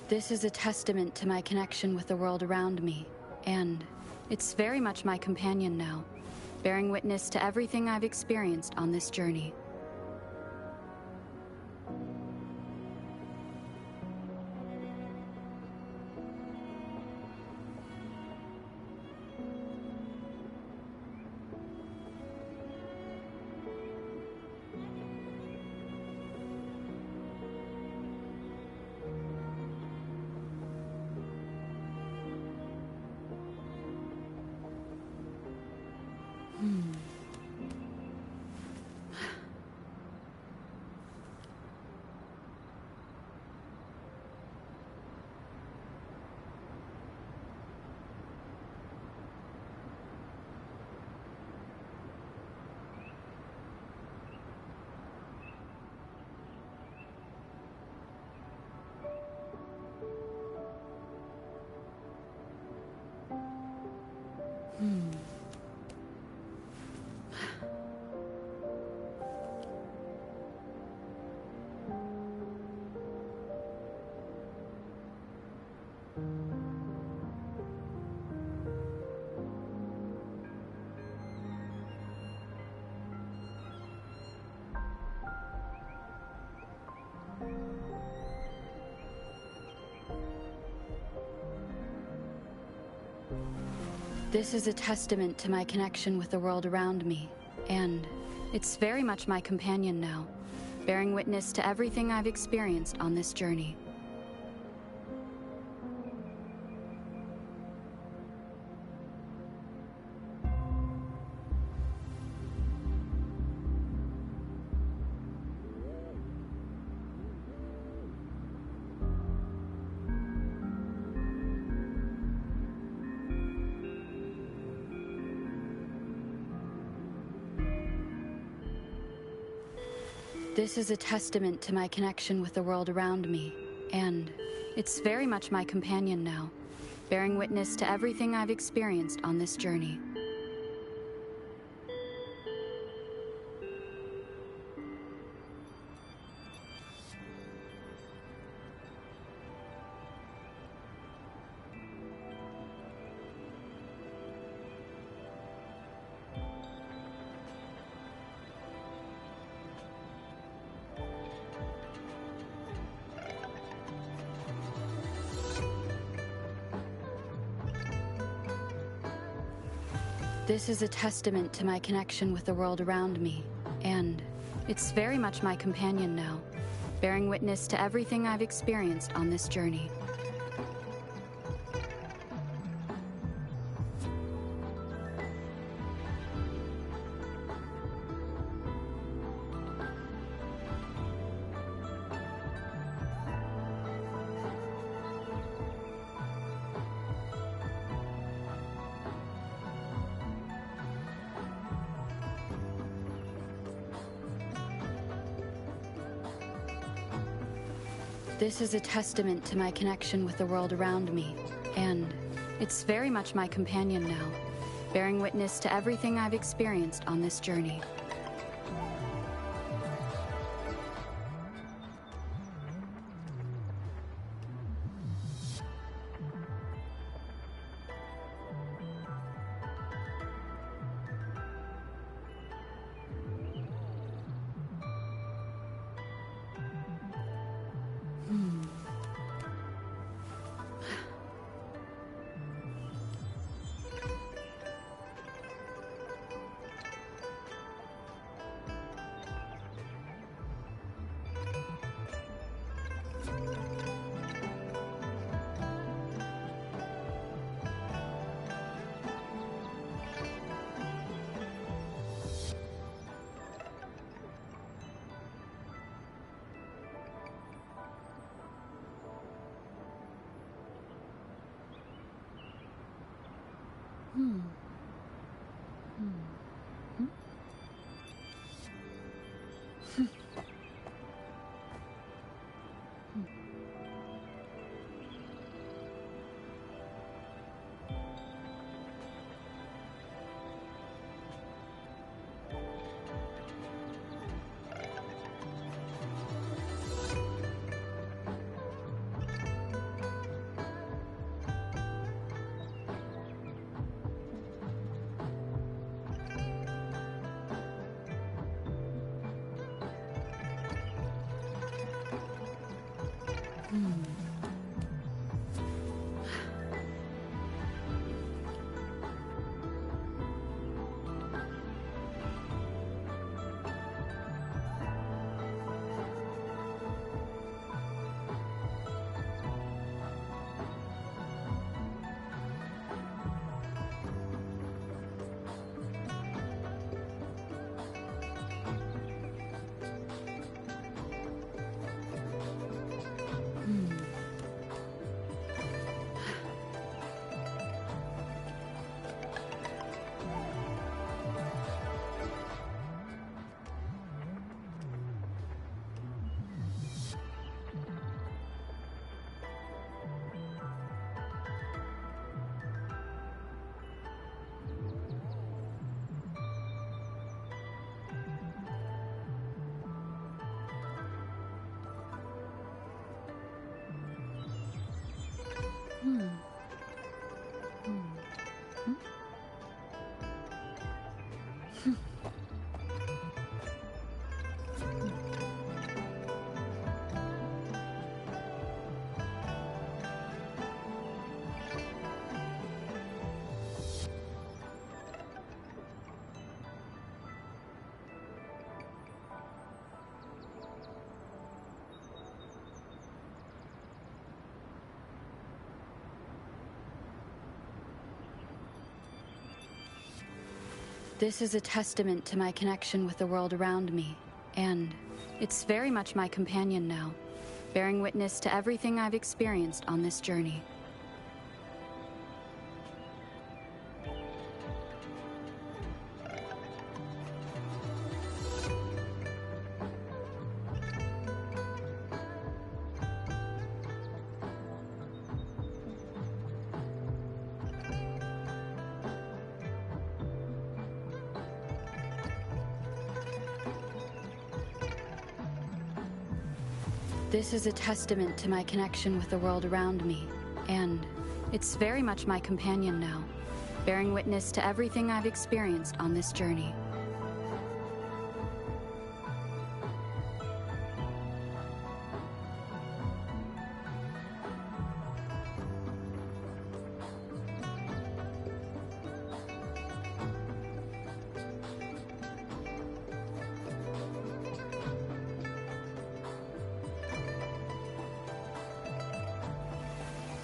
This is a testament to my connection with the world around me, and it's very much my companion now, bearing witness to everything I've experienced on this journey. This is a testament to my connection with the world around me, and it's very much my companion now, bearing witness to everything I've experienced on this journey. This is a testament to my connection with the world around me, and it's very much my companion now, bearing witness to everything I've experienced on this journey. This is a testament to my connection with the world around me, and it's very much my companion now, bearing witness to everything I've experienced on this journey. This is a testament to my connection with the world around me, and it's very much my companion now, bearing witness to everything I've experienced on this journey. Hmm. Hmm. Hmm. Hmm. Hmm. Hmm. Hmm. This is a testament to my connection with the world around me, and it's very much my companion now, bearing witness to everything I've experienced on this journey. This is a testament to my connection with the world around me, and it's very much my companion now, bearing witness to everything I've experienced on this journey.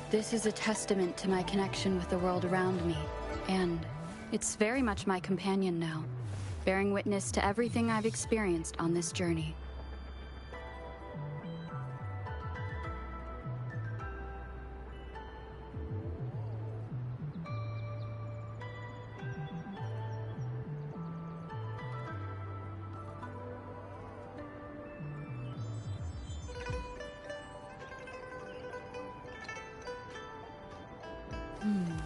This is a testament to my connection with the world around me, and it's very much my companion now, bearing witness to everything I've experienced on this journey. Hmm.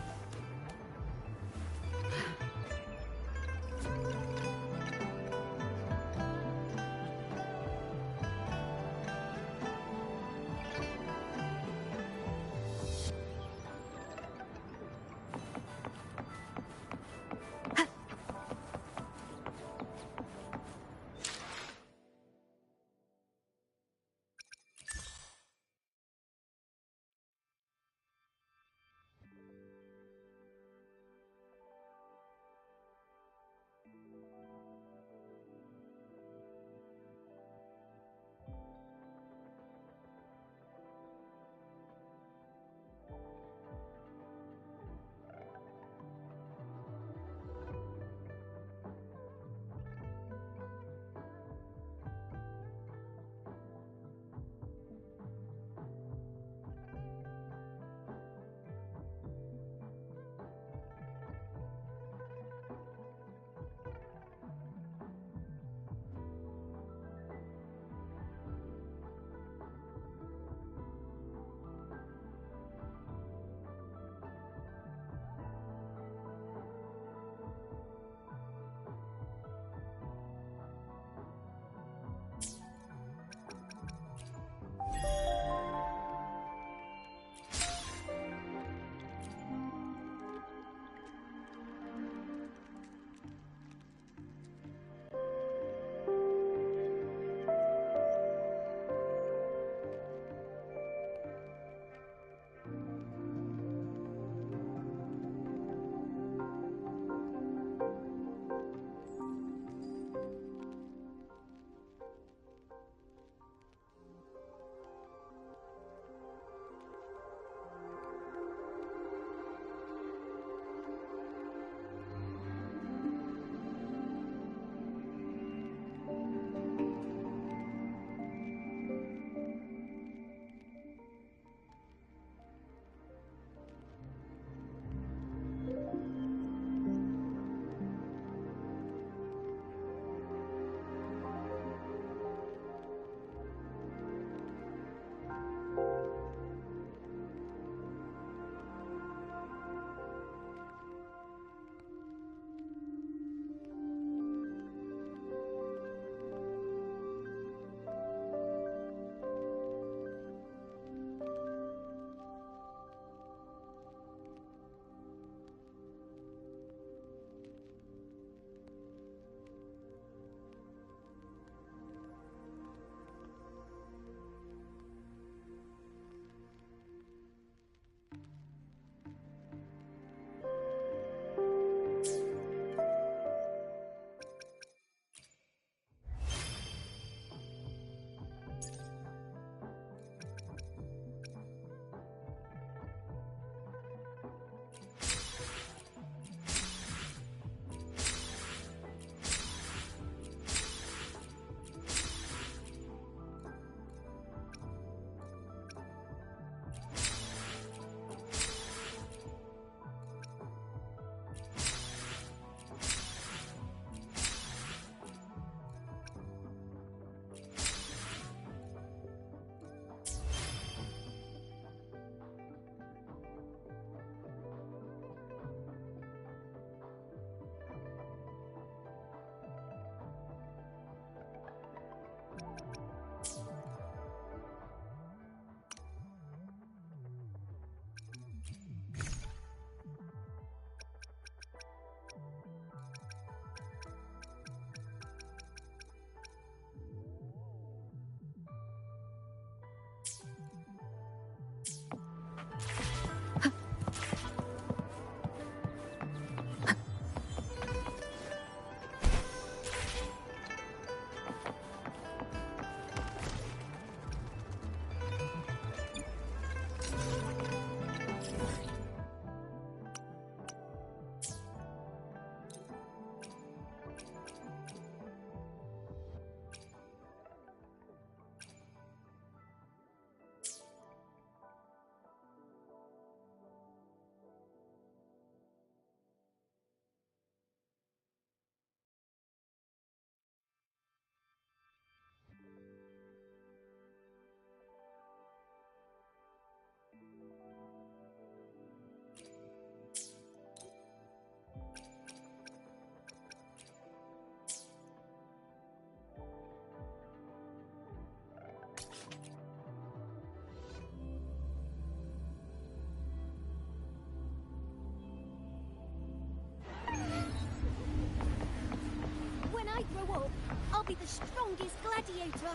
When I grow up, I'll be the strongest gladiator.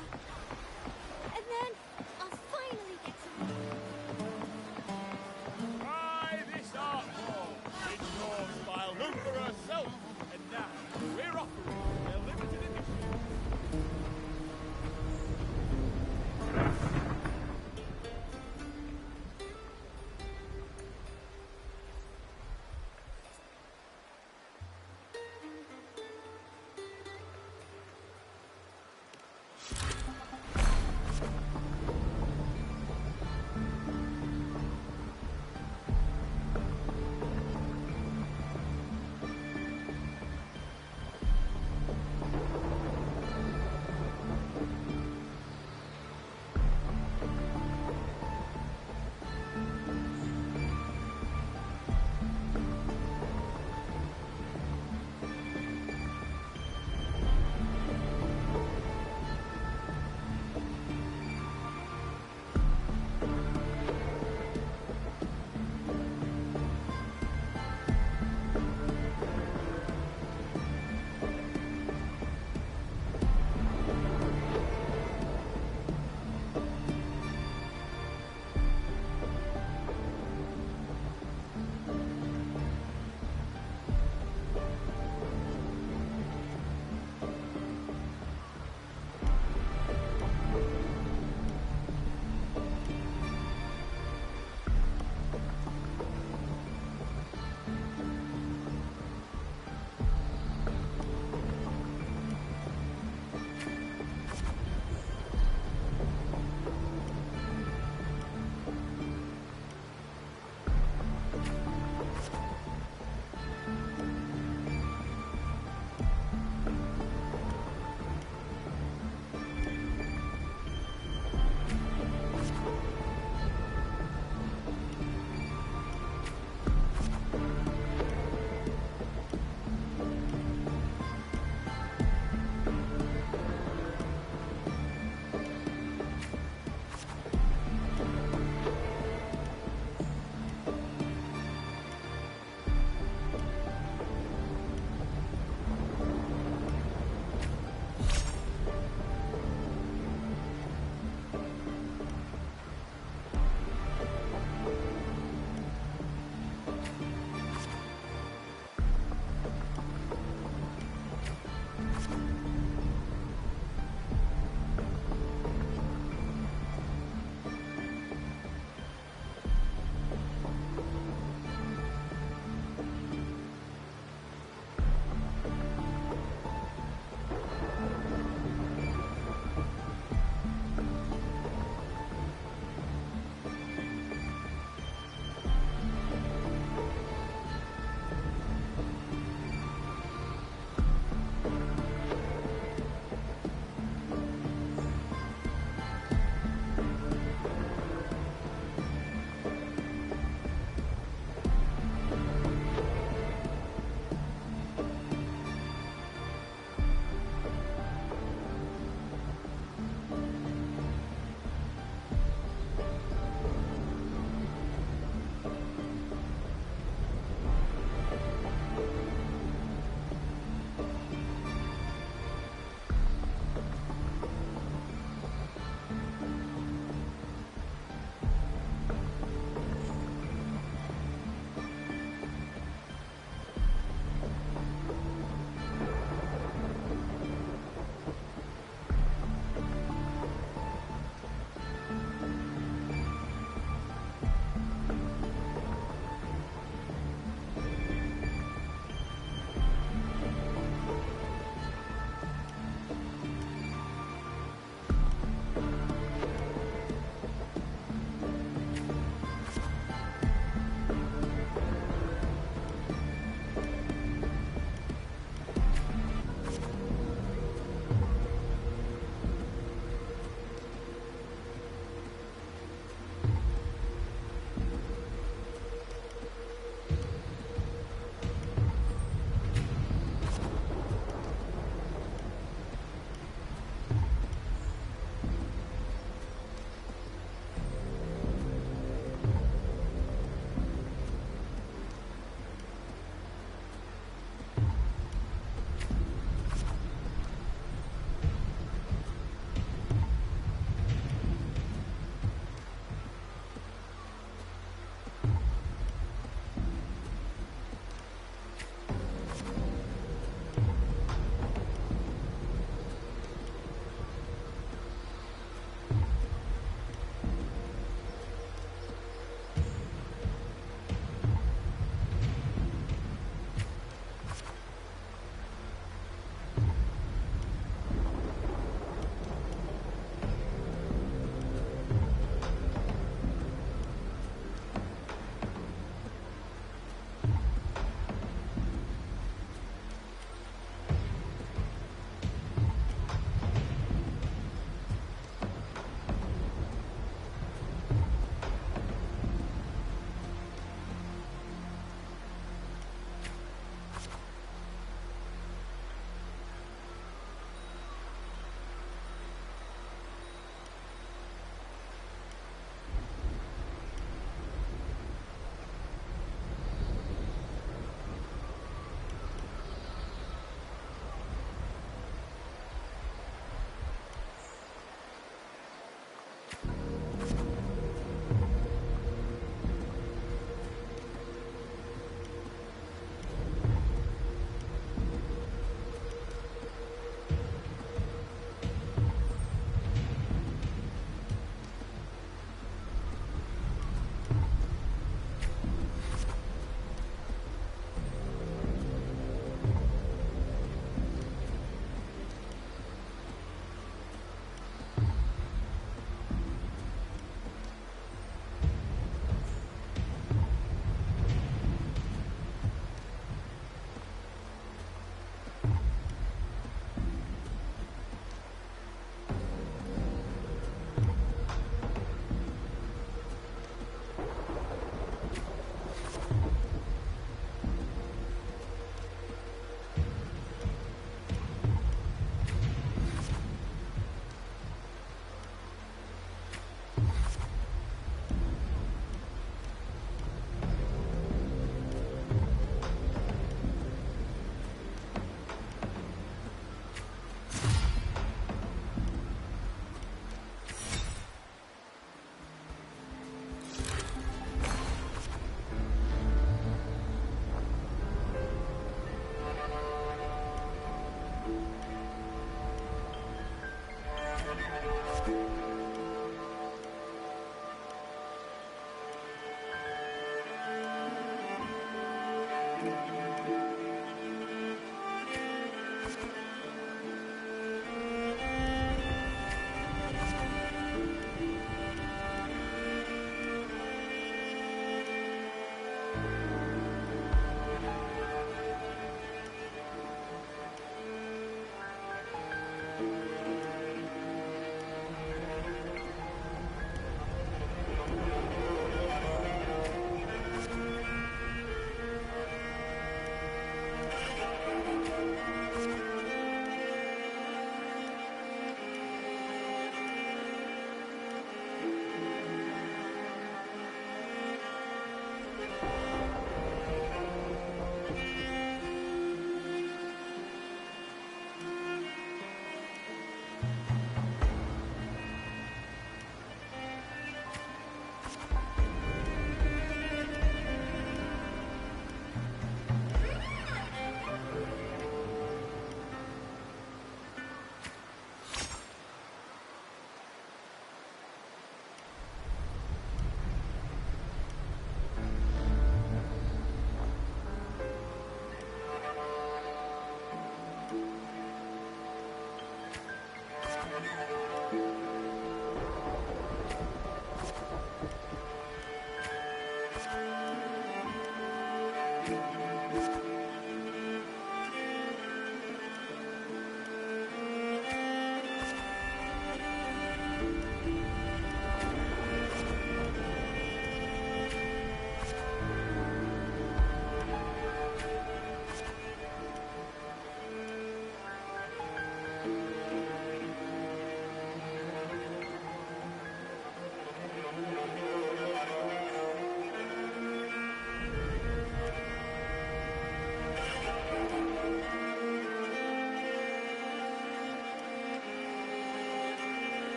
And then I'll finally get to... Try this art form, endorsed by Luther herself. And now, we're offering a limited edition.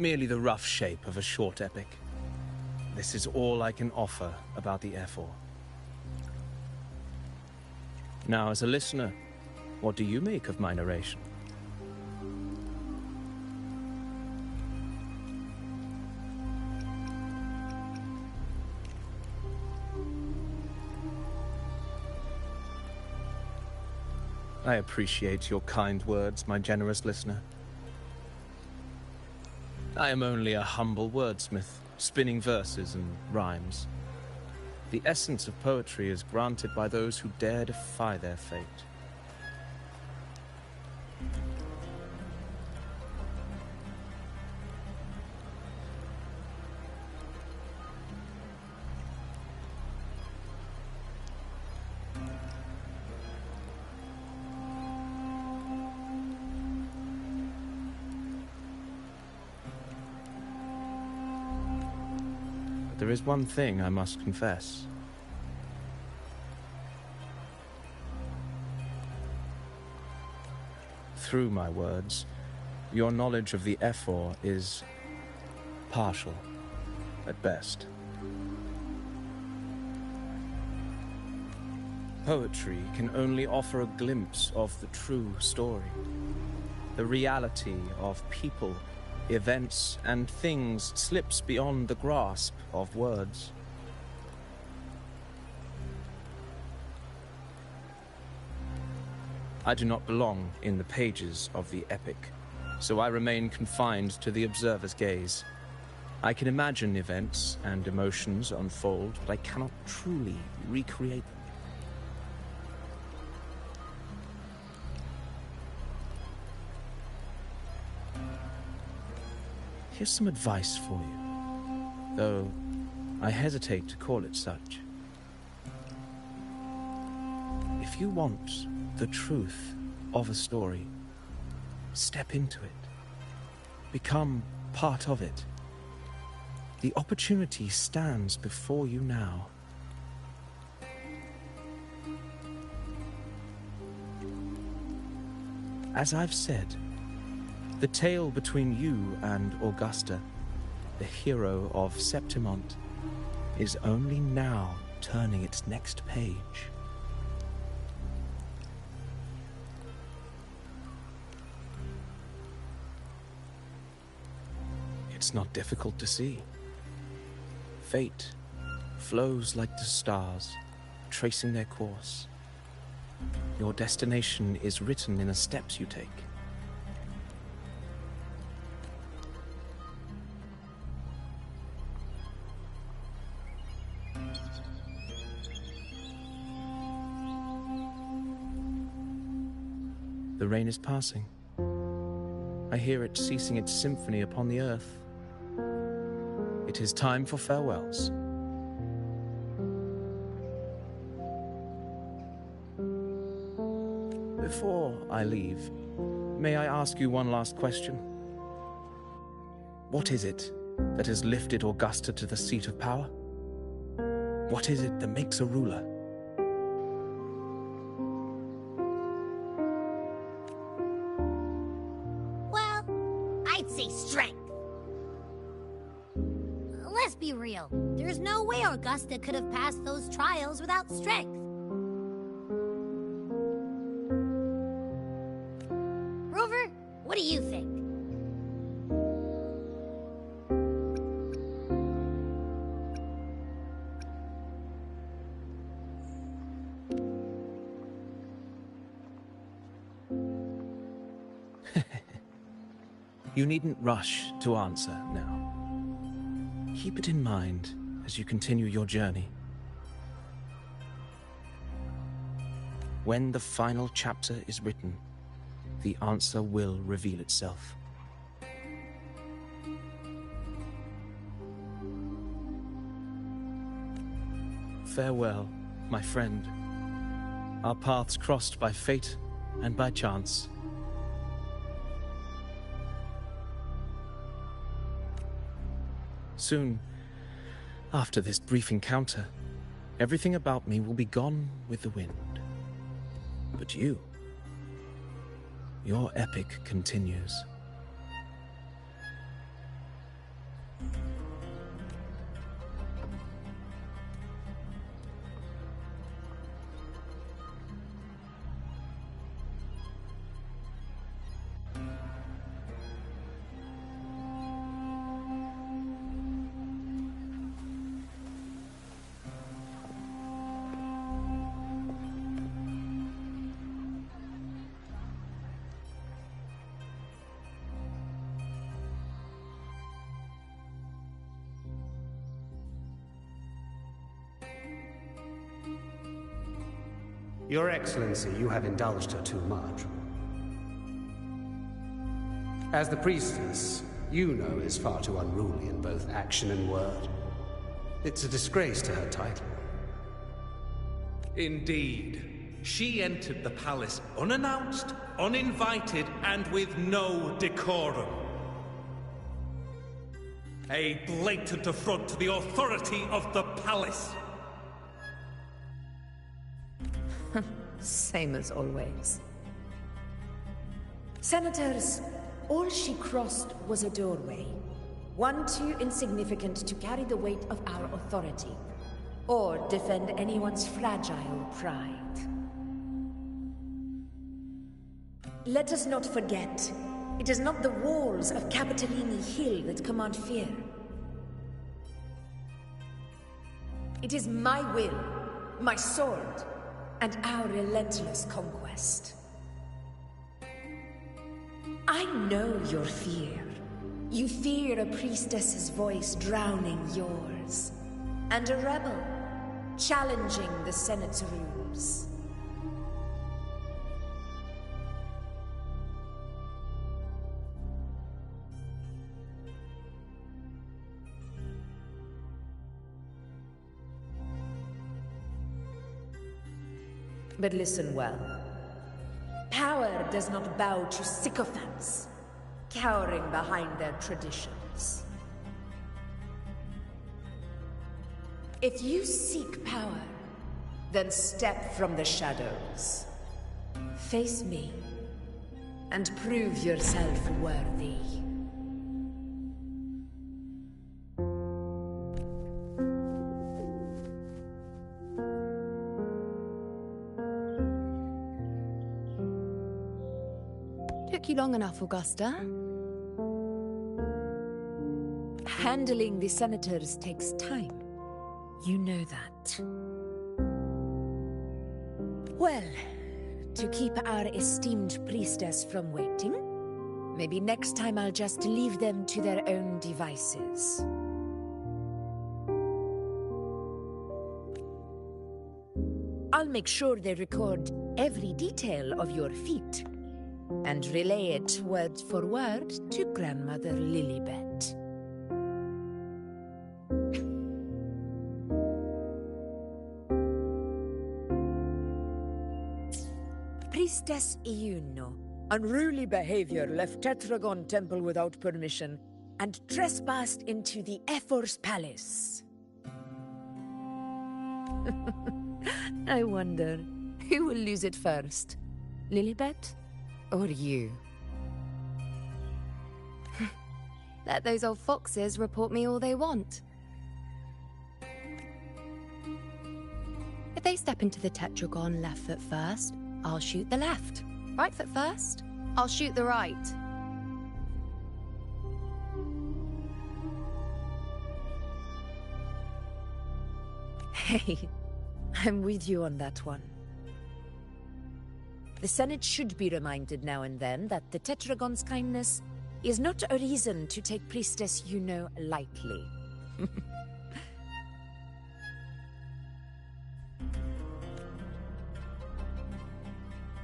merely the rough shape of a short epic. This is all I can offer about the Ephor. Now, as a listener, what do you make of my narration? I appreciate your kind words, my generous listener. I am only a humble wordsmith, spinning verses and rhymes. The essence of poetry is granted by those who dare defy their fate. There is one thing I must confess. Through my words, your knowledge of the Ephor is partial, at best. Poetry can only offer a glimpse of the true story, the reality of people, events, and things slips beyond the grasp of words. I do not belong in the pages of the epic, so I remain confined to the observer's gaze. I can imagine events and emotions unfold, but I cannot truly recreate them. Here's some advice for you, though I hesitate to call it such. If you want the truth of a story, step into it. Become part of it. The opportunity stands before you now. As I've said, the tale between you and Augusta, the hero of Septimont, is only now turning its next page. It's not difficult to see. Fate flows like the stars, tracing their course. Your destination is written in the steps you take. The rain is passing. I hear it ceasing its symphony upon the earth. It is time for farewells. Before I leave, may I ask you one last question? What is it that has lifted Augusta to the seat of power? What is it that makes a ruler? Let's be real. There's no way Augusta could have passed those trials without strength. Rover, what do you think? You needn't rush to answer now. Keep it in mind as you continue your journey. When the final chapter is written, the answer will reveal itself. Farewell, my friend. Our paths crossed by fate and by chance. Soon, after this brief encounter, everything about me will be gone with the wind. But you, your epic continues. Your Excellency, you have indulged her too much. As the priestess, Yuno is far too unruly in both action and word. It's a disgrace to her title. Indeed. She entered the palace unannounced, uninvited, and with no decorum. A blatant affront to the authority of the palace. Same as always. Senators, all she crossed was a doorway. One too insignificant to carry the weight of our authority, or defend anyone's fragile pride. Let us not forget, it is not the walls of Capitolini Hill that command fear. It is my will, my sword, and our relentless conquest. I know your fear. You fear a priestess's voice drowning yours, and a rebel challenging the Senate's rules. But listen well. Power does not bow to sycophants, cowering behind their traditions. If you seek power, then step from the shadows. Face me, and prove yourself worthy. Took you long enough, Augusta. Handling the senators takes time. You know that. Well, to keep our esteemed priestess from waiting, maybe next time I'll just leave them to their own devices. I'll make sure they record every detail of your feat, and relay it word for word to Grandmother Lilibet. Priestess Iuno. Unruly behavior left Tetragon Temple without permission and trespassed into the Ephor's palace. I wonder, who will lose it first? Lilibet? Or you? Let those old foxes report me all they want. If they step into the tetragon left foot first, I'll shoot the left. Right foot first, I'll shoot the right. Hey, I'm with you on that one. The Senate should be reminded now and then that the Tetragon's kindness is not a reason to take Priestess Yuno lightly.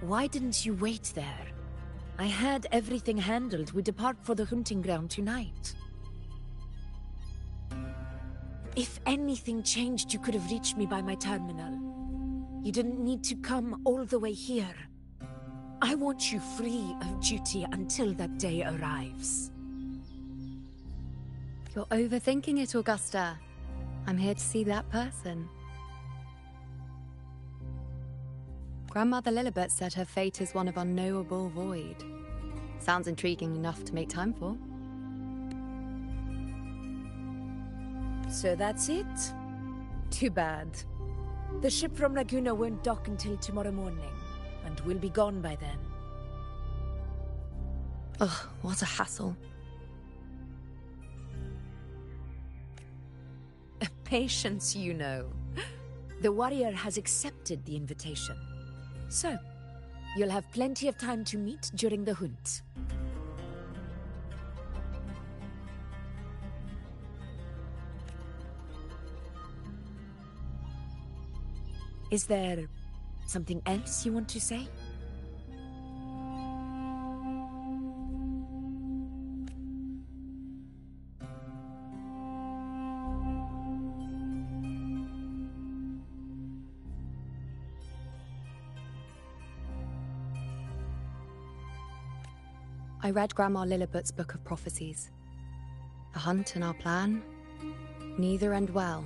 Why didn't you wait there? I had everything handled. We depart for the hunting ground tonight. If anything changed, you could have reached me by my terminal. You didn't need to come all the way here. I want you free of duty until that day arrives. You're overthinking it, Augusta. I'm here to see that person. Grandmother Lilibet said her fate is one of unknowable void. Sounds intriguing enough to make time for. So that's it? Too bad. The ship from Laguna won't dock until tomorrow morning, and we'll be gone by then. Ugh, what a hassle. Patience, you know. The warrior has accepted the invitation. So, you'll have plenty of time to meet during the hunt. Is there Something else you want to say? I read Grandma Lilliput's Book of Prophecies. The hunt and our plan, neither end well.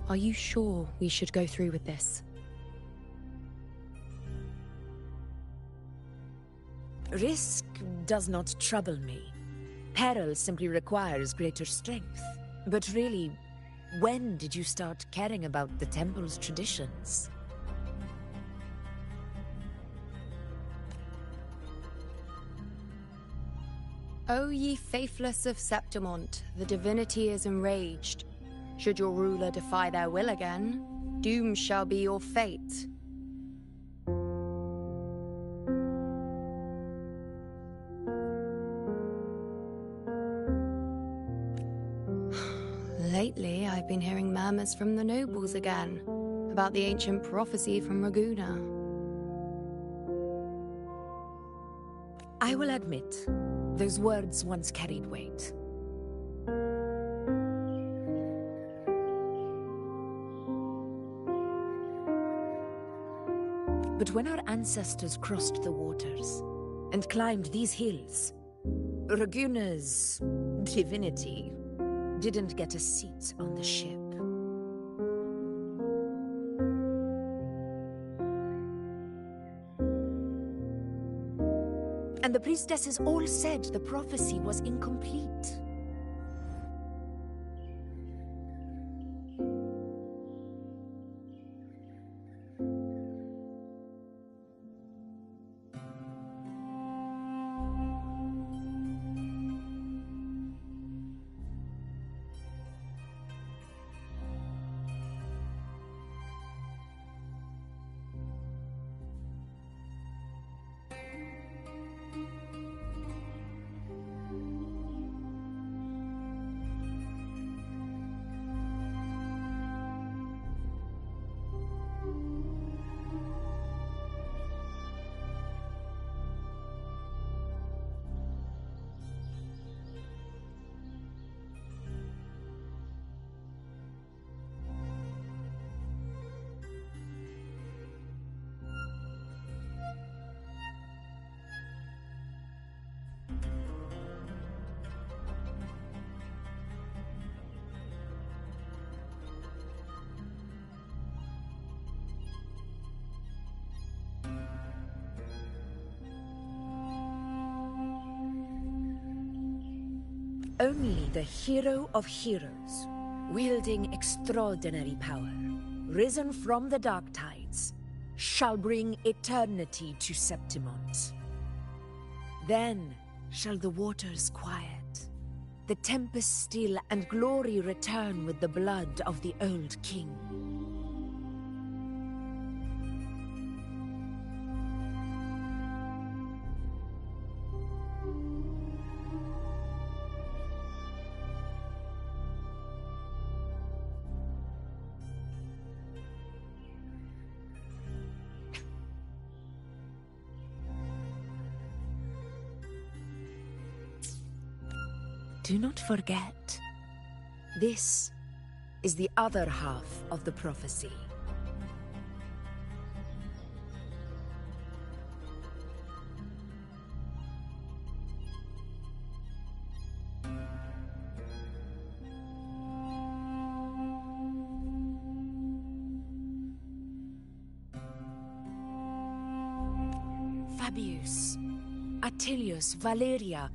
Are you sure we should go through with this? Risk does not trouble me. Peril simply requires greater strength. But really, when did you start caring about the temple's traditions? O ye faithless of Septimont, the divinity is enraged. Should your ruler defy their will again, doom shall be your fate. Lately, I've been hearing murmurs from the nobles again, about the ancient prophecy from Raguna. I will admit, those words once carried weight. But when our ancestors crossed the waters and climbed these hills, Raguna's divinity didn't get a seat on the ship. And the priestesses all said the prophecy was incomplete. Only the hero of heroes, wielding extraordinary power, risen from the dark tides, shall bring eternity to Septimont. Then shall the waters quiet, the tempest still, and glory return with the blood of the old king. Do not forget, this is the other half of the prophecy. Fabius, Attilius, Valeria,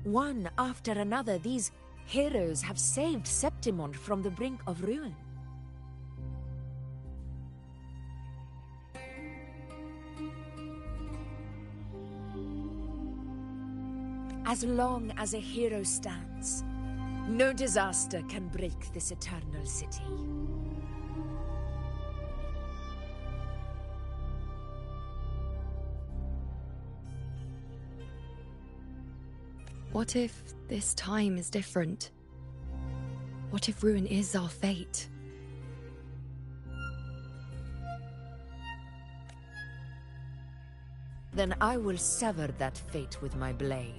one after another, these heroes have saved Septimont from the brink of ruin. As long as a hero stands, no disaster can break this eternal city. What if this time is different? What if ruin is our fate? Then I will sever that fate with my blade.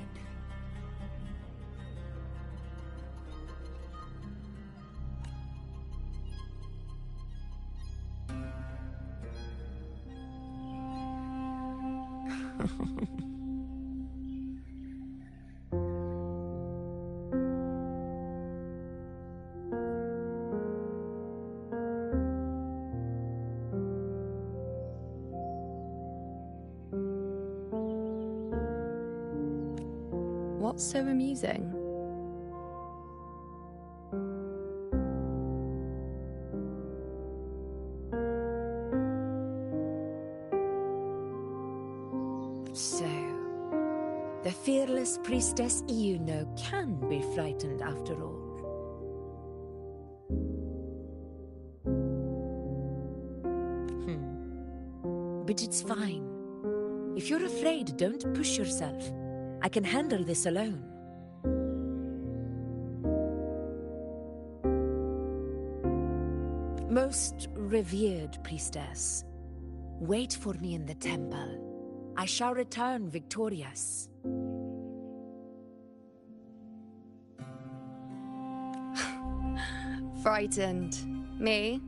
What's so amusing? So, the fearless priestess Iuno can be frightened after all. But it's fine. If you're afraid, don't push yourself. I can handle this alone. Most revered priestess, wait for me in the temple. I shall return victorious. Frightened. Me?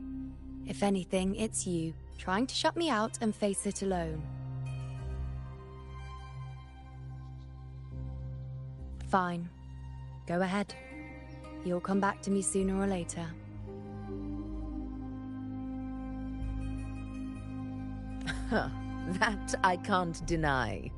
If anything, it's you, trying to shut me out and face it alone. Fine. Go ahead. You'll come back to me sooner or later. That I can't deny.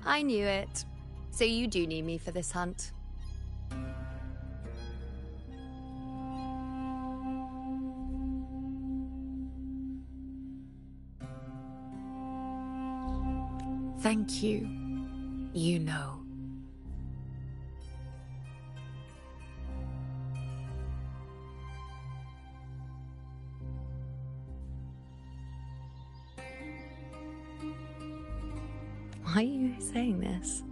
I knew it. So you do need me for this hunt. Thank you. You know. Why are you saying this?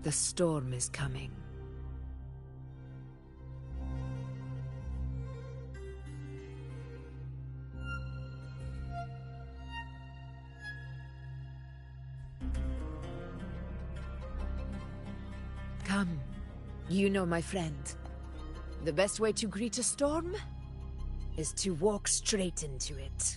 The storm is coming. Come, you know my friend. The best way to greet a storm is to walk straight into it.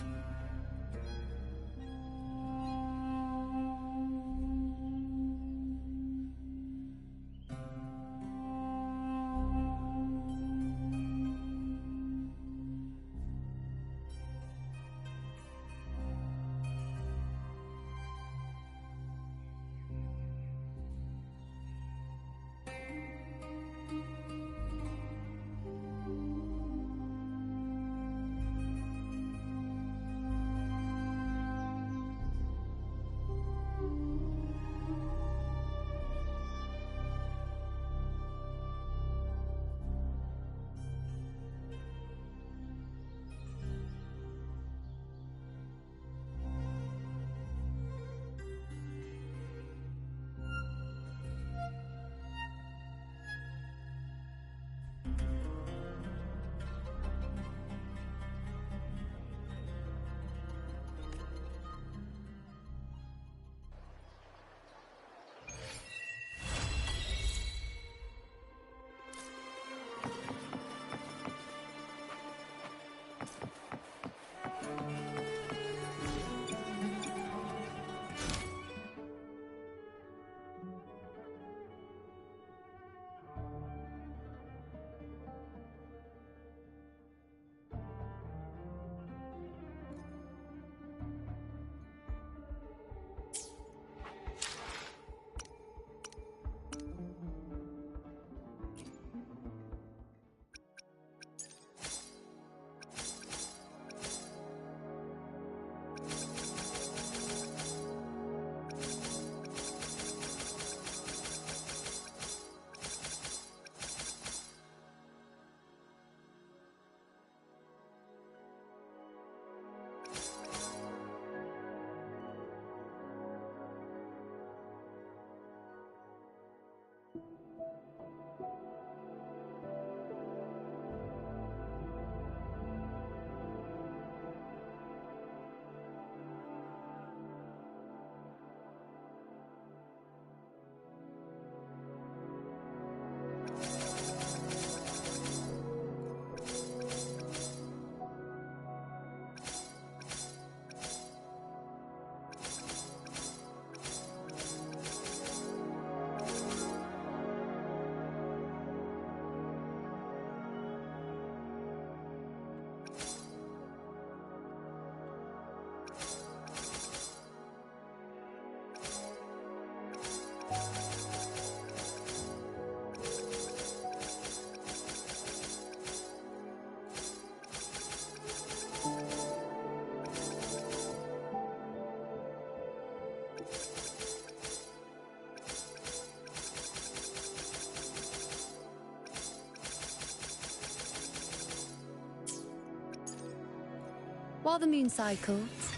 While the moon cycles,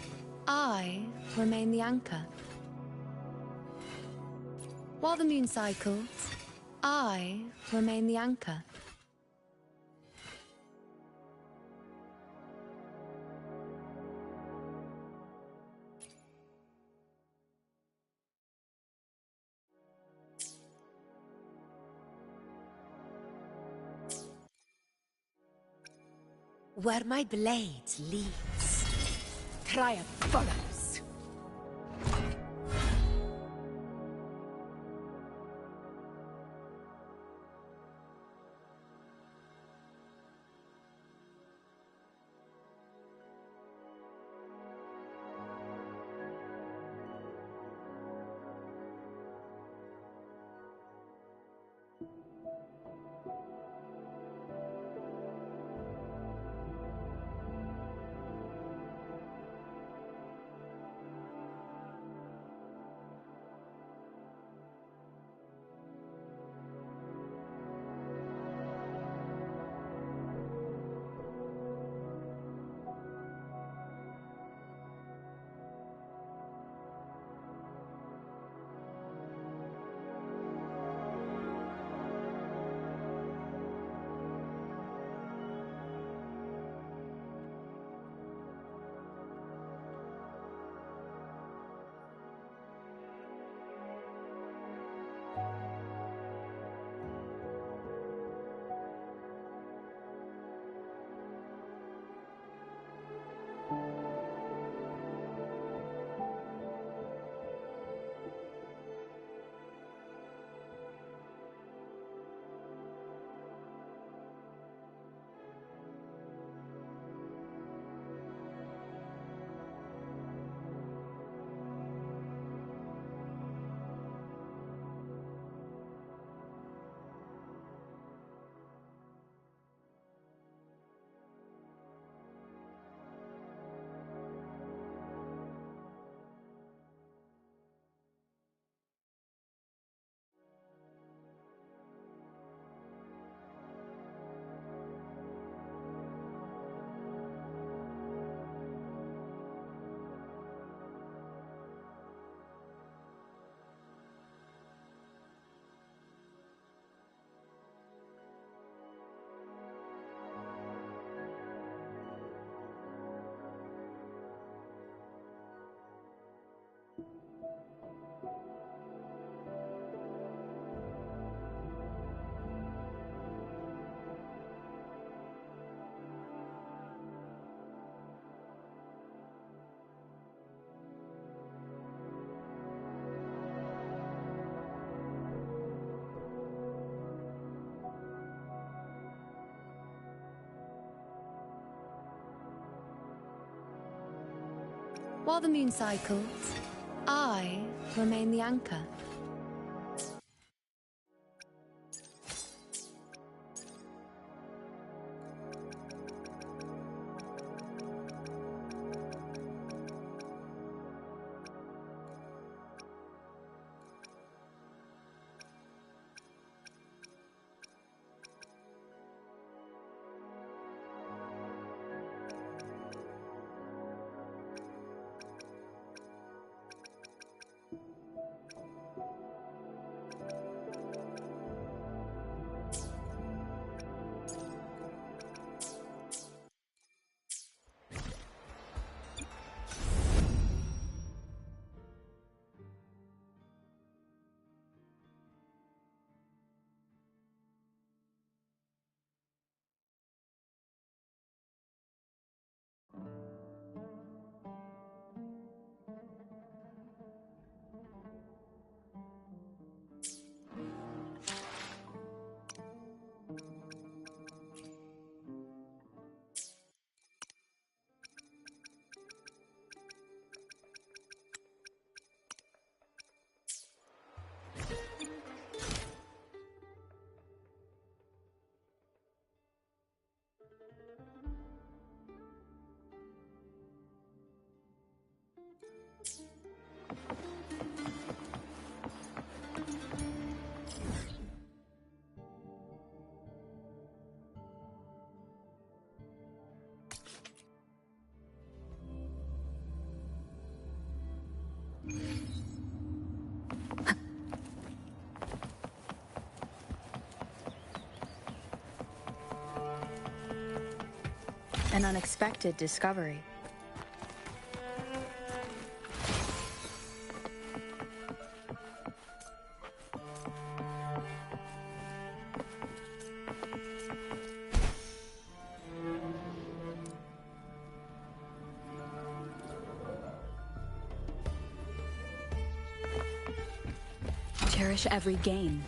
I remain the anchor. While the moon cycles, I remain the anchor. Where my blade leads, triumph follows. While the moon cycles, I remain the anchor. An unexpected discovery. Cherish every gain.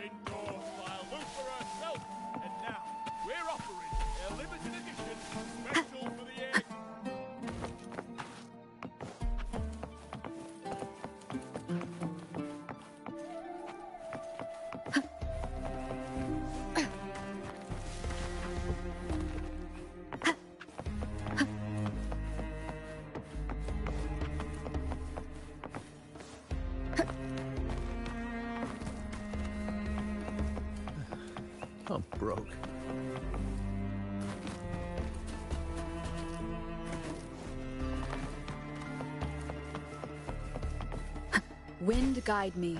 Endorsed by Luthor herself. And now, we're offering a limited edition special for the egg. I'm broke. Wind guide me.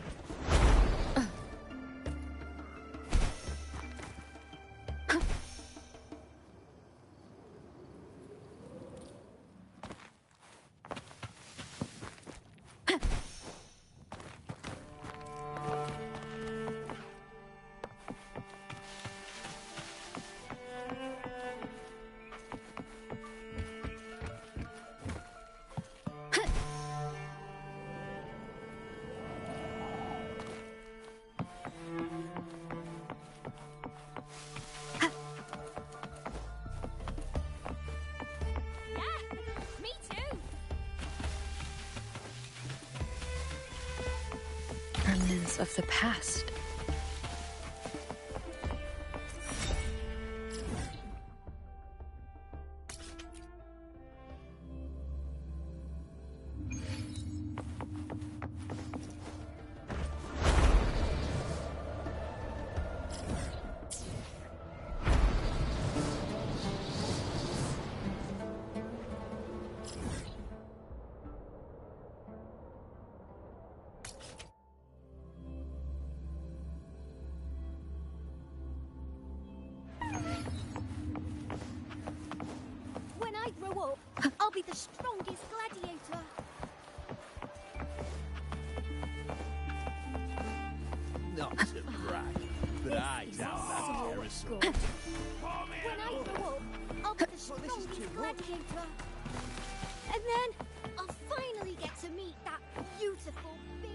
Me too. Remnants of the past. When I grow up, I'll be the strongest gladiator. Not to brag, but I doubt that So Harrison. good. When I grow up, I'll be the strongest gladiator. And then I'll finally get to meet that beautiful big...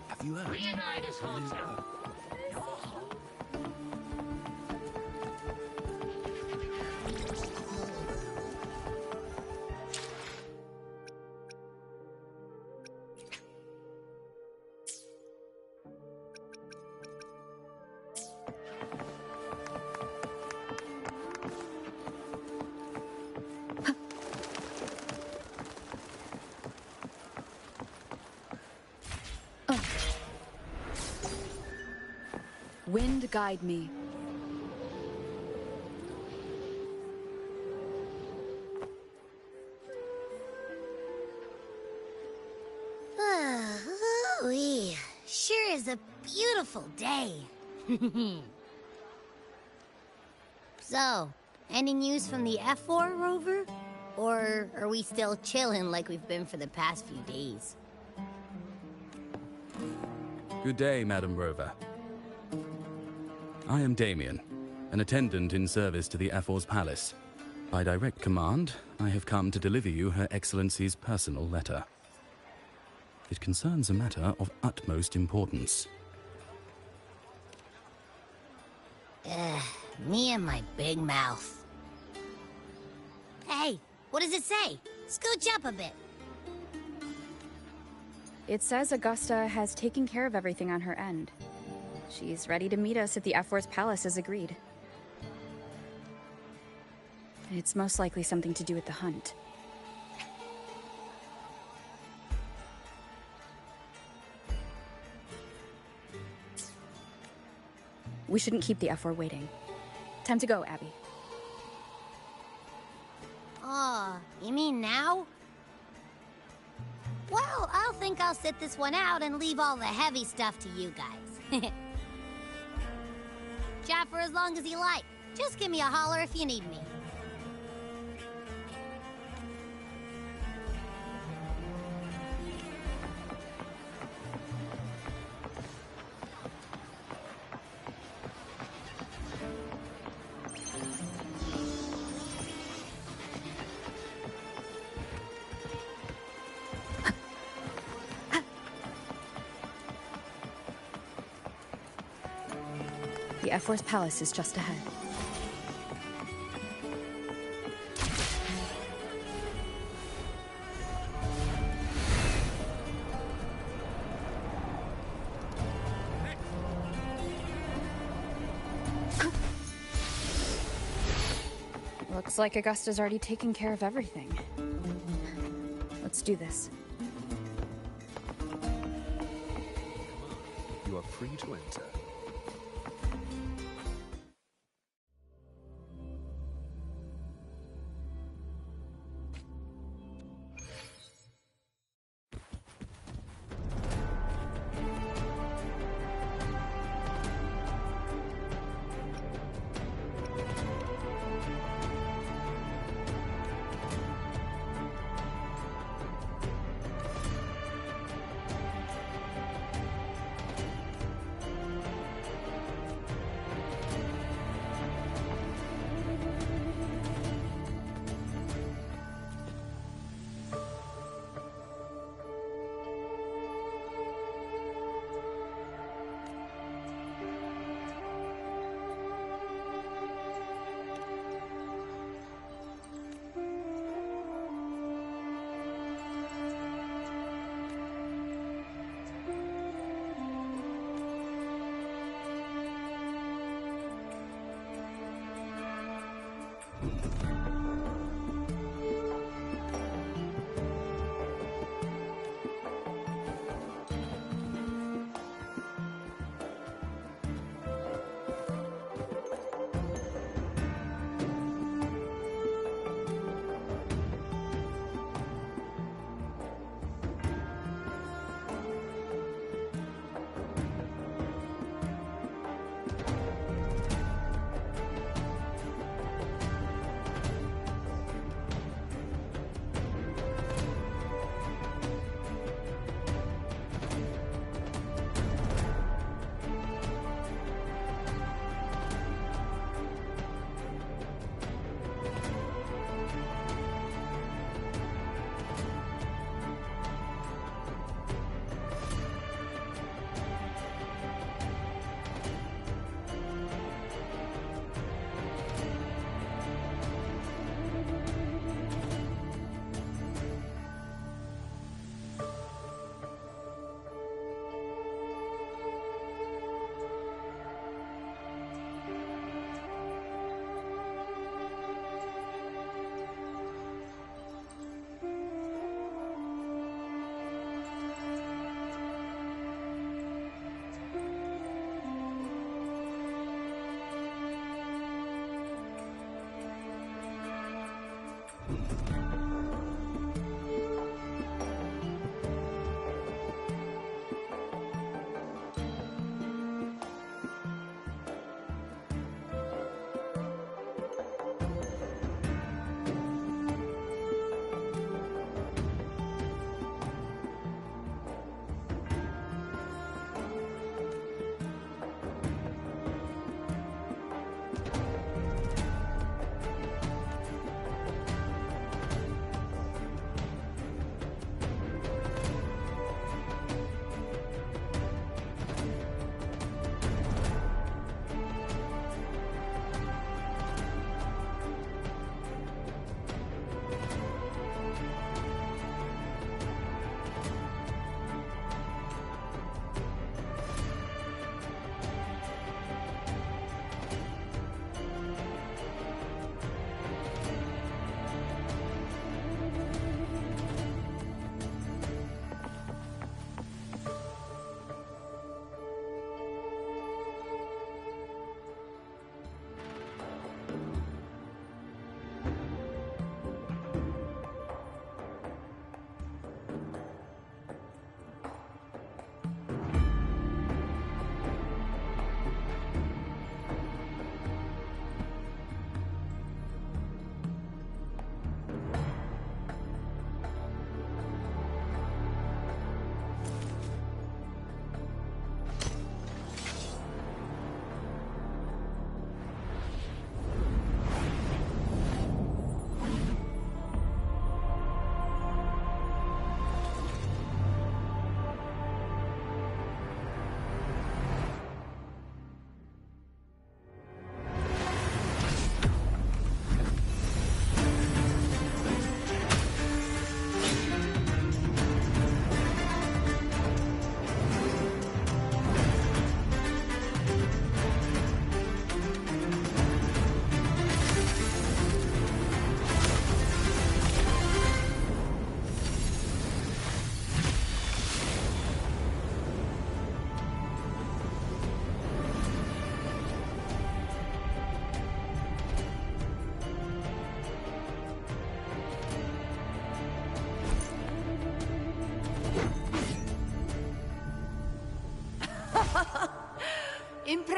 Have you heard? Wind guide me. Ooh-wee. Sure is a beautiful day. So, any news from the F4 rover? Or are we still chilling like we've been for the past few days? Good day, Madam Rover. I am Damien, an attendant in service to the Ephor's Palace. By direct command, I have come to deliver you Her Excellency's personal letter. It concerns a matter of utmost importance. Me and my big mouth. Hey, what does it say? Scooch up a bit. It says Augusta has taken care of everything on her end. She's ready to meet us at the Ephor's Palace as agreed. It's most likely something to do with the hunt. We shouldn't keep the Ephor waiting. Time to go, Abby. Oh, you mean now? Well, I'll sit this one out and leave all the heavy stuff to you guys. Chat for as long as you like. Just give me a holler if you need me. The Ephor's Palace is just ahead. Looks like Augusta's already taken care of everything. Let's do this. You are free to enter.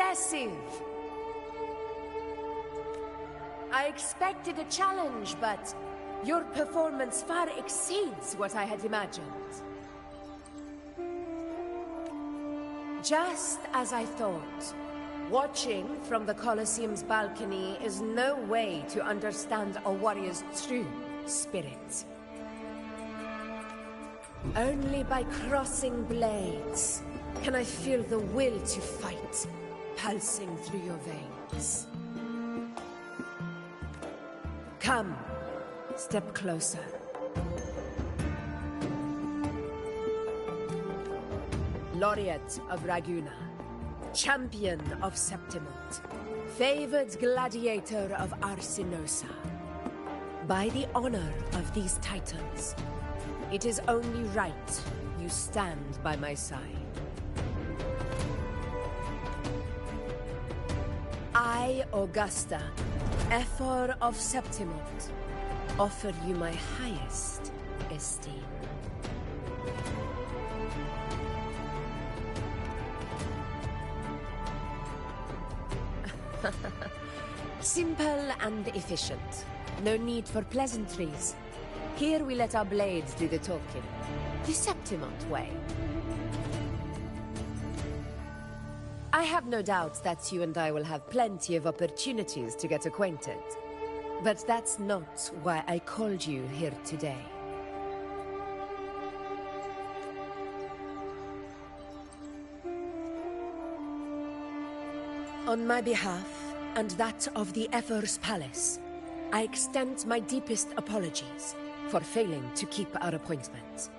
Impressive! I expected a challenge, but your performance far exceeds what I had imagined. Just as I thought. Watching from the Colosseum's balcony is no way to understand a warrior's true spirit. Only by crossing blades can I feel the will to fight pulsing through your veins. Come, step closer. Laureate of Raguna, champion of Septimont, favored gladiator of Arsinosa. By the honor of these titans, it is only right you stand by my side. I, Augusta, Ephor of Septimont, offer you my highest esteem. Simple and efficient. No need for pleasantries. Here we let our blades do the talking. The Septimont way. I have no doubt that you and I will have plenty of opportunities to get acquainted. But that's not why I called you here today. On my behalf, and that of the Ephor's Palace, I extend my deepest apologies for failing to keep our appointment.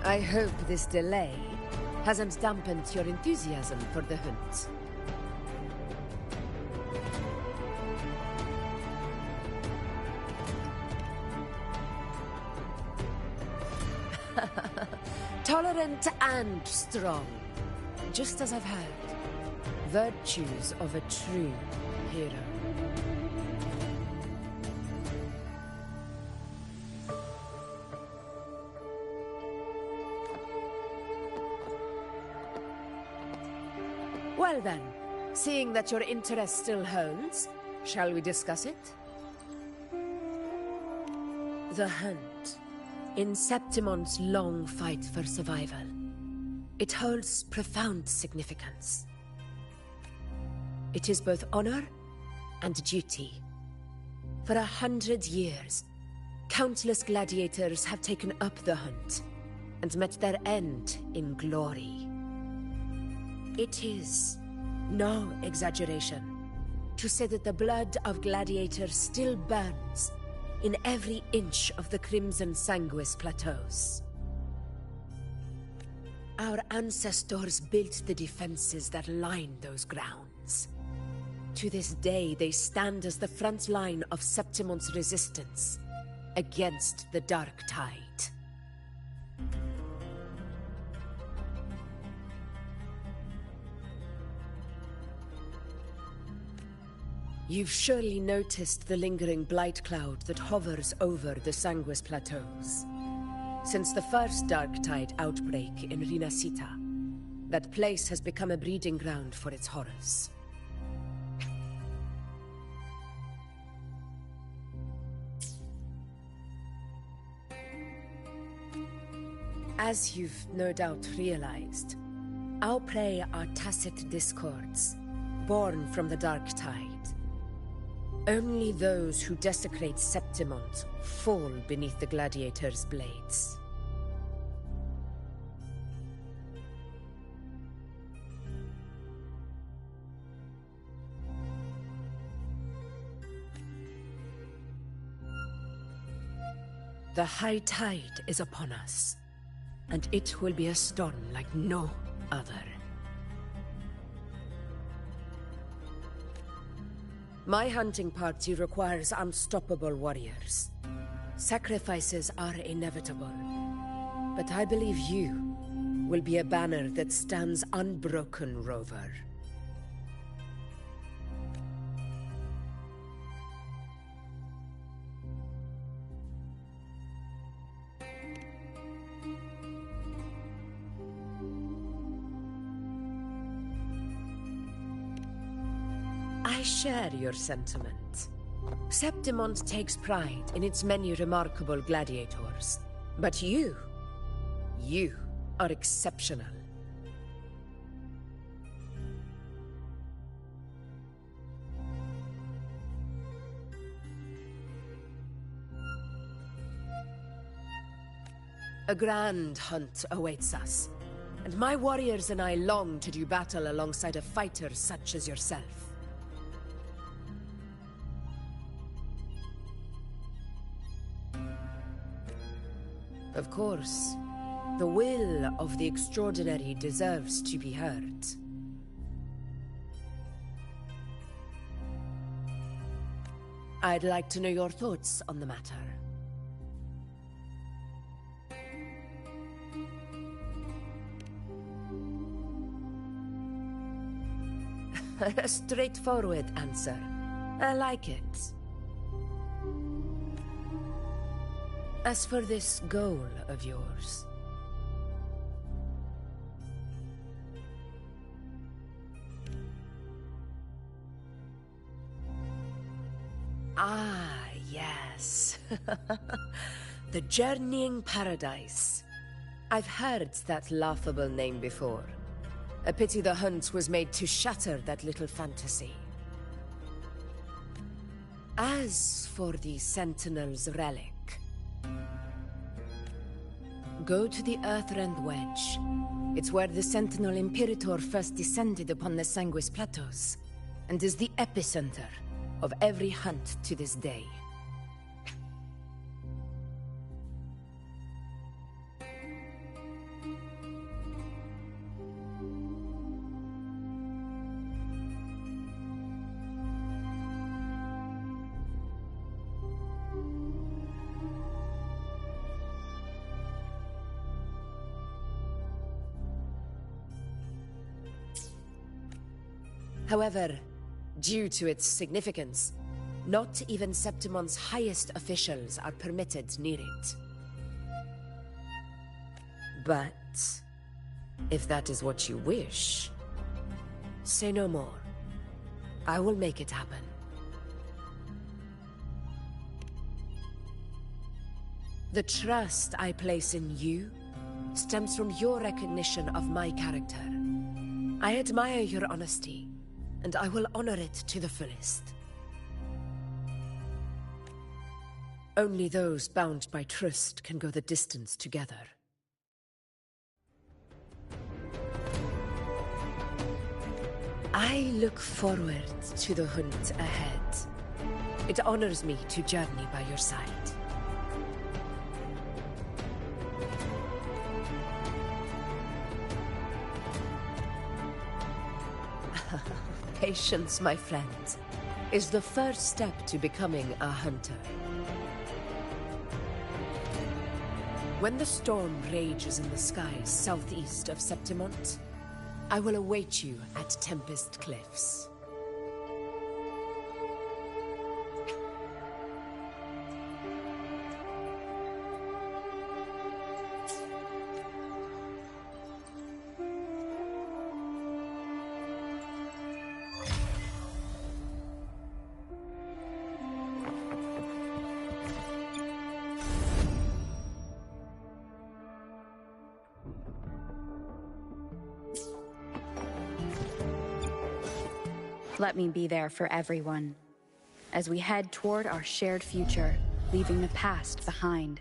I hope this delay hasn't dampened your enthusiasm for the hunt. Tolerant and strong, just as I've heard. Virtues of a true hero. Well then, seeing that your interest still holds, shall we discuss it? The hunt. In Septimon's long fight for survival, it holds profound significance. It is both honor and duty. For 100 years, countless gladiators have taken up the hunt and met their end in glory. It is no exaggeration to say that the blood of gladiators still burns in every inch of the Crimson Sanguis plateaus. Our ancestors built the defenses that line those grounds. To this day, they stand as the front line of Septimon's resistance against the Dark Tide. You've surely noticed the lingering blight cloud that hovers over the Sanguis plateaus. Since the first Dark Tide outbreak in Rinasita, that place has become a breeding ground for its horrors. As you've no doubt realized, our prey are tacit discords, born from the Dark Tide. Only those who desecrate Septimont fall beneath the gladiators' blades. The high tide is upon us, and it will be a storm like no other. My hunting party requires unstoppable warriors. Sacrifices are inevitable, but I believe you will be a banner that stands unbroken, Rover. I share your sentiment. Septimont takes pride in its many remarkable gladiators. But you are exceptional. A grand hunt awaits us, and my warriors and I long to do battle alongside a fighter such as yourself. Of course, the will of the extraordinary deserves to be heard. I'd like to know your thoughts on the matter. A straightforward answer. I like it. As for this goal of yours... Ah, yes. The Journeying Paradise. I've heard that laughable name before. A pity the hunt was made to shatter that little fantasy. As for the Sentinel's relic, go to the Earthrend Wedge. It's where the Sentinel Imperator first descended upon the Sanguis Plateaus, and is the epicenter of every hunt to this day. However, due to its significance, not even Septimon's highest officials are permitted near it. But if that is what you wish, say no more. I will make it happen. The trust I place in you stems from your recognition of my character. I admire your honesty, and I will honor it to the fullest. Only those bound by trust can go the distance together. I look forward to the hunt ahead. It honors me to journey by your side. Patience, my friend, is the first step to becoming a hunter. When the storm rages in the skies southeast of Septimont, I will await you at Tempest Cliffs. Let me be there for everyone, as we head toward our shared future, leaving the past behind.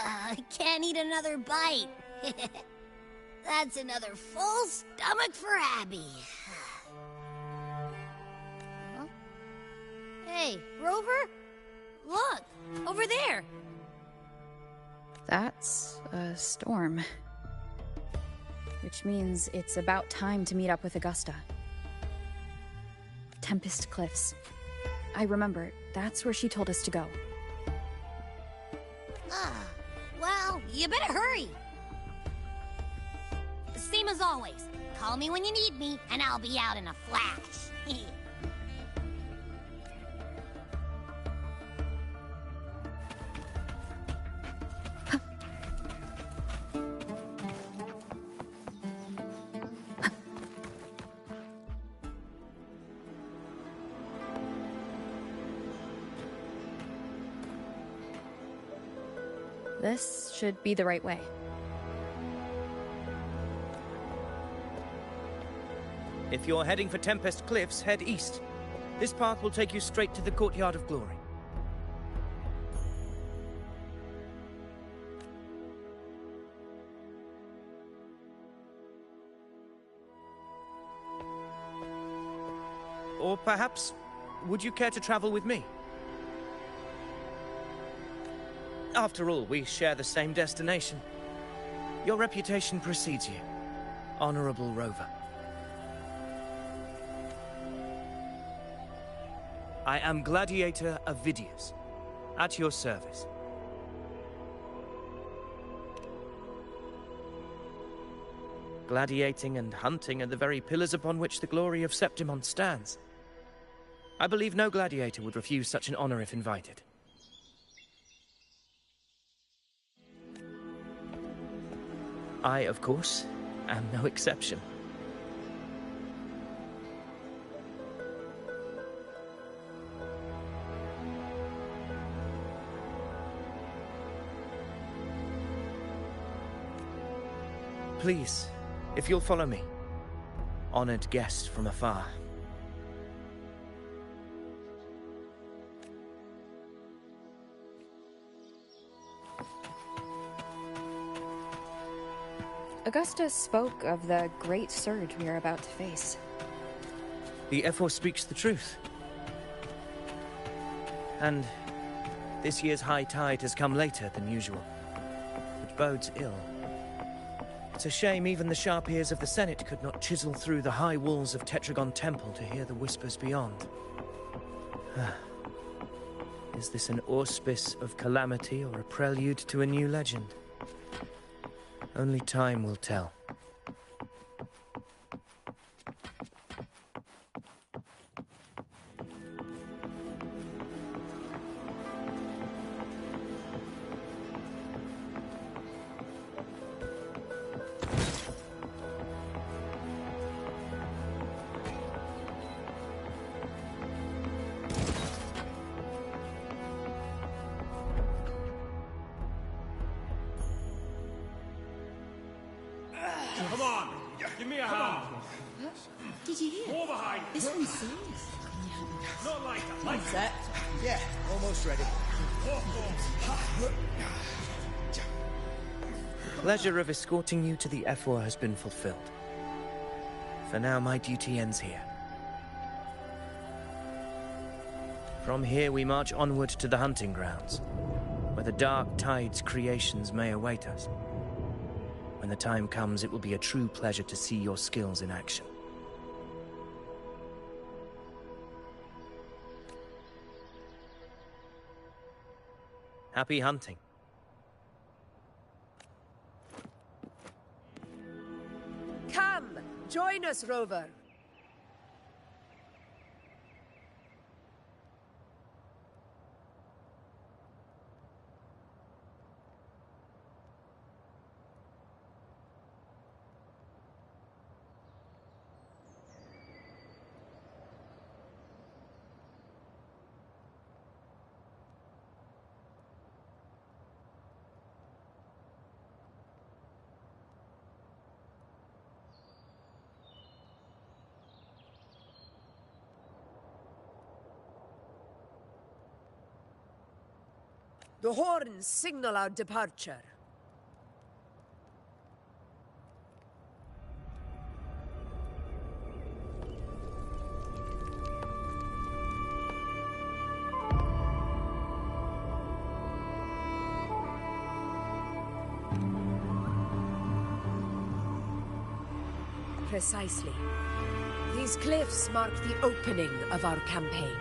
I can't eat another bite. That's another full stomach for Abby. Huh? Hey, Rover? Look, over there. That's a storm. Which means it's about time to meet up with Augusta. Tempest Cliffs. I remember, that's where she told us to go. Well, you better hurry. Same as always. Call me when you need me, and I'll be out in a flash. This should be the right way. If you're heading for Tempest Cliffs, head east. This path will take you straight to the Courtyard of Glory. Or perhaps, would you care to travel with me? After all, we share the same destination. Your reputation precedes you, Honorable Rover. I am Gladiator Avidius, at your service. Gladiating and hunting are the very pillars upon which the glory of Septimont stands. I believe no gladiator would refuse such an honor if invited. I, of course, am no exception. Please, if you'll follow me, honored guest from afar. Augusta spoke of the great surge we are about to face. The Ephor speaks the truth. And this year's high tide has come later than usual, which bodes ill. It's a shame even the sharp ears of the Senate could not chisel through the high walls of Tetragon Temple to hear the whispers beyond. Is this an auspice of calamity or a prelude to a new legend? Only time will tell. Come on, give me a hand. Did you hear? More behind. This one's serious. Not like that. Like Set? Yeah, almost ready. The pleasure of escorting you to the Ephor has been fulfilled. For now, my duty ends here. From here, we march onward to the hunting grounds, where the Dark Tide's creations may await us. When the time comes, it will be a true pleasure to see your skills in action. Happy hunting. Come, join us, Rover. The horns signal our departure. Precisely. These cliffs mark the opening of our campaign.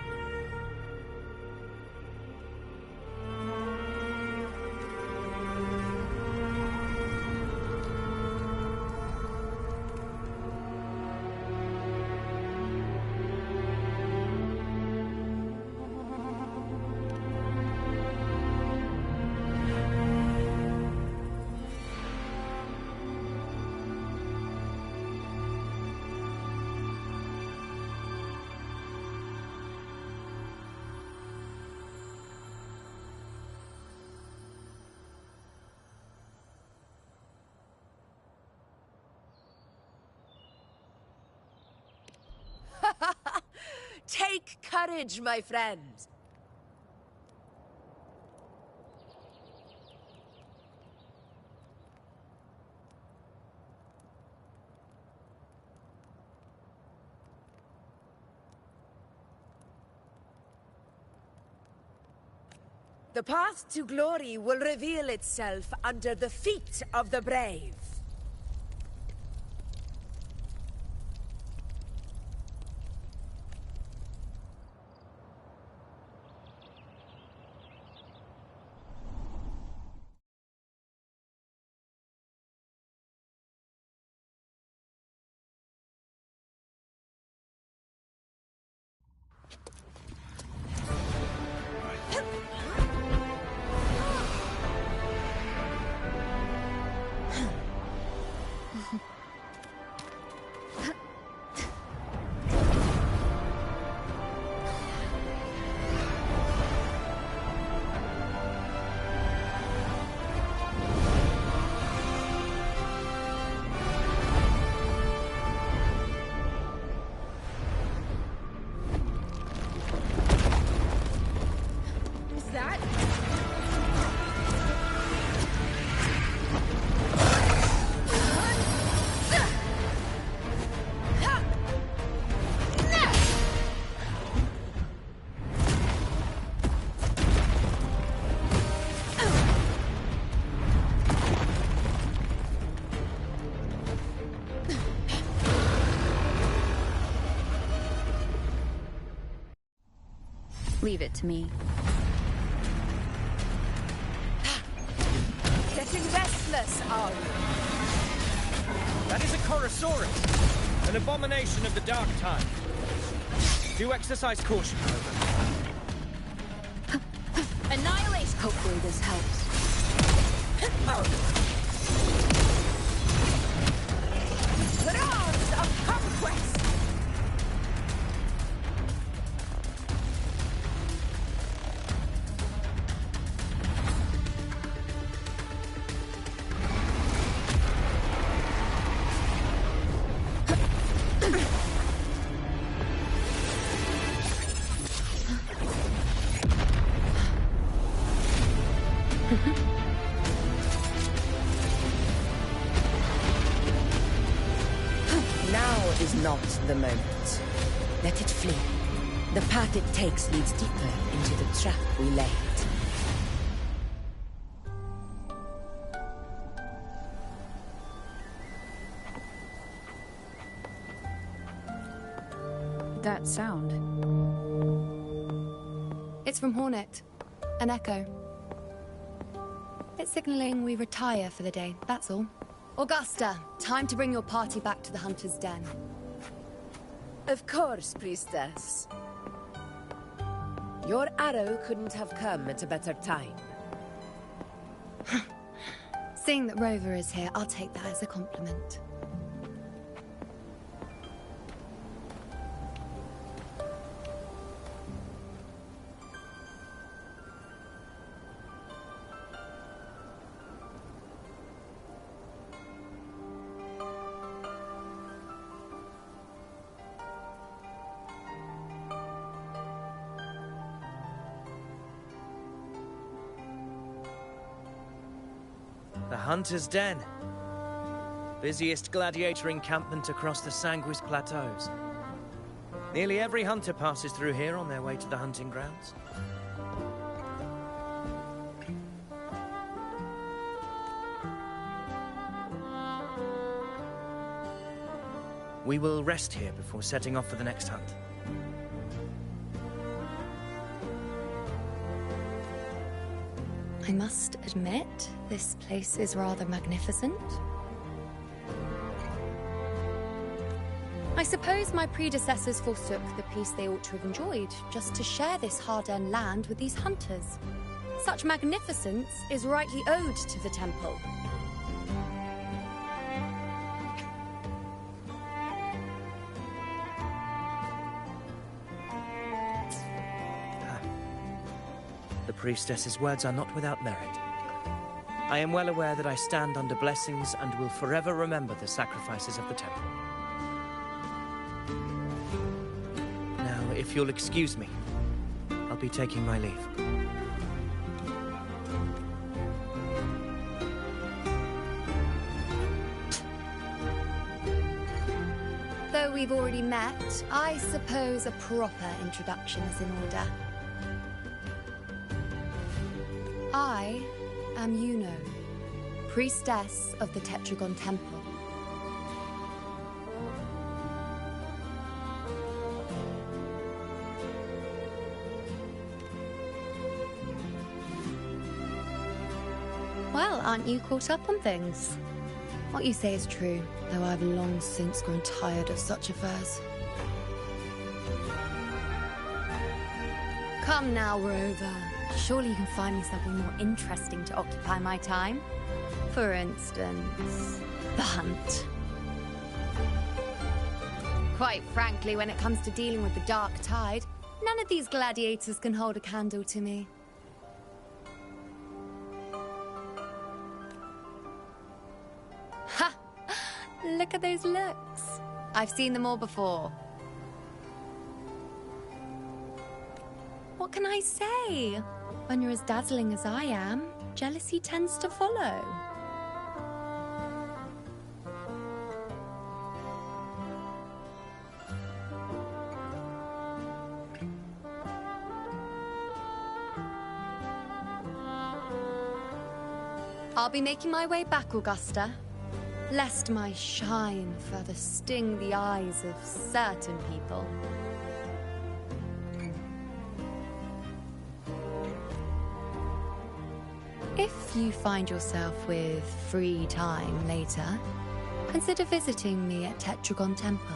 Take courage, my friends. The path to glory will reveal itself under the feet of the brave. Leave it to me. Getting restless, are you? That is a Chorosaurus, an abomination of the Dark Tide. Do exercise caution, however. Annihilate! Hopefully this helps. Roars of conquest! Now is not the moment. Let it flee. The path it takes leads deeper into the trap we laid. That sound. It's from Hornet. An echo. It's signaling we retire for the day, that's all. Augusta, time to bring your party back to the Hunter's Den. Of course, Priestess. Your arrow couldn't have come at a better time. Seeing that Rover is here, I'll take that as a compliment. The Hunter's Den. Busiest gladiator encampment across the Sanguis Plateaus. Nearly every hunter passes through here on their way to the hunting grounds. We will rest here before setting off for the next hunt. I must admit, this place is rather magnificent. I suppose my predecessors forsook the peace they ought to have enjoyed, just to share this hard-earned land with these hunters. Such magnificence is rightly owed to the temple. The priestess's words are not without merit. I am well aware that I stand under blessings and will forever remember the sacrifices of the temple. Now, if you'll excuse me, I'll be taking my leave. Though we've already met, I suppose a proper introduction is in order. I am Yuno, priestess of the Tetragon Temple. Well, aren't you caught up on things? What you say is true, though I've long since grown tired of such affairs. Come now, Rover. Surely you can find me something more interesting to occupy my time. For instance, the hunt. Quite frankly, when it comes to dealing with the Dark Tide, none of these gladiators can hold a candle to me. Ha! Look at those looks. I've seen them all before. What can I say? When you're as dazzling as I am, jealousy tends to follow. I'll be making my way back, Augusta, lest my shine further sting the eyes of certain people. if you find yourself with free time later, consider visiting me at Tetragon Temple.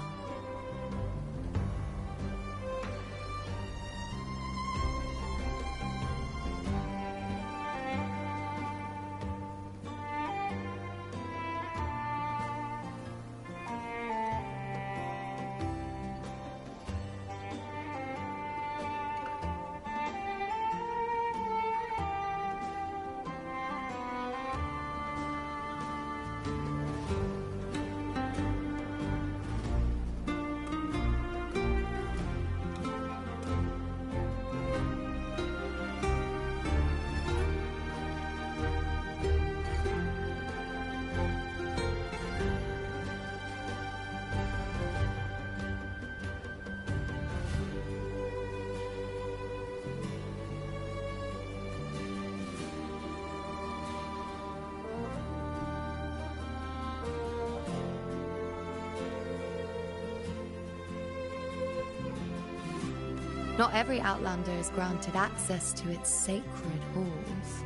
Not every Outlander is granted access to its sacred halls.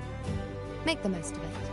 Make the most of it.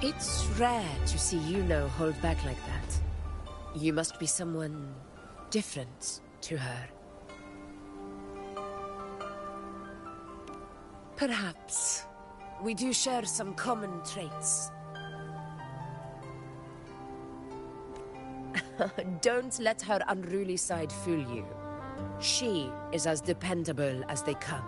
It's rare to see Yuno hold back like that. You must be someone different to her. Perhaps we do share some common traits. Don't let her unruly side fool you. She is as dependable as they come.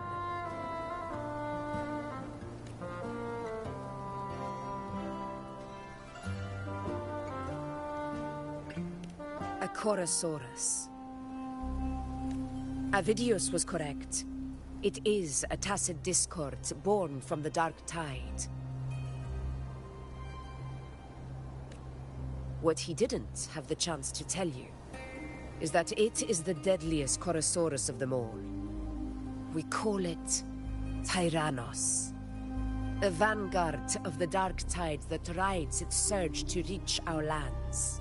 A Chorosaurus. Avidius was correct. It is a tacit discord born from the dark tide. What he didn't have the chance to tell you is that it is the deadliest Chorosaurus of them all. We call it Tyrannos. A vanguard of the dark tide that rides its surge to reach our lands.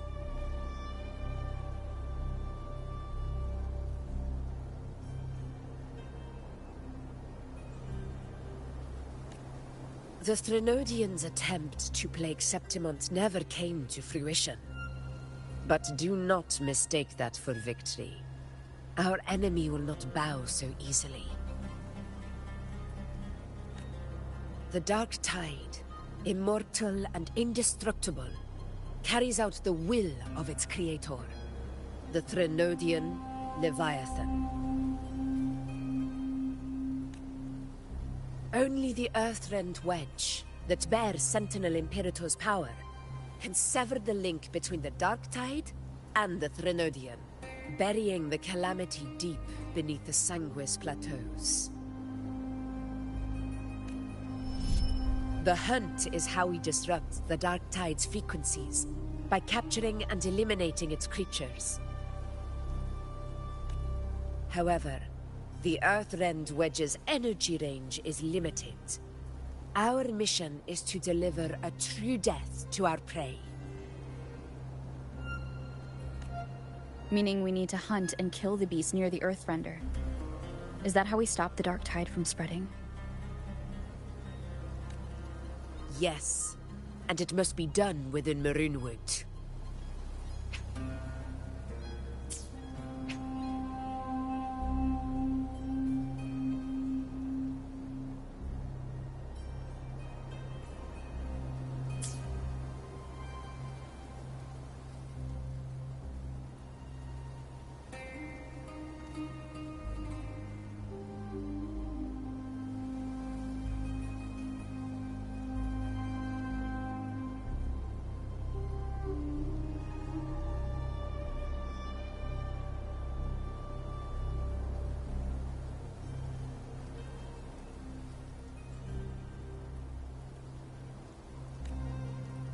The Threnodians' attempt to plague Septimont never came to fruition. But do not mistake that for victory. Our enemy will not bow so easily. The Dark Tide, immortal and indestructible, carries out the will of its creator, the Threnodian Leviathan. Only the Earthrend Wedge, that bears Sentinel Imperator's power, can sever the link between the Dark Tide and the Threnodian, burying the calamity deep beneath the Sanguis Plateaus. The hunt is how we disrupt the Dark Tide's frequencies, by capturing and eliminating its creatures. However, the Earthrend Wedge's energy range is limited. Our mission is to deliver a true death to our prey. Meaning we need to hunt and kill the beast near the Earthrender. Is that how we stop the Dark Tide from spreading? Yes, and it must be done within Maroonwood.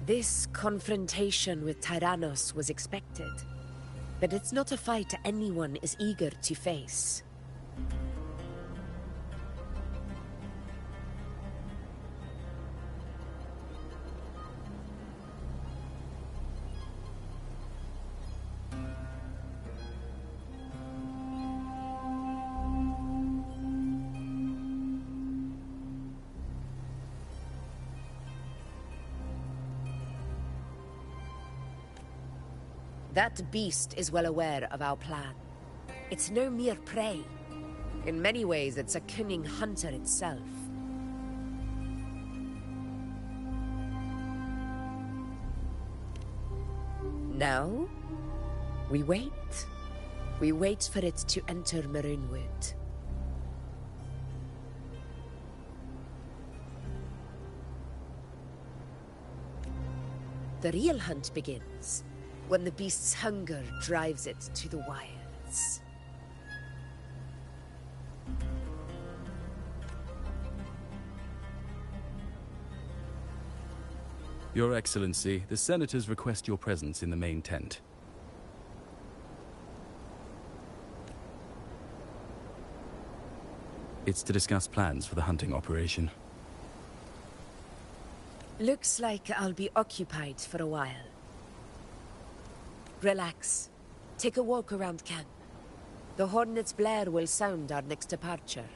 This confrontation with Tyrannos was expected, but it's not a fight anyone is eager to face. That beast is well aware of our plan. It's no mere prey. In many ways, it's a cunning hunter itself. Now, we wait. We wait for it to enter Maroonwood. The real hunt begins when the beast's hunger drives it to the wilds. Your Excellency, the Senators request your presence in the main tent. It's to discuss plans for the hunting operation. Looks like I'll be occupied for a while. Relax. Take a walk around camp. The Hornet's blare will sound our next departure.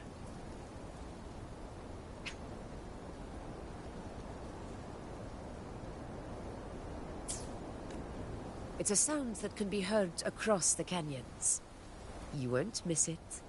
It's a sound that can be heard across the canyons. You won't miss it.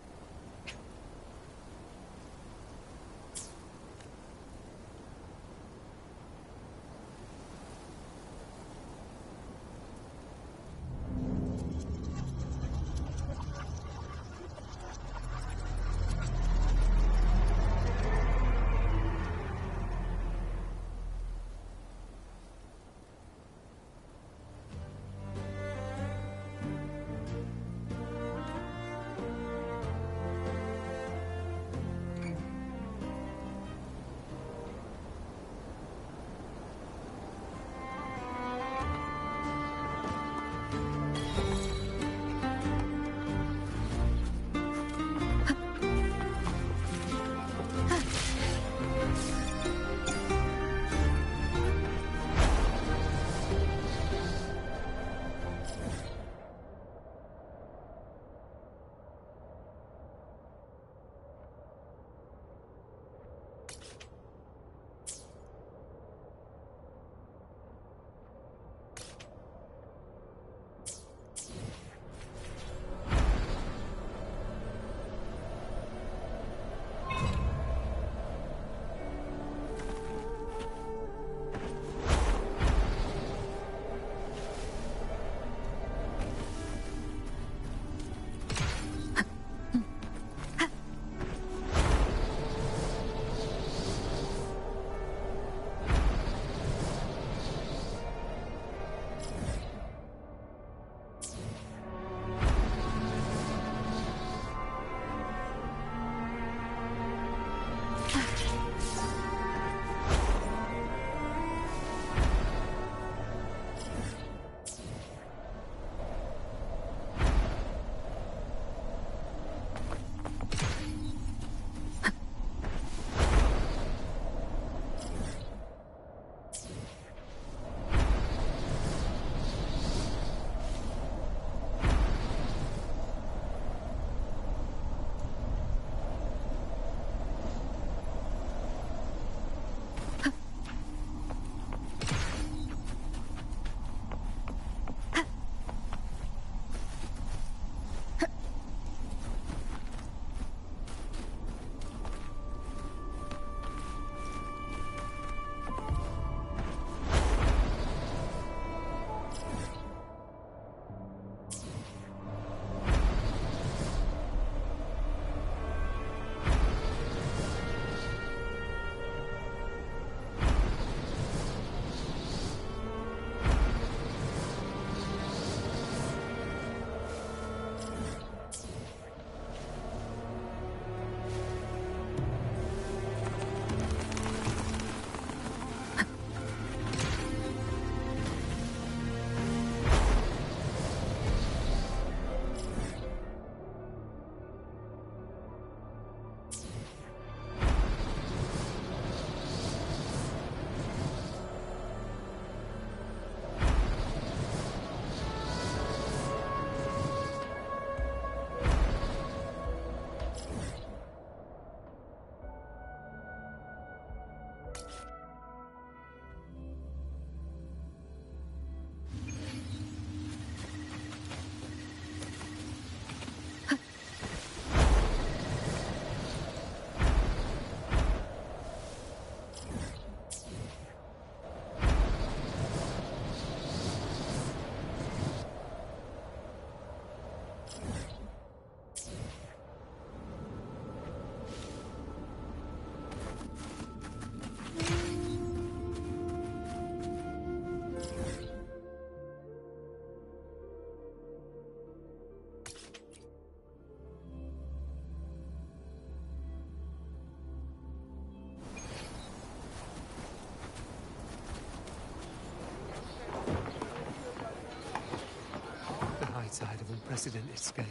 unprecedented scale.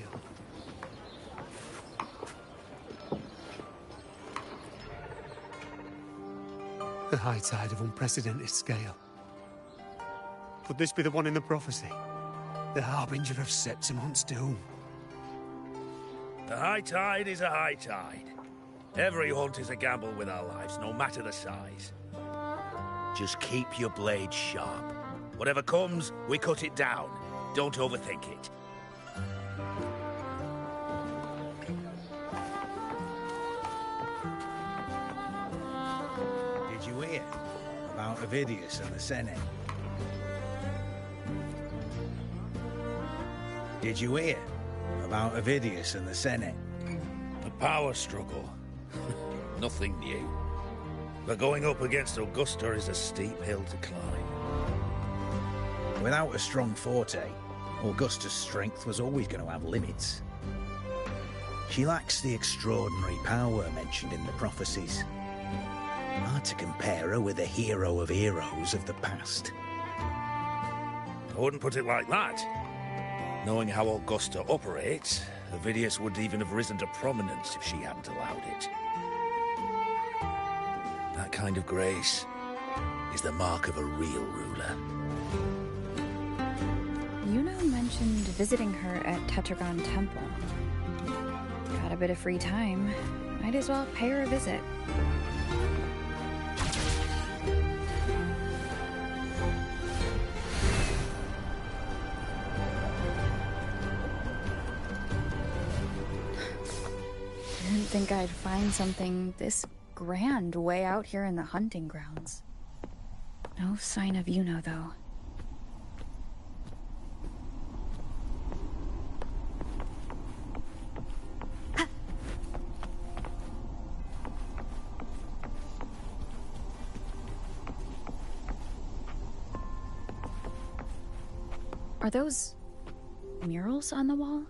A high tide of unprecedented scale. Could this be the one in the prophecy? The harbinger of Septimon's doom. The high tide is a high tide. Every hunt is a gamble with our lives, no matter the size. Just keep your blade sharp. Whatever comes, we cut it down. Don't overthink it. Did you hear about Ovidius and the Senate? Did you hear about Ovidius and the Senate? The power struggle. Nothing new. But going up against Augusta is a steep hill to climb. Without a strong forte, Augusta's strength was always going to have limits. She lacks the extraordinary power mentioned in the prophecies. Hard to compare her with a hero of heroes of the past. I wouldn't put it like that. Knowing how Augusta operates, Ovidius would even have risen to prominence if she hadn't allowed it. That kind of grace is the mark of a real ruler. Yuno mentioned visiting her at Tetragon Temple. Got a bit of free time. Might as well pay her a visit. Didn't think I'd find something this grand way out here in the hunting grounds. No sign of Yuno, though. Are those murals on the wall?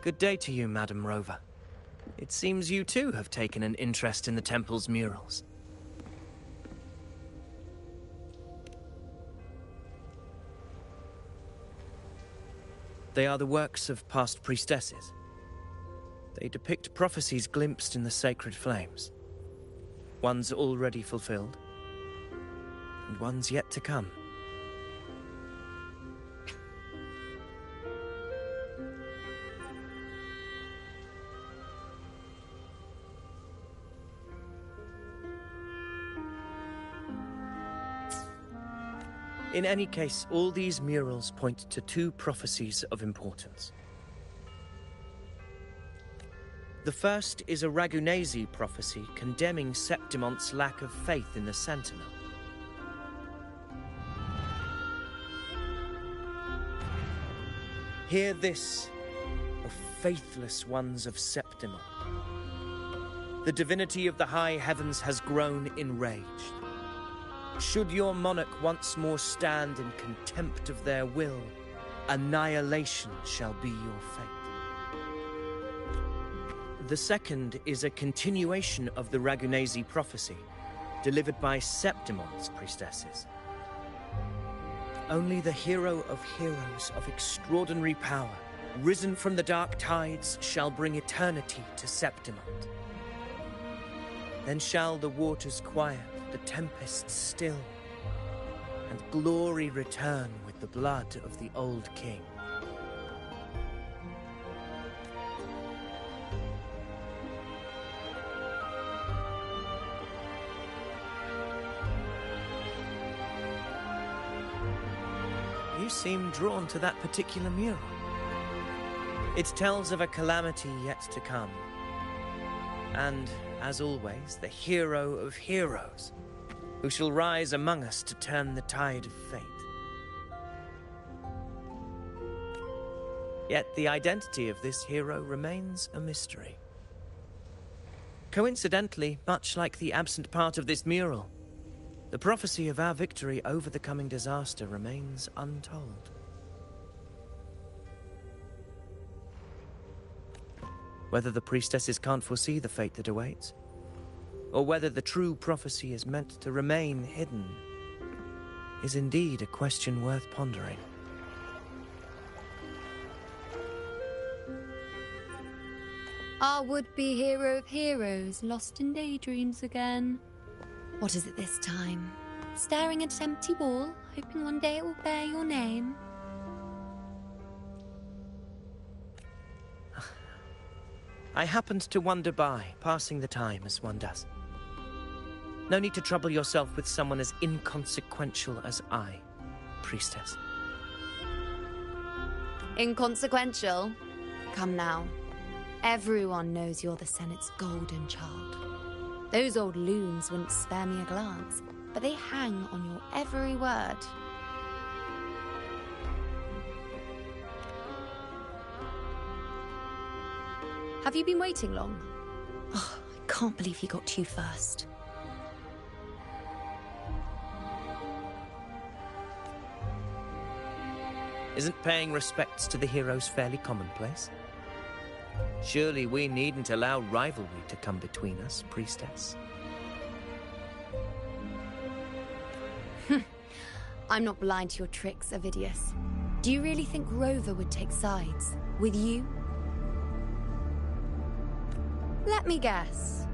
Good day to you, Madam Rover. It seems you too have taken an interest in the temple's murals. They are the works of past priestesses. They depict prophecies glimpsed in the sacred flames. Ones already fulfilled, and ones yet to come. In any case, all these murals point to two prophecies of importance. The first is a Ragunesi prophecy condemning Septimonte's lack of faith in the Sentinel. Hear this, O faithless ones of Septimont. The divinity of the high heavens has grown enraged. Should your monarch once more stand in contempt of their will, annihilation shall be your fate. The second is a continuation of the Ragunesi prophecy, delivered by Septimonte's priestesses. Only the hero of heroes of extraordinary power, risen from the dark tides, shall bring eternity to Septimont. Then shall the waters quiet, the tempests still, and glory return with the blood of the old king. You seem drawn to that particular mural. It tells of a calamity yet to come. And, as always, the hero of heroes, who shall rise among us to turn the tide of fate. Yet the identity of this hero remains a mystery. Coincidentally, much like the absent part of this mural, the prophecy of our victory over the coming disaster remains untold. Whether the priestesses can't foresee the fate that awaits, or whether the true prophecy is meant to remain hidden, is indeed a question worth pondering. Our would-be hero of heroes, lost in daydreams again. What is it this time? Staring at an empty wall, hoping one day it will bear your name? I happened to wander by, passing the time as one does. No need to trouble yourself with someone as inconsequential as I, priestess. Inconsequential? Come now. Everyone knows you're the Senate's golden child. Those old loons wouldn't spare me a glance, but they hang on your every word. Have you been waiting long? Oh, I can't believe he got to you first. Isn't paying respects to the heroes fairly commonplace? Surely we needn't allow rivalry to come between us, priestess. I'm not blind to your tricks, Avidius. Do you really think Rover would take sides? With you? Let me guess.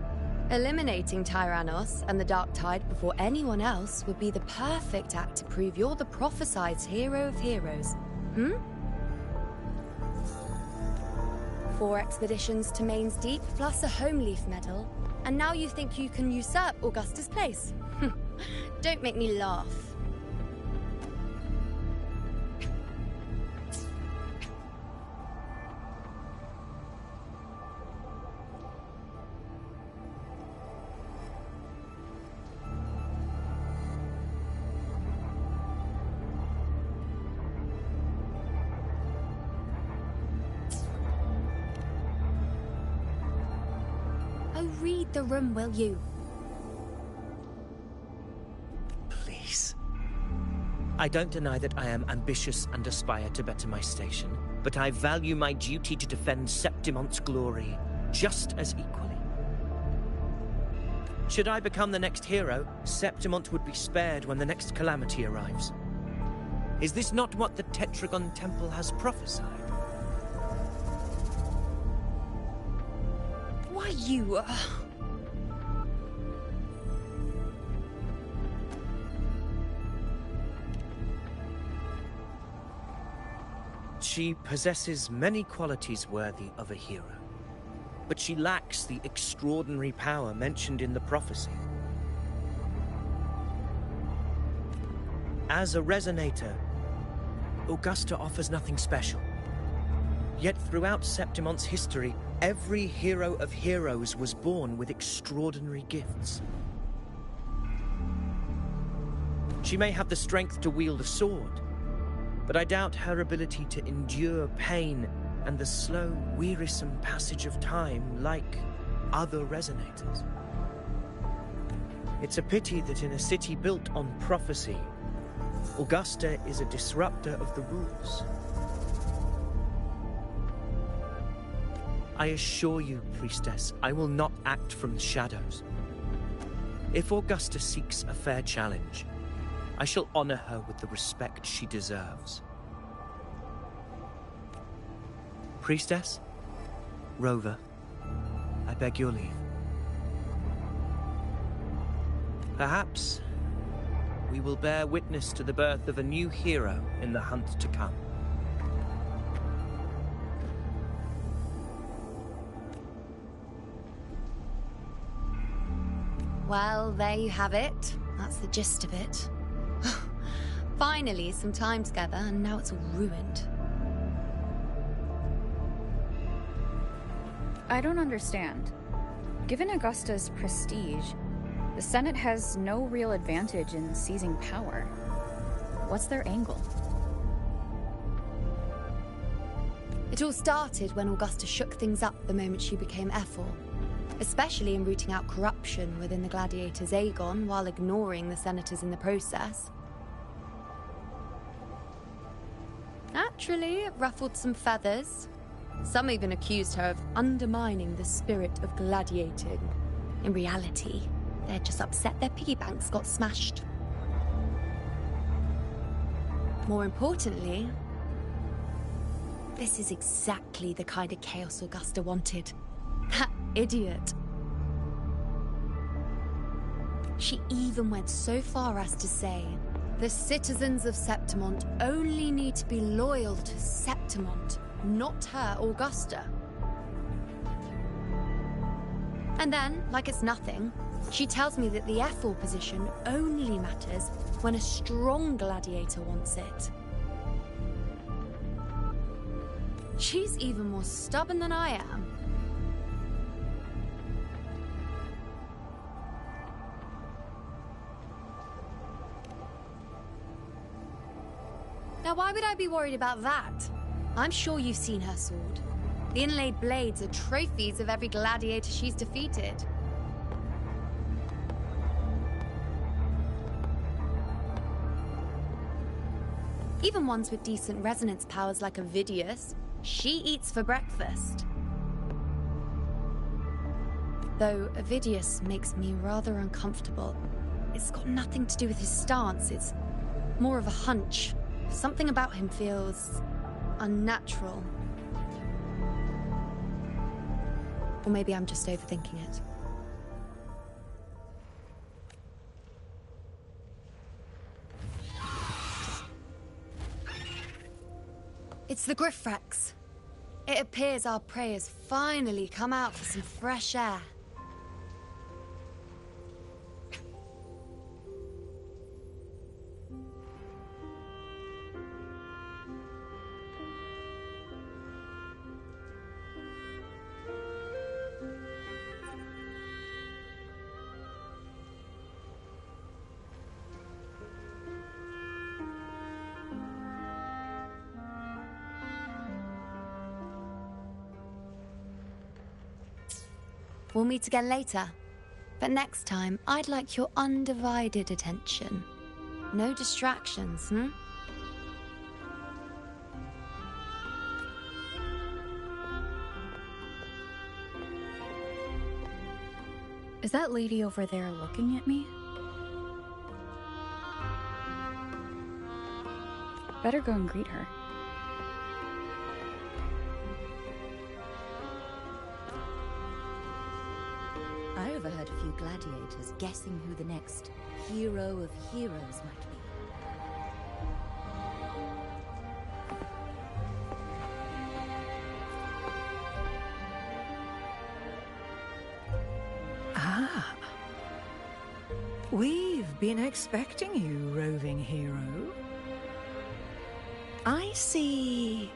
Eliminating Tyrannos and the Dark Tide before anyone else would be the perfect act to prove you're the prophesied hero of heroes. 4 expeditions to Main's Deep, plus a Home Leaf medal, and now you think you can usurp Augustus' place? Don't make me laugh. Read the room, will you? Please. I don't deny that I am ambitious and aspire to better my station, but I value my duty to defend Septimonte's glory just as equally. Should I become the next hero, Septimont would be spared when the next calamity arrives. Is this not what the Tetragon Temple has prophesied? Why, you... She possesses many qualities worthy of a hero, but she lacks the extraordinary power mentioned in the prophecy. As a resonator, Augusta offers nothing special. Yet throughout Septimonte's history, Every hero of heroes was born with extraordinary gifts. She may have the strength to wield a sword, but I doubt her ability to endure pain and the slow, wearisome passage of time like other resonators. It's a pity that in a city built on prophecy, Augusta is a disruptor of the rules. I assure you, Priestess, I will not act from the shadows. If Augusta seeks a fair challenge, I shall honor her with the respect she deserves. Priestess, Rover, I beg your leave. Perhaps we will bear witness to the birth of a new hero in the hunt to come. Well, there you have it. That's the gist of it. Finally, some time together, and now it's all ruined. I don't understand. Given Augusta's prestige, the Senate has no real advantage in seizing power. What's their angle? It all started when Augusta shook things up the moment she became Ephor, especially in rooting out corruption within the gladiators' Aegon while ignoring the senators in the process. Naturally, it ruffled some feathers. Some even accused her of undermining the spirit of gladiating. In reality, they're just upset their piggy banks got smashed. More importantly, this is exactly the kind of chaos Augusta wanted. That idiot. She even went so far as to say, the citizens of Septimont only need to be loyal to Septimont, not her, Augusta. And then, like it's nothing, she tells me that the Ephor position only matters when a strong gladiator wants it. She's even more stubborn than I am. Now, why would I be worried about that? I'm sure you've seen her sword. The inlaid blades are trophies of every gladiator she's defeated. Even ones with decent resonance powers like Avidius, she eats for breakfast. Though Avidius makes me rather uncomfortable. It's got nothing to do with his stance, it's more of a hunch. Something about him feels unnatural. Or maybe I'm just overthinking it. It's the Griffrex. It appears our prey has finally come out for some fresh air. We'll meet again later. But next time, I'd like your undivided attention. No distractions, hmm? Is that lady over there looking at me? Better go and greet her. I overheard a few gladiators guessing who the next hero of heroes might be. Ah. We've been expecting you, roving hero. I see...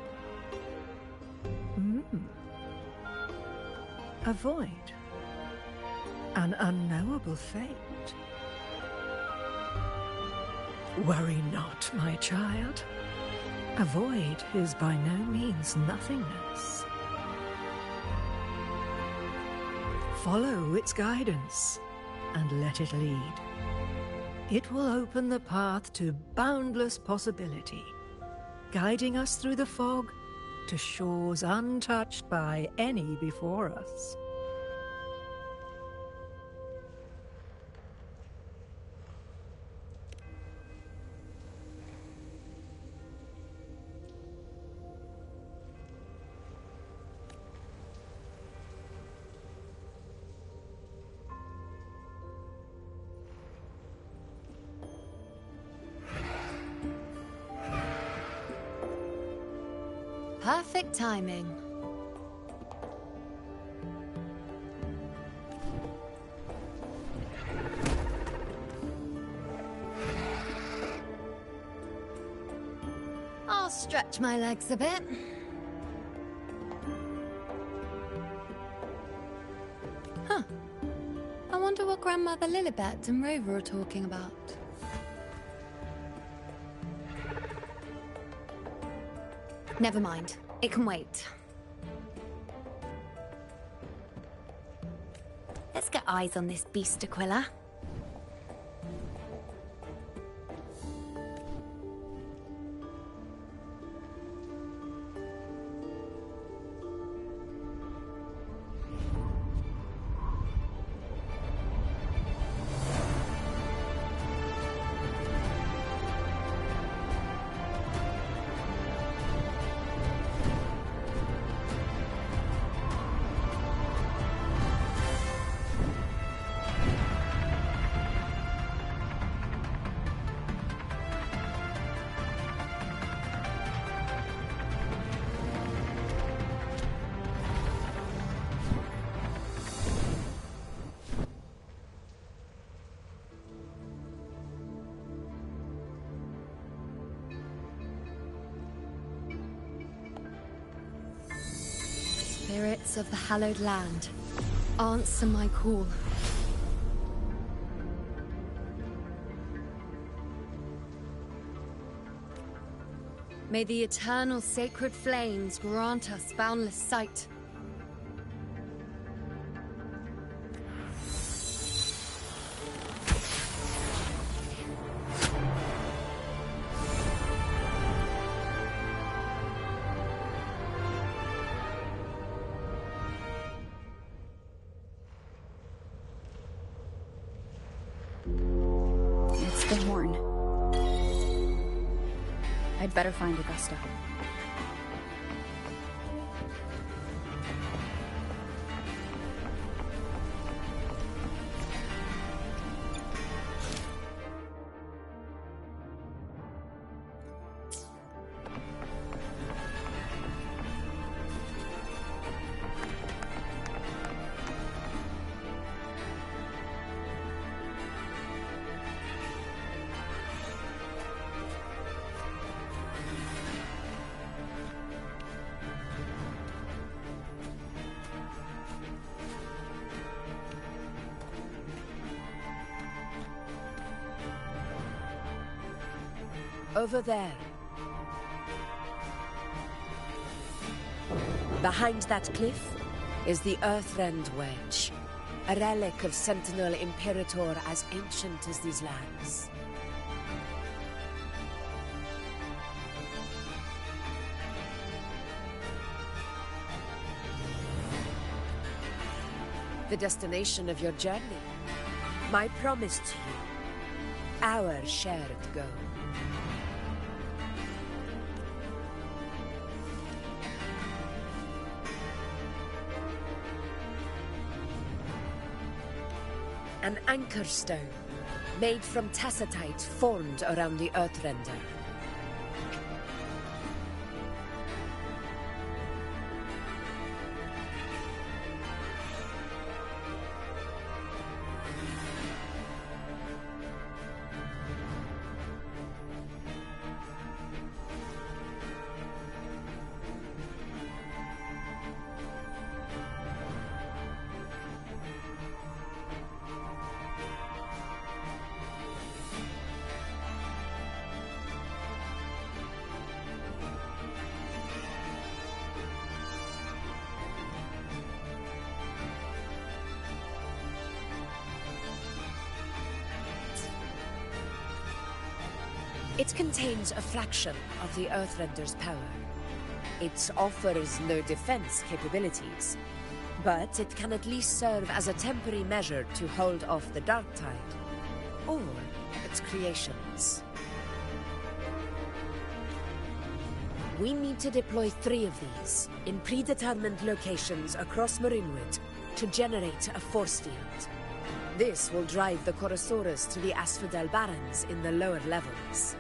A void. An unknowable fate. Worry not, my child. A void is by no means nothingness. Follow its guidance and let it lead. It will open the path to boundless possibility, guiding us through the fog to shores untouched by any before us. Perfect timing. I'll stretch my legs a bit. Huh. I wonder what Grandmother Lilibet and Rover are talking about. Never mind. It can wait. Let's get eyes on this beast, Aquila. Spirits of the hallowed land, answer my call. May the eternal sacred flames grant us boundless sight. The horn. I'd better find Augusta. Over there. Behind that cliff is the Earthrend Wedge, a relic of Sentinel Imperator as ancient as these lands. The destination of your journey, my promise to you, our shared goal. An anchor stone, made from tacitite formed around the Earthrender. It contains a fraction of the Earthrender's power. It offers no defense capabilities, but it can at least serve as a temporary measure to hold off the Dark Tide, or its creations. We need to deploy 3 of these in predetermined locations across Marinwood to generate a force field. This will drive the Chorosaurus to the Asphodel Barrens in the lower levels.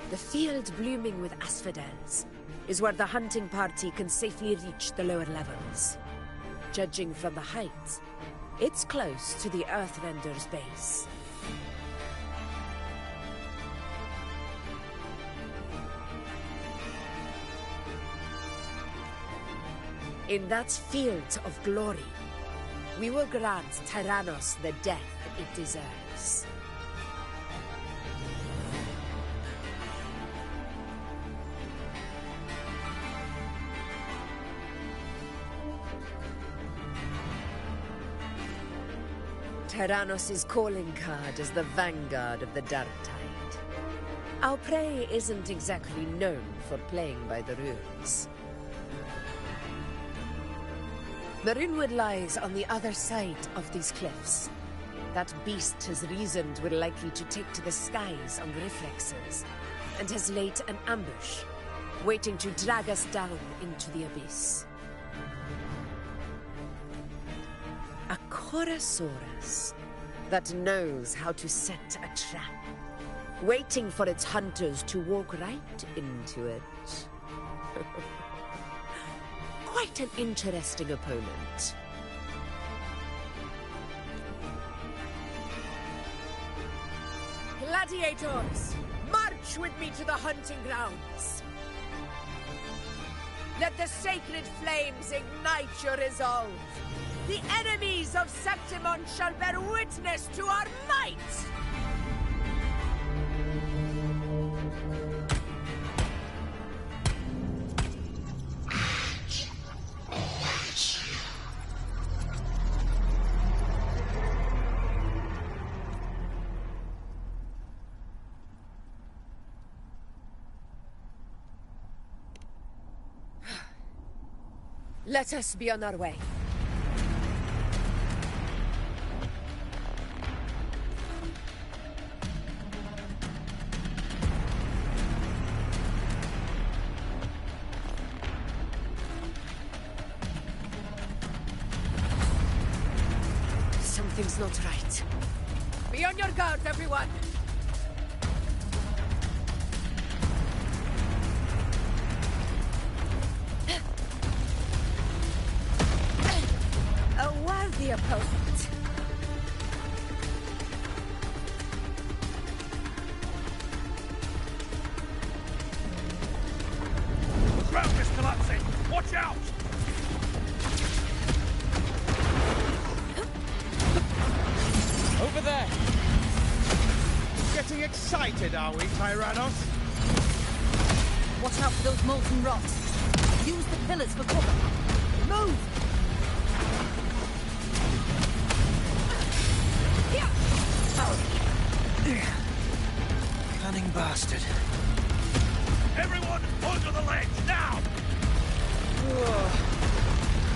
The field blooming with asphodels is where the hunting party can safely reach the lower levels. Judging from the height, it's close to the Earthrender's base. In that field of glory, we will grant Tyrannos the death it deserves. Tyrannos' calling card is the vanguard of the Dark Tide. Our prey isn't exactly known for playing by the rules. Marinwood lies on the other side of these cliffs. That beast has reasoned we're likely to take to the skies on reflexes, and has laid an ambush, waiting to drag us down into the abyss. A Chorosaurus that knows how to set a trap, waiting for its hunters to walk right into it. Quite an interesting opponent. Gladiators, march with me to the hunting grounds. Let the sacred flames ignite your resolve. The enemies of Septimon shall bear witness to our might! Let us be on our way. Something's not right. Be on your guard, everyone! A worthy opponent. The ground is collapsing! Watch out! Over there! Getting excited, are we, Tyrannos? Watch out for those molten rocks. Use the pillars for cover. Move! Cunning bastard. Everyone, onto the ledge, now!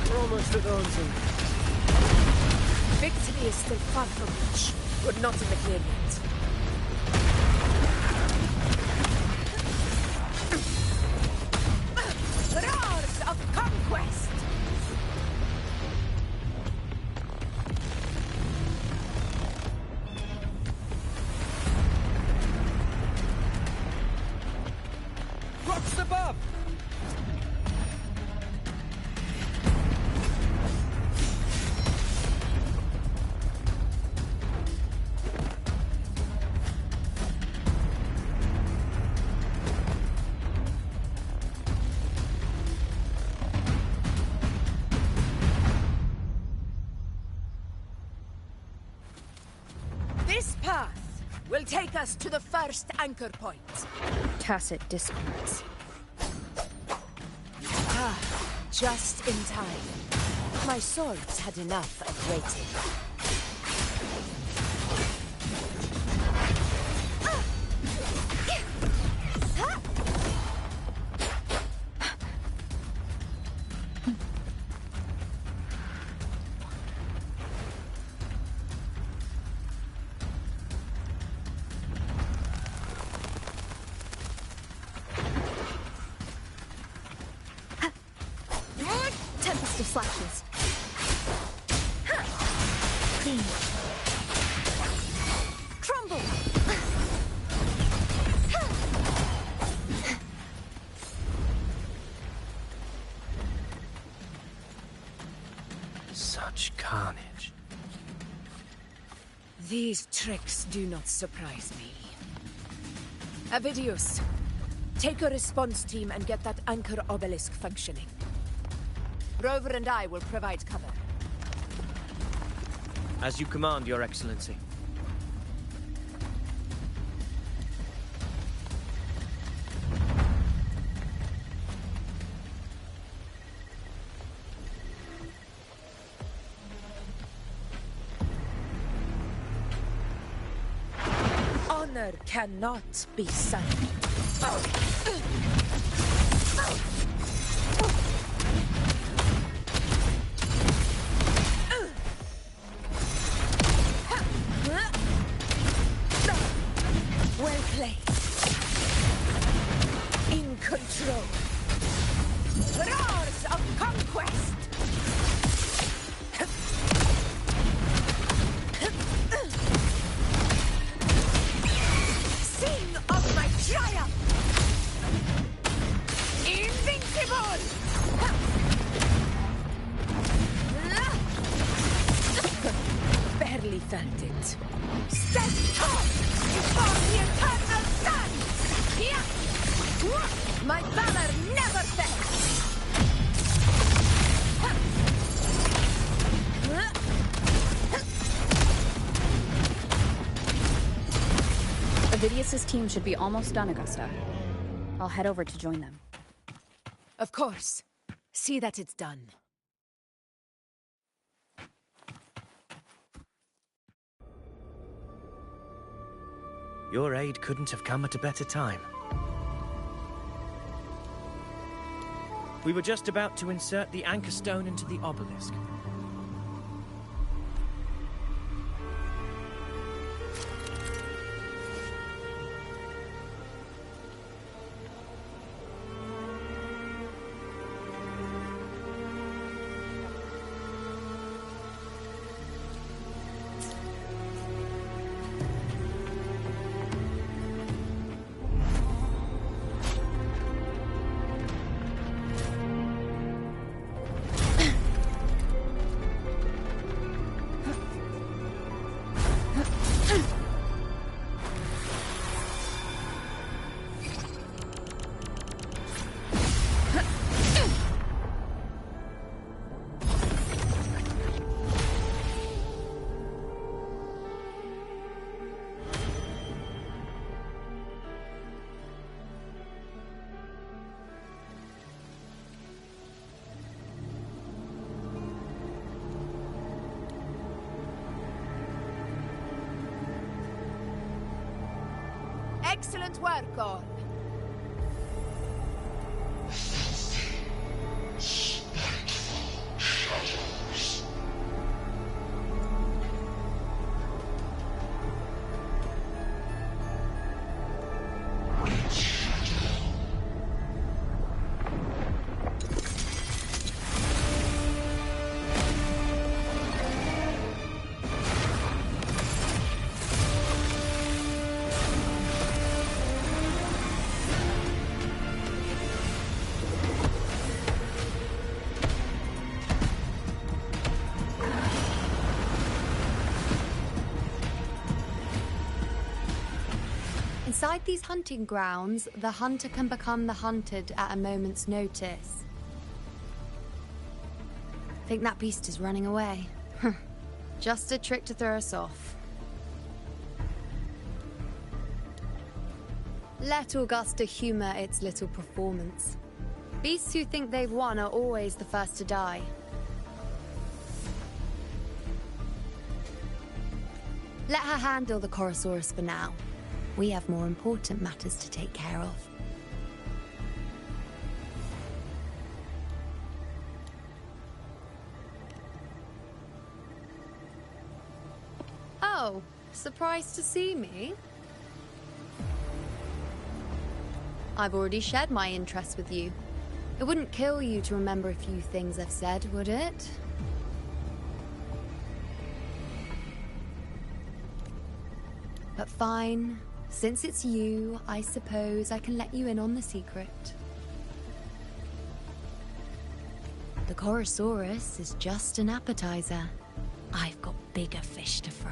We're almost at Olranda. Victory is still far from reach. We're not in the clear yet. Roars of conquest! Rocks above! This path will take us to the first anchor point. Tacit discords. Just in time. My swords had enough of waiting. Tempest of slashes. Crumble! Such carnage. These tricks do not surprise me. Avidius, take a response team and get that anchor obelisk functioning. Rover and I will provide cover. As you command, Your Excellency. Honor cannot be silent. Well played. In control. Roars of conquest. Sing of my triumph. Invincible. Barely felt it. Stand tall before the eternal sun! Yeah. My valor never fails! Avidius's team should be almost done, Augusta. I'll head over to join them. Of course. See that it's done. Your aid couldn't have come at a better time. We were just about to insert the anchor stone into the obelisk. Excellent work, all. Inside these hunting grounds, the hunter can become the hunted at a moment's notice. I think that beast is running away. Just a trick to throw us off. Let Augusta humor its little performance. Beasts who think they've won are always the first to die. Let her handle the Chorosaurus for now. We have more important matters to take care of. Oh, surprised to see me? I've already shared my interest with you. It wouldn't kill you to remember a few things I've said, would it? But fine. Since it's you, I suppose I can let you in on the secret. The Chorosaurus is just an appetizer. I've got bigger fish to fry.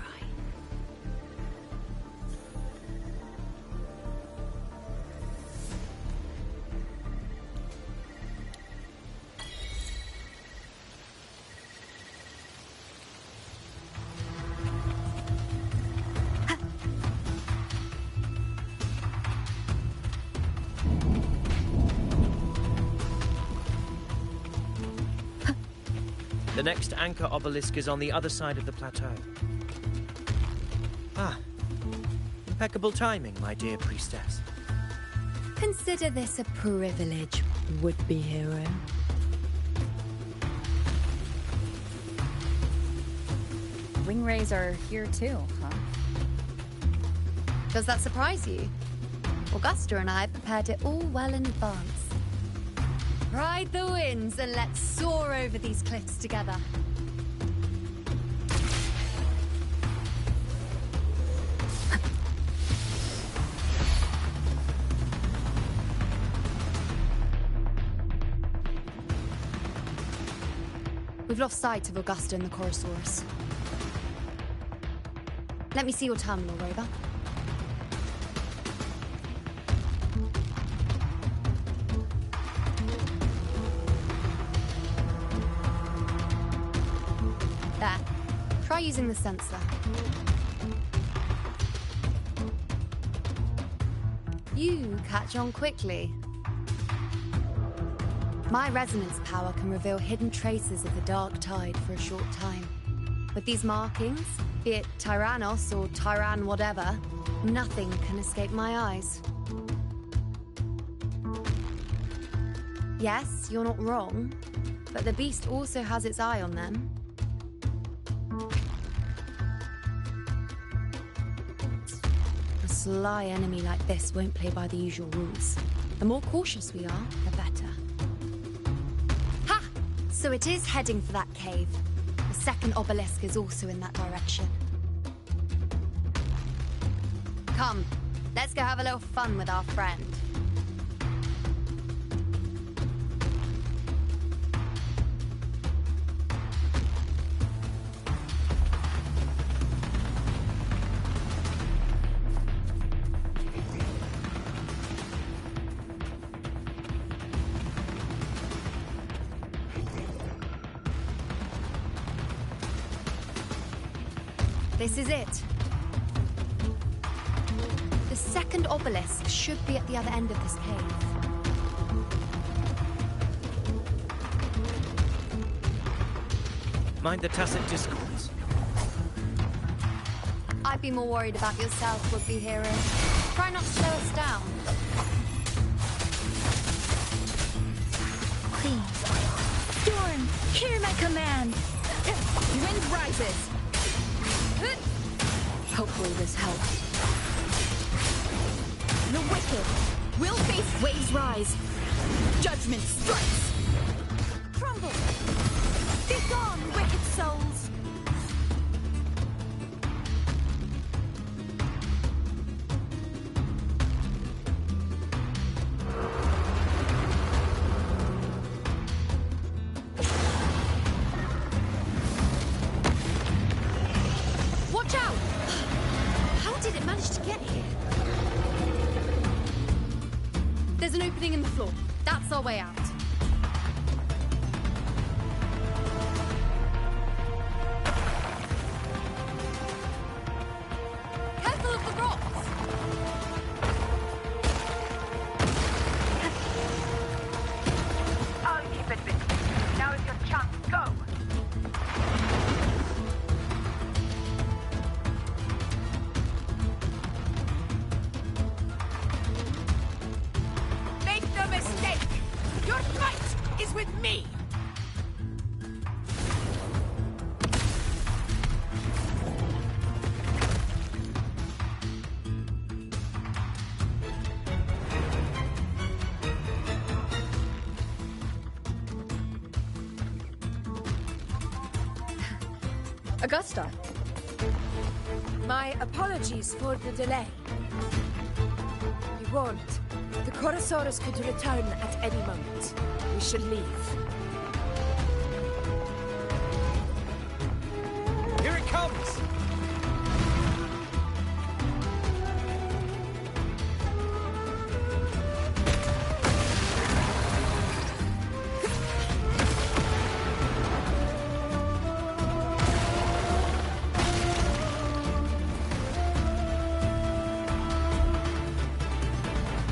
The next anchor obelisk is on the other side of the plateau. Ah, impeccable timing, my dear priestess. Consider this a privilege, would-be hero. Ringwrays are here too, huh? Does that surprise you? Augusta and I prepared it all well in advance. Ride the winds and let's soar over these cliffs together. We've lost sight of Augusta and the Chorosaurus. Let me see your terminal, Rover. There. Try using the sensor. You catch on quickly. My resonance power can reveal hidden traces of the dark tide for a short time. With these markings, be it Tyrannos or Tyran whatever, nothing can escape my eyes. Yes, you're not wrong, but the beast also has its eye on them. A sly enemy like this won't play by the usual rules. The more cautious we are, the better. Ha! So it is heading for that cave. The second obelisk is also in that direction. Come, let's go have a little fun with our friend. This is it. The second obelisk should be at the other end of this cave. Mind the tacit discords. I'd be more worried about yourself, would-be hero. Try not to slow us down. Please. Storm, hear my command. Wind rises. Hopefully this helps. The wicked will face waves rise. Judgment strikes. Crumble. Be gone, wicked souls. Watch out! How did it manage to get here? There's an opening in the floor. That's our way out. Careful of the rocks! fight is with me! Augusta. My apologies for the delay. Be warned, the Chorosaurus could return at any moment. We should leave. Here it comes!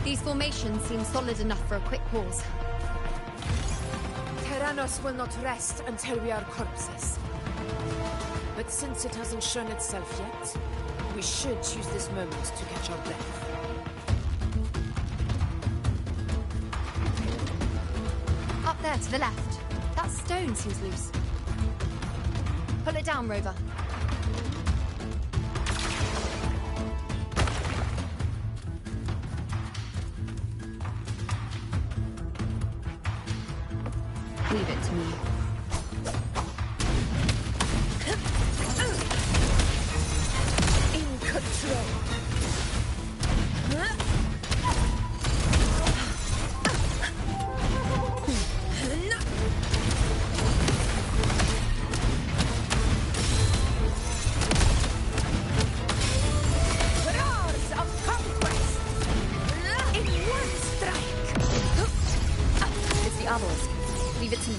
These formations seem solid enough for a quick pause. Tyrannos will not rest until we are corpses. But since it hasn't shown itself yet, we should use this moment to catch our breath. Up there to the left. That stone seems loose. Pull it down, Rover. Leave it to me. In control. Roars of conquest. In one strike. It's the obelisk. Leave it to me.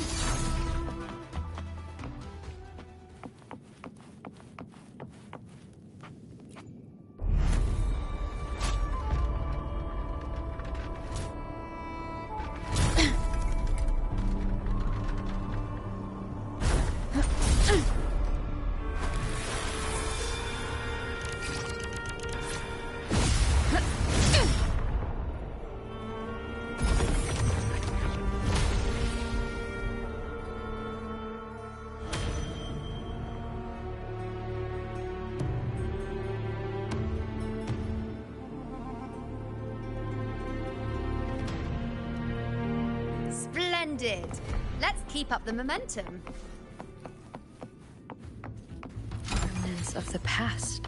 Splendid! Let's keep up the momentum. Remnants of the past.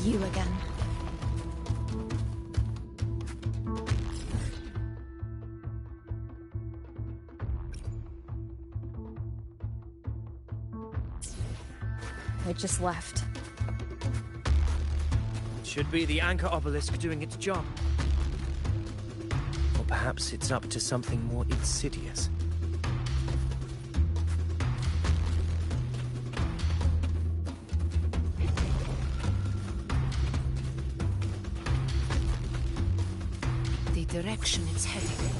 You again. It just left. It should be the anchor obelisk doing its job. Or perhaps it's up to something more insidious. The direction it's heading.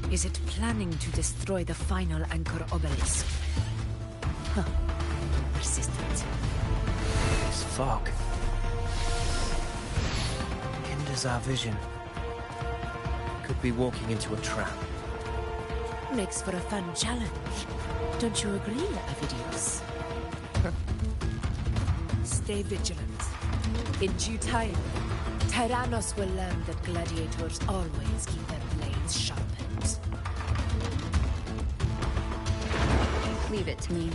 Is it planning to destroy the final anchor obelisk? Huh. Persistent. This fog hinders our vision. Could be walking into a trap. Makes for a fun challenge. Don't you agree, Avidius? Stay vigilant. In due time, Tyrannos will learn that gladiators always keep their blades sharpened. Leave it to me.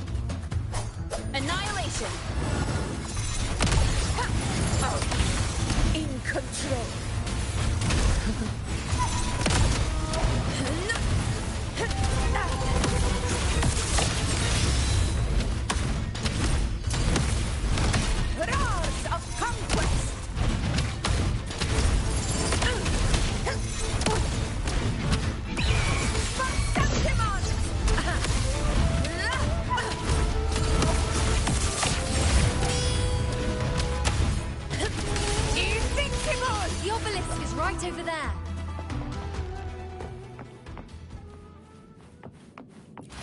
Annihilation! In control. Roars of conquest! The obelisk is right over there.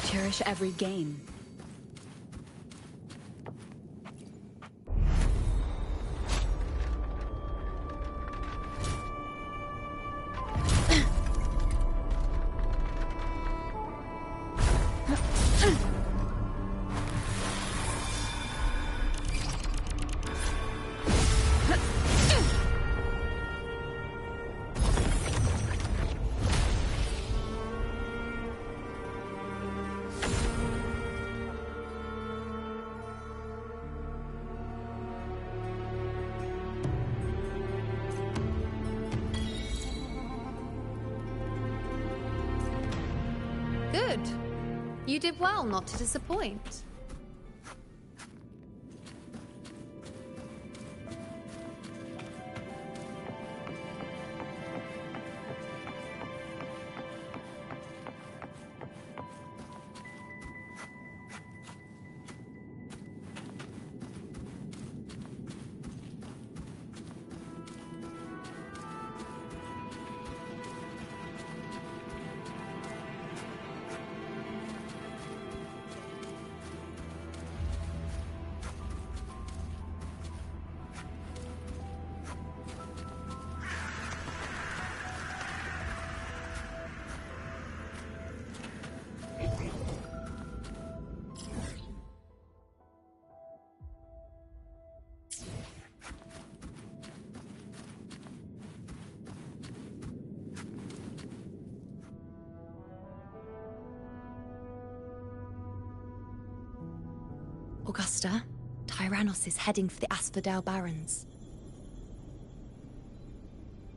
Cherish every gain. You did well not to disappoint. Augusta, Tyrannos is heading for the Asphodel Barrens.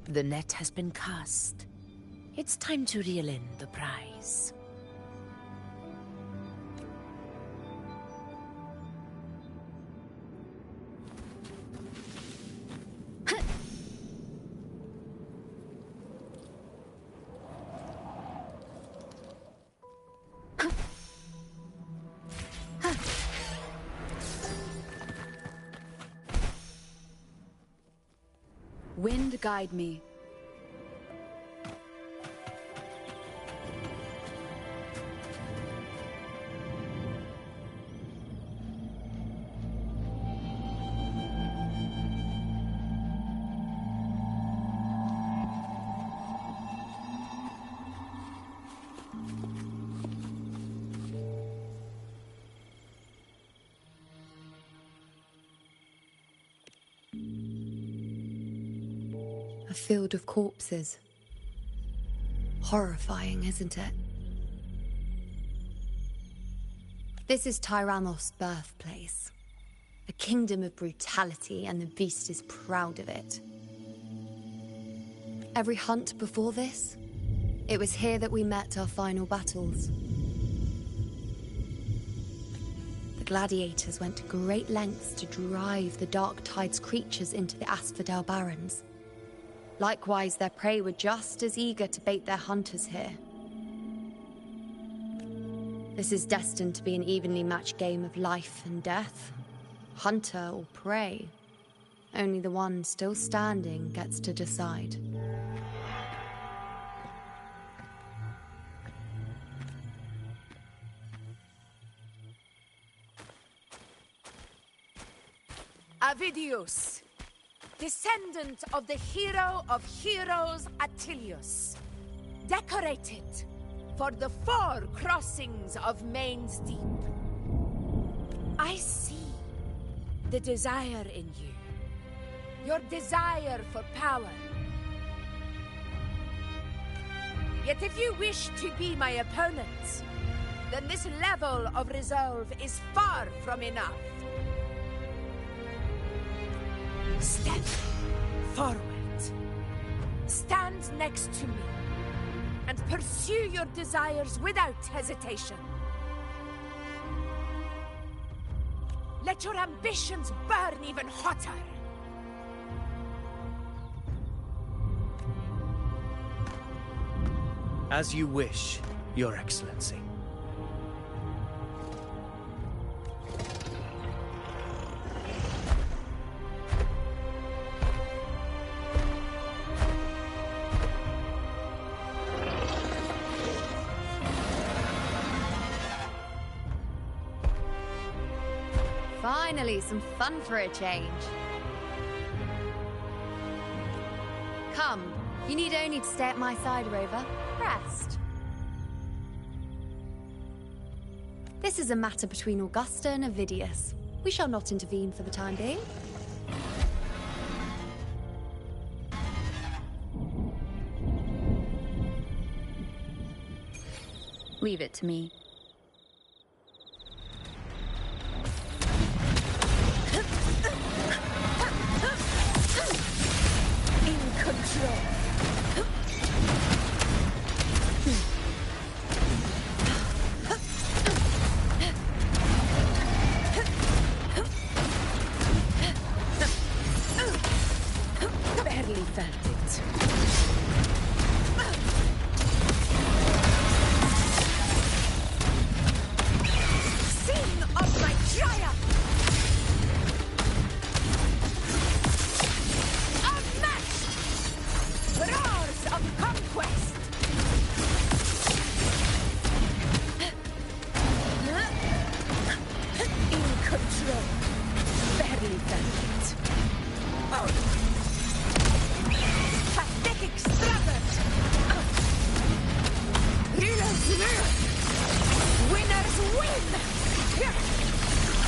The net has been cast. It's time to reel in the prize. Wind guide me. A field of corpses. Horrifying, isn't it? This is Tyrannos' birthplace. A kingdom of brutality, and the beast is proud of it. Every hunt before this, it was here that we met our final battles. The gladiators went to great lengths to drive the Dark Tide's creatures into the Asphodel Barrens. Likewise, their prey were just as eager to bait their hunters here. This is destined to be an evenly matched game of life and death. Hunter or prey. Only the one still standing gets to decide. Avidius, descendant of the hero of heroes Attilius, decorated for the 4 crossings of Main's Deep. I see the desire in you, your desire for power. Yet if you wish to be my opponent, then this level of resolve is far from enough. Step forward. Stand next to me and pursue your desires without hesitation. Let your ambitions burn even hotter. As you wish, Your Excellency. Finally, some fun for a change. Come, you need only to stay at my side, Rover. Rest. This is a matter between Augusta and Avidius. We shall not intervene for the time being. Leave it to me. hero. Barely perfect. Oh. Pathetic struggles! Winners win!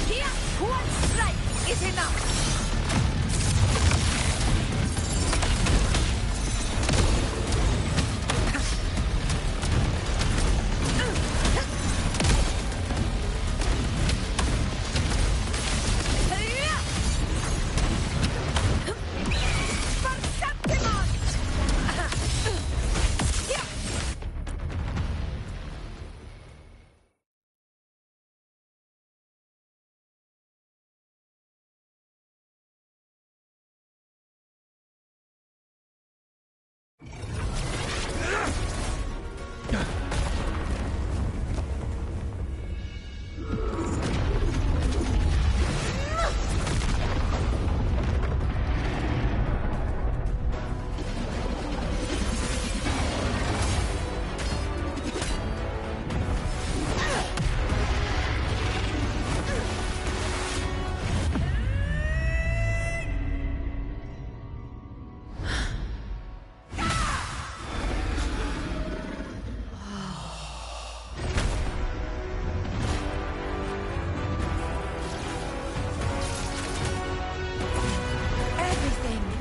Here, one strike is enough!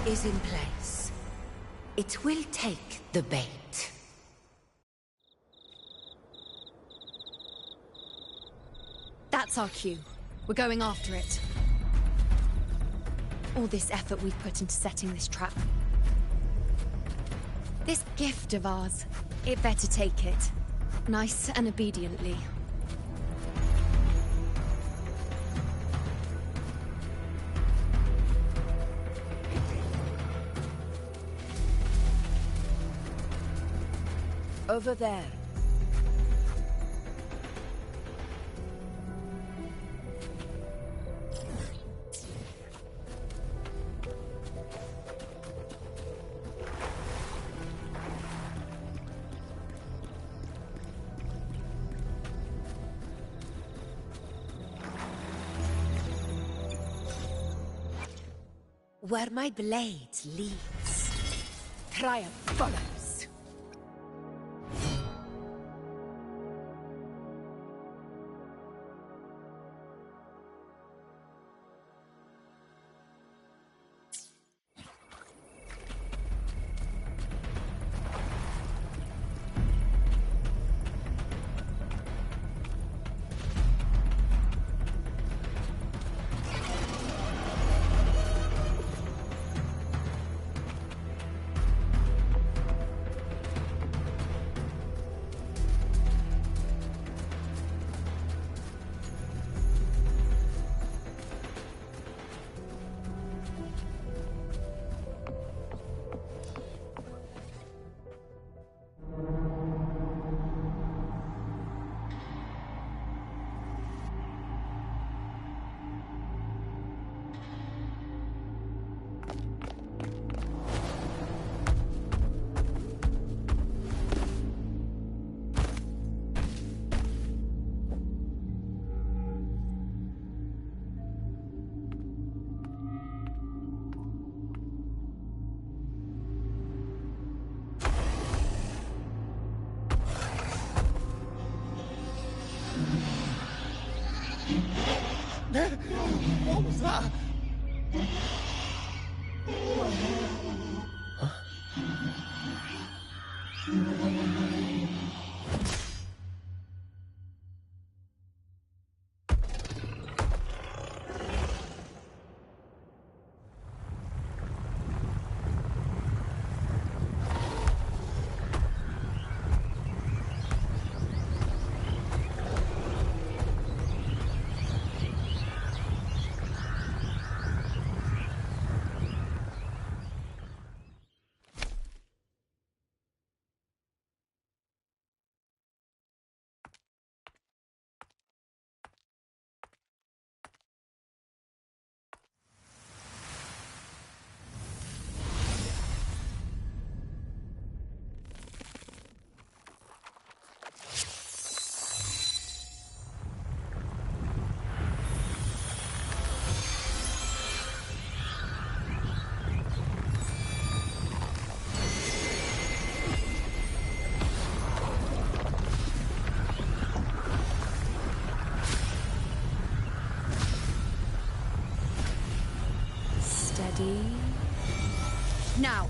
Is in place. It will take the bait. That's our cue. We're going after it. All this effort we've put into setting this trap. This gift of ours, it better take it. Nice and obediently. Over there. Where my blade leads, triumph follows. What was that? Ready? Now!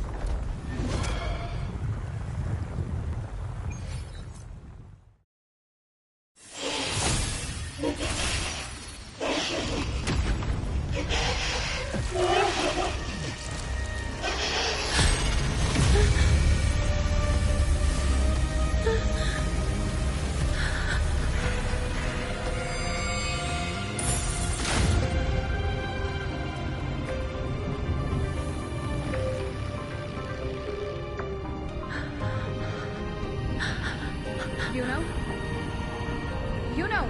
Yuno? Yuno!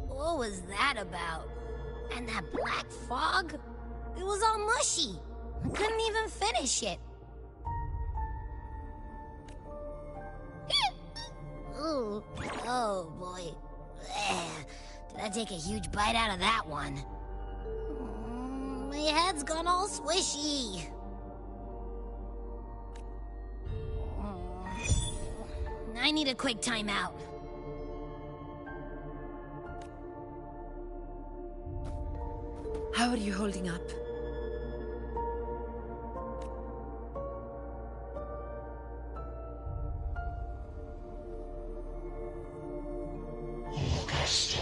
What was that about? And that black fog? It was all mushy. I couldn't even finish it. Ooh, oh boy. Did I take a huge bite out of that one? My head's gone all swishy. I need a quick timeout. How are you holding up? Augusta.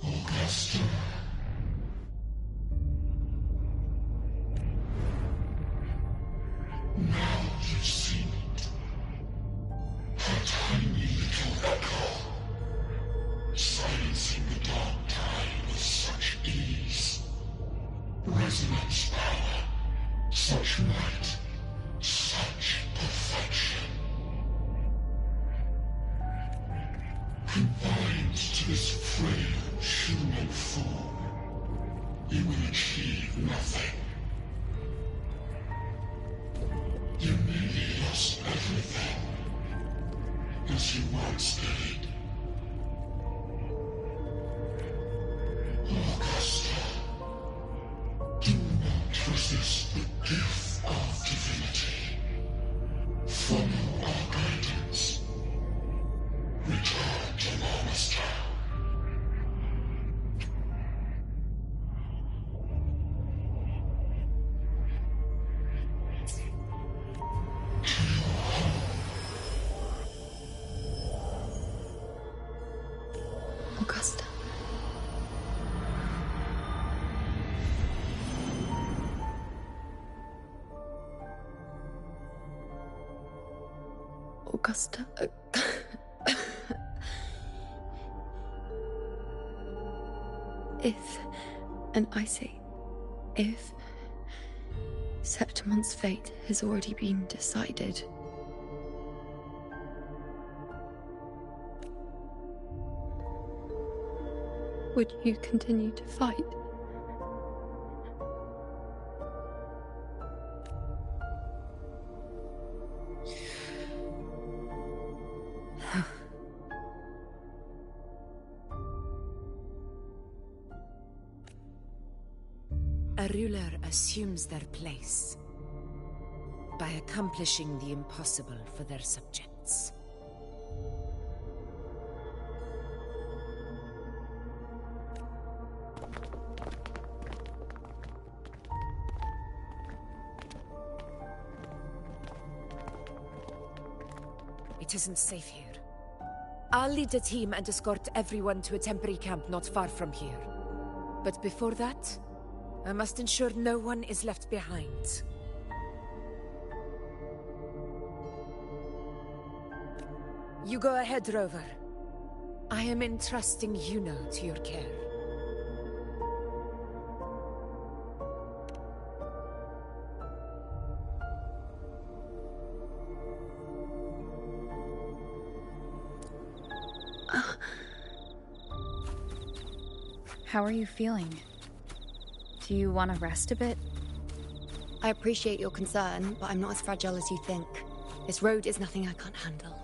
Augusta. Now you've seen it. A tiny little echo. Silencing the dark tide with such ease. Resonance power. Such might. Such perfection. Confined to this frail human form, you will achieve nothing. You nearly lost everything, as you once did. Augusta, do not resist the gift of divinity. Follow our guidance. Return to Olranda. Augusta. Augusta. If, and I say if, Septimon's fate has already been decided, would you continue to fight? A ruler assumes their place by accomplishing the impossible for their subjects. It isn't safe here. I'll lead a team and escort everyone to a temporary camp not far from here. But before that, I must ensure no one is left behind. You go ahead, Rover. I am entrusting Yuno to your care. How are you feeling? Do you want to rest a bit? I appreciate your concern, but I'm not as fragile as you think. This road is nothing I can't handle.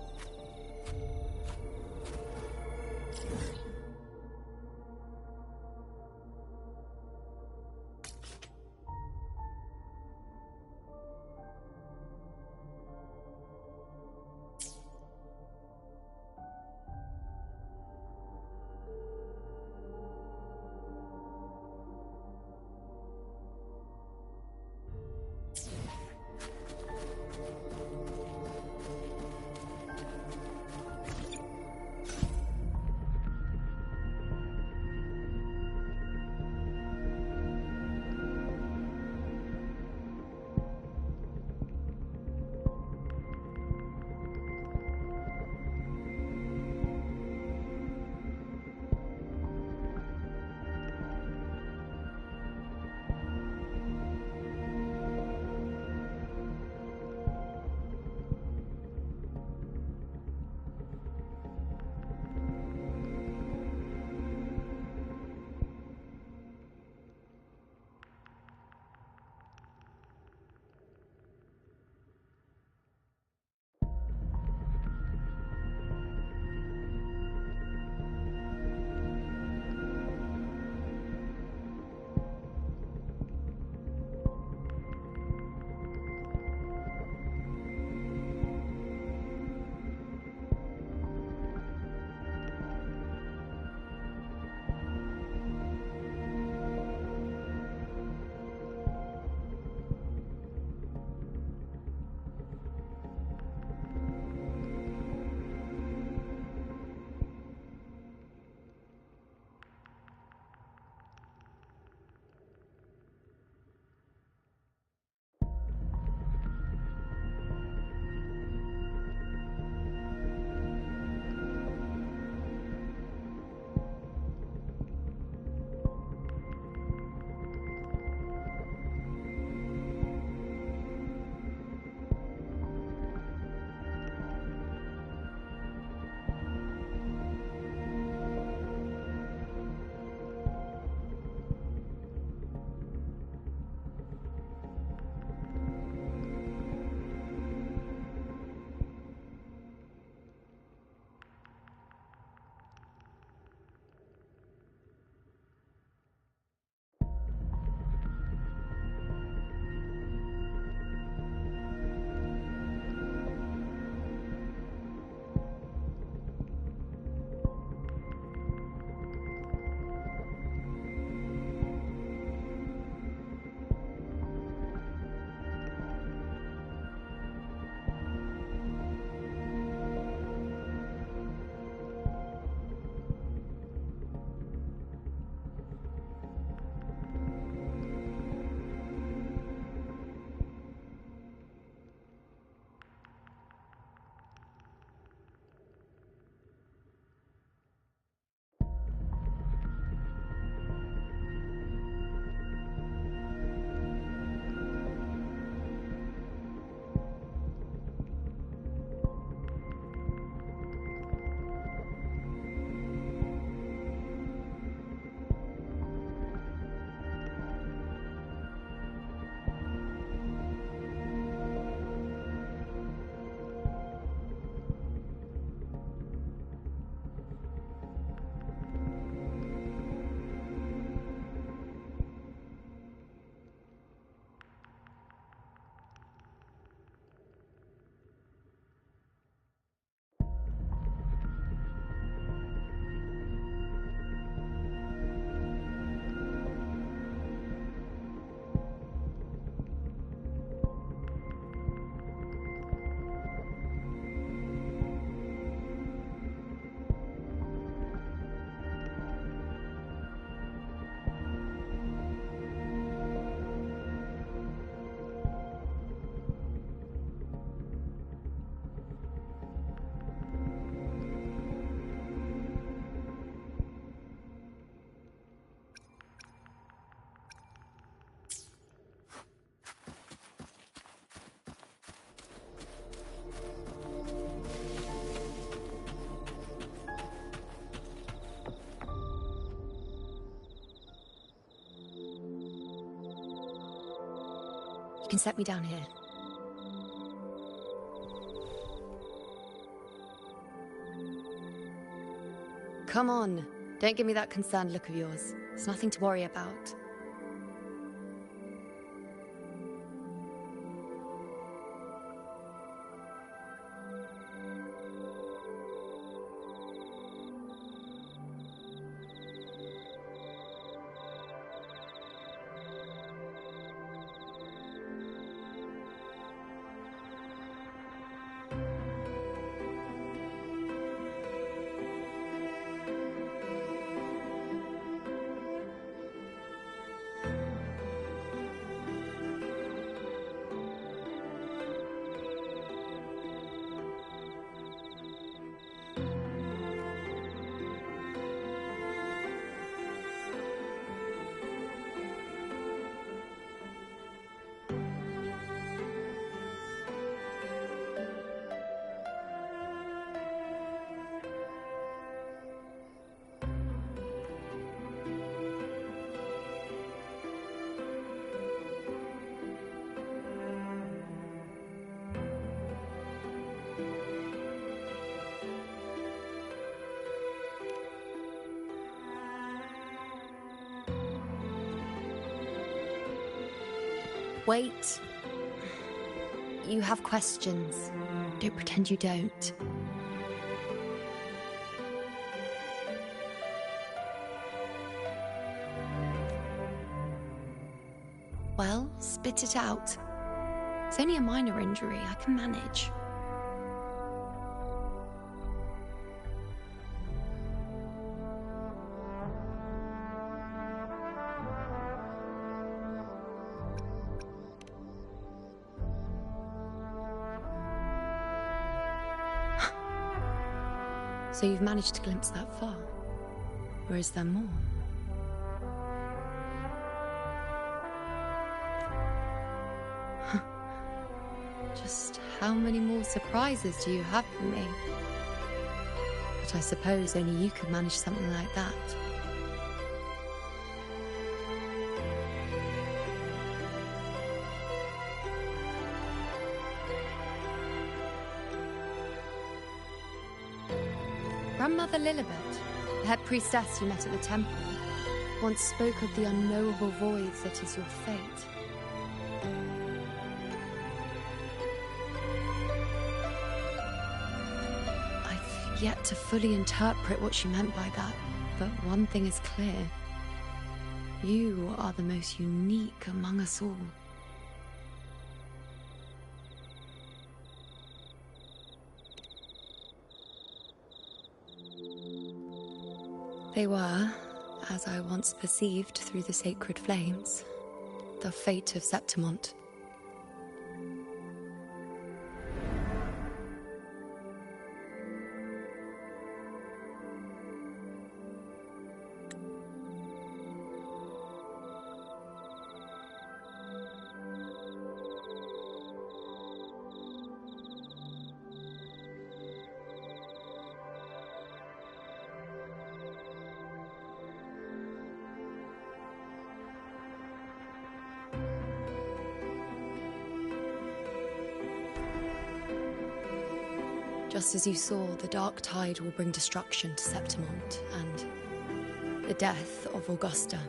You can set me down here. Come on. Don't give me that concerned look of yours. There's nothing to worry about. Wait. You have questions. Don't pretend you don't. Well, spit it out. It's only a minor injury. I can manage. So you've managed to glimpse that far? Or is there more? Just how many more surprises do you have for me? But I suppose only you could manage something like that. Grandmother Lilibet, the head priestess you met at the temple, once spoke of the unknowable voids that is your fate. I've yet to fully interpret what she meant by that, but one thing is clear. You are the most unique among us all. They were, as I once perceived through the sacred flames, the fate of Septimont. Just as you saw, the dark tide will bring destruction to Septimont and the death of Augusta.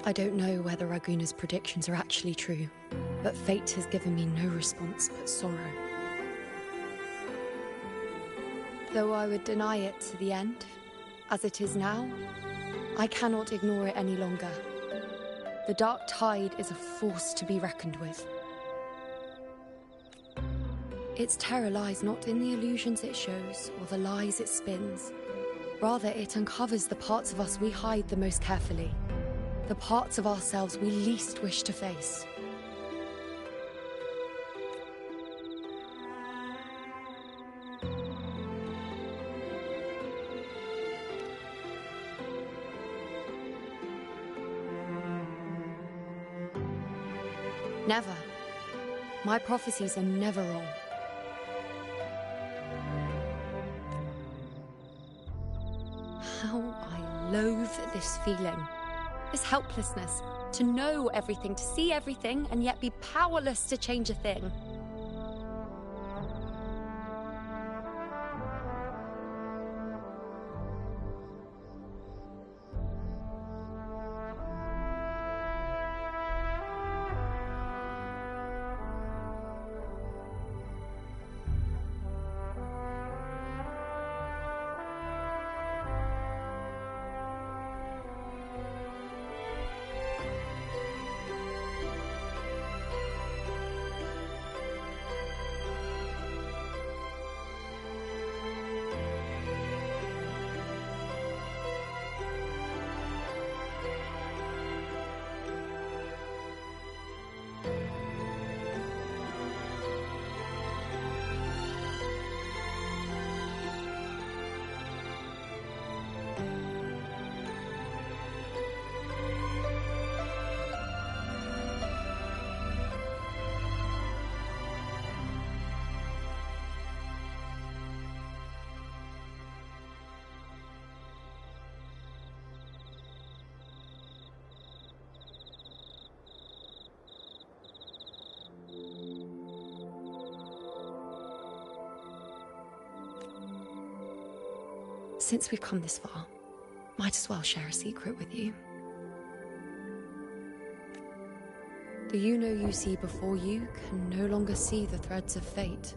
I don't know whether Raguna's predictions are actually true, but fate has given me no response but sorrow. Though I would deny it to the end, as it is now, I cannot ignore it any longer. The dark tide is a force to be reckoned with. Its terror lies not in the illusions it shows or the lies it spins. Rather, it uncovers the parts of us we hide the most carefully, the parts of ourselves we least wish to face. Never. My prophecies are never wrong. How I loathe this feeling. This helplessness. To know everything, to see everything, and yet be powerless to change a thing. Since we've come this far, might as well share a secret with you. The you see before you can no longer see the threads of fate.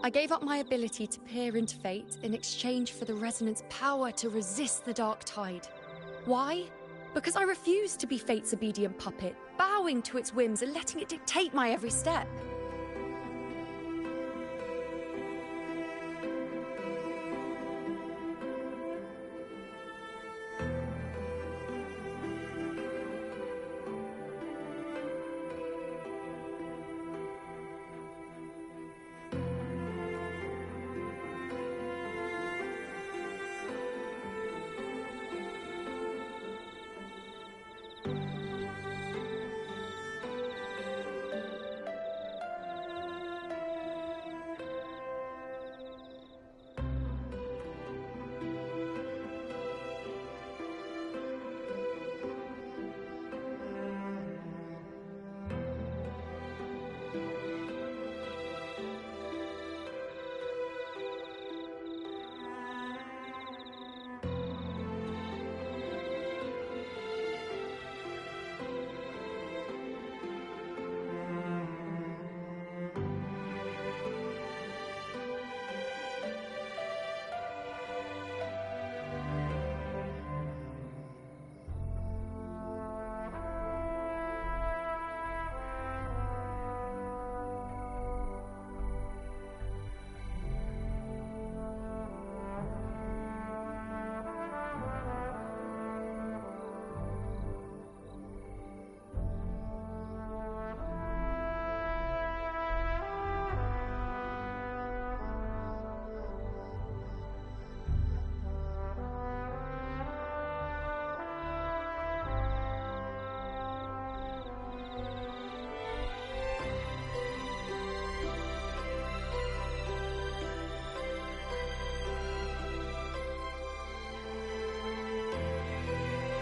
I gave up my ability to peer into fate in exchange for the Resonant's power to resist the dark tide. Why? Because I refused to be fate's obedient puppet, bowing to its whims and letting it dictate my every step.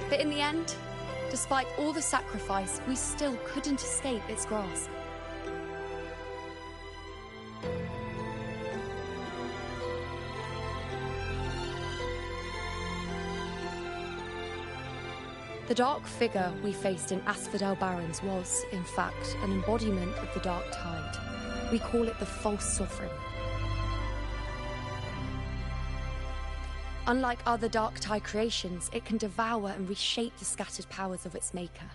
But in the end, despite all the sacrifice, we still couldn't escape its grasp. The dark figure we faced in Asphodel Barrens was, in fact, an embodiment of the dark tide. We call it the False Sovereign. Unlike other dark tide creations, it can devour and reshape the scattered powers of its maker.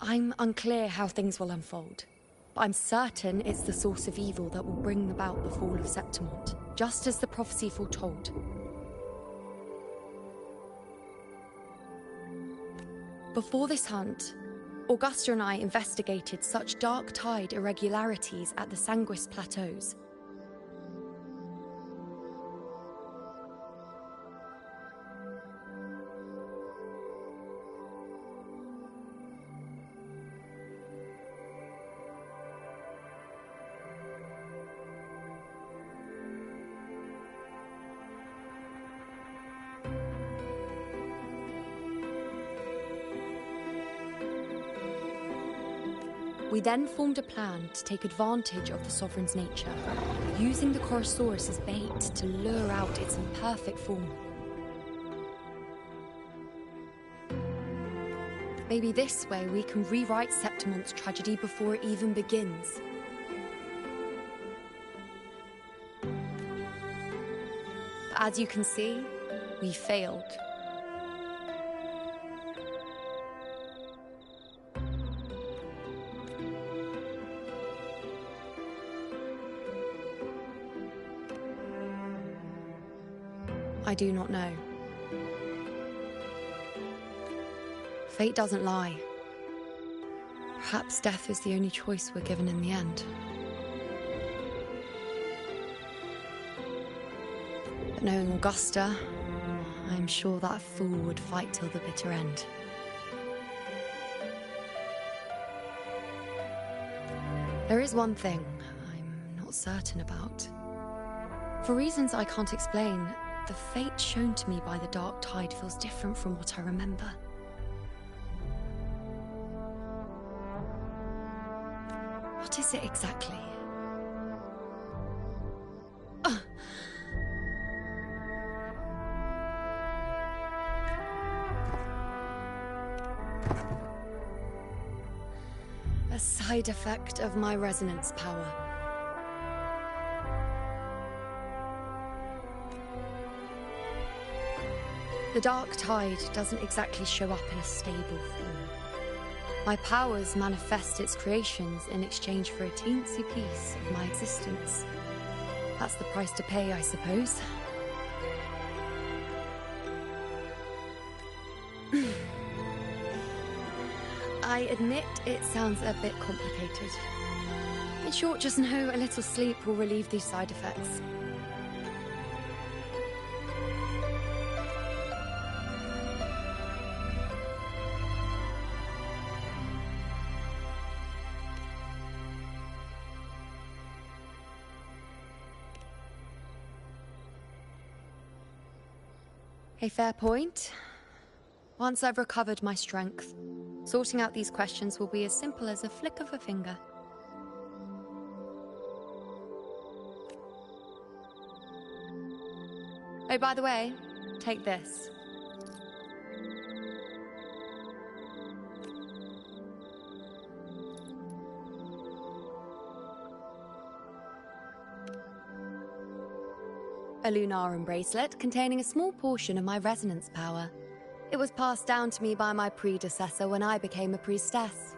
I'm unclear how things will unfold, but I'm certain it's the source of evil that will bring about the fall of Septimont, just as the prophecy foretold. Before this hunt, Augusta and I investigated such dark tide irregularities at the Sanguis Plateaus. We then formed a plan to take advantage of the Sovereign's nature, using the Chorosaurus as bait to lure out its imperfect form. Maybe this way we can rewrite Septimon's tragedy before it even begins. But as you can see, we failed. I do not know. Fate doesn't lie. Perhaps death is the only choice we're given in the end. But knowing Augusta, I'm sure that fool would fight till the bitter end. There is one thing I'm not certain about. For reasons I can't explain, the fate shown to me by the Dark Tide feels different from what I remember. What is it exactly? A side effect of my resonance power. The Dark Tide doesn't exactly show up in a stable form. My powers manifest its creations in exchange for a teensy piece of my existence. That's the price to pay, I suppose. I admit it sounds a bit complicated. In short, just know a little sleep will relieve these side effects. A fair point. Once I've recovered my strength, sorting out these questions will be as simple as a flick of a finger. Oh, by the way, take this. A Lunarum bracelet containing a small portion of my resonance power. It was passed down to me by my predecessor when I became a priestess.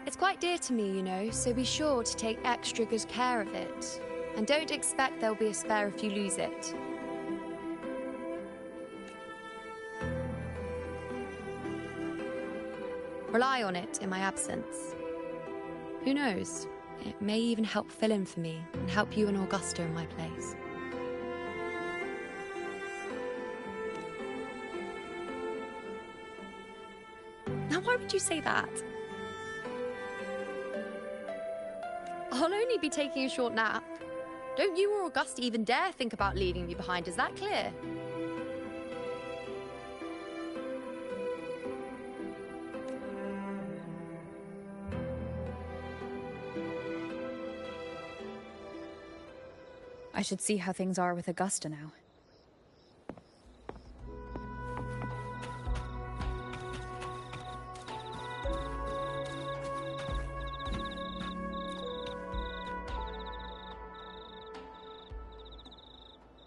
It's quite dear to me, you know, so be sure to take extra good care of it. And don't expect there'll be a spare if you lose it. Rely on it in my absence. Who knows? It may even help fill in for me and help you and Augusta in my place. Now, why would you say that? I'll only be taking a short nap. Don't you or Augusta even dare think about leaving me behind, is that clear? I should see how things are with Augusta now.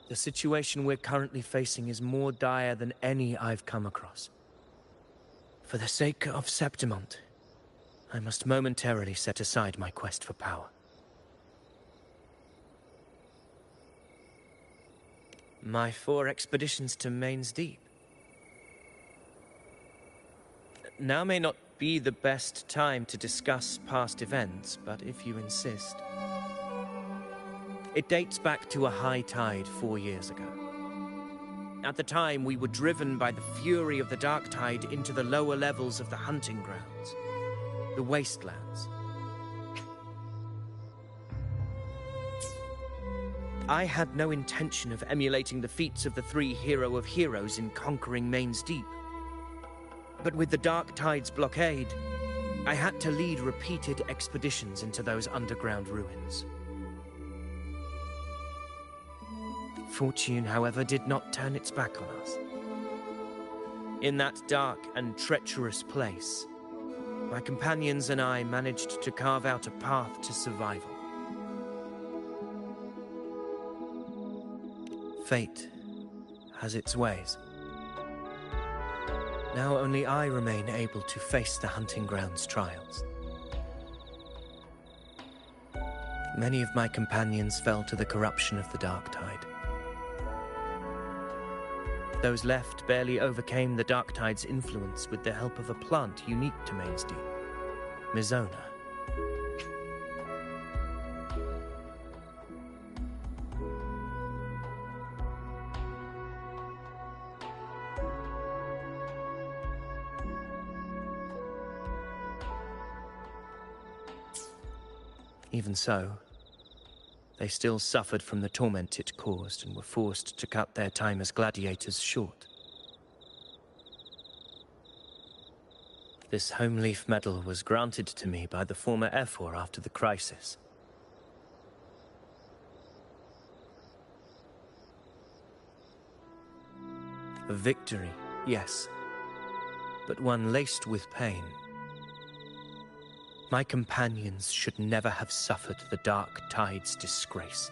The situation we're currently facing is more dire than any I've come across. For the sake of Septimont, I must momentarily set aside my quest for power. My 4 expeditions to Main's Deep. Now may not be the best time to discuss past events, but if you insist. It dates back to a high tide 4 years ago. At the time, we were driven by the fury of the Dark Tide into the lower levels of the hunting grounds, the wastelands. I had no intention of emulating the feats of the 3 hero of heroes in conquering Main's Deep. But with the Dark Tide's blockade, I had to lead repeated expeditions into those underground ruins. Fortune, however, did not turn its back on us. In that dark and treacherous place, my companions and I managed to carve out a path to survival. Fate has its ways. Now only I remain able to face the hunting ground's trials. Many of my companions fell to the corruption of the Dark Tide. Those left barely overcame the Dark Tide's influence with the help of a plant unique to Main's Deep, Mizona. Even so, they still suffered from the torment it caused and were forced to cut their time as gladiators short. This home leaf medal was granted to me by the former Ephor after the crisis. A victory, yes, but one laced with pain. My companions should never have suffered the Dark Tide's disgrace.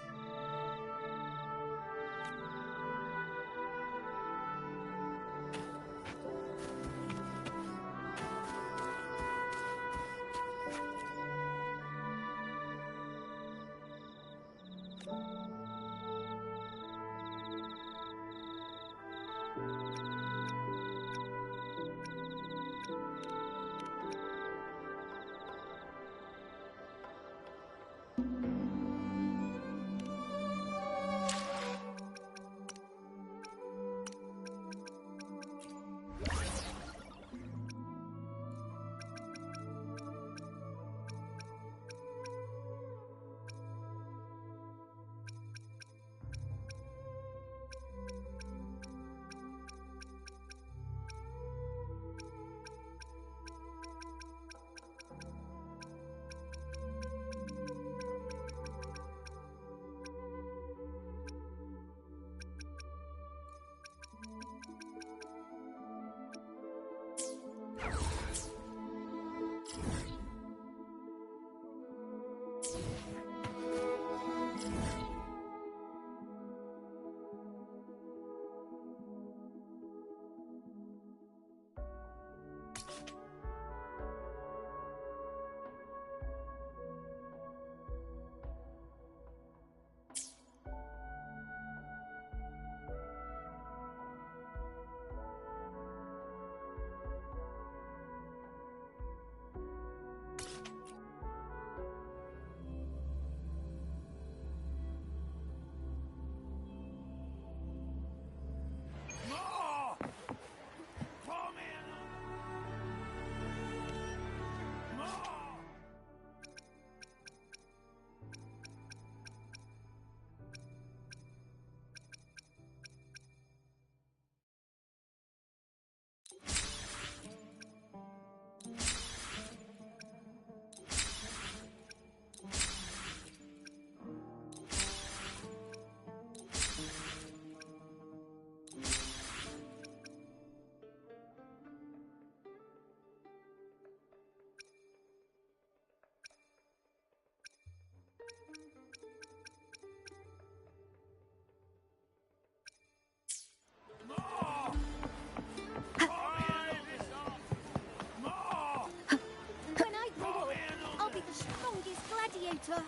gladiator.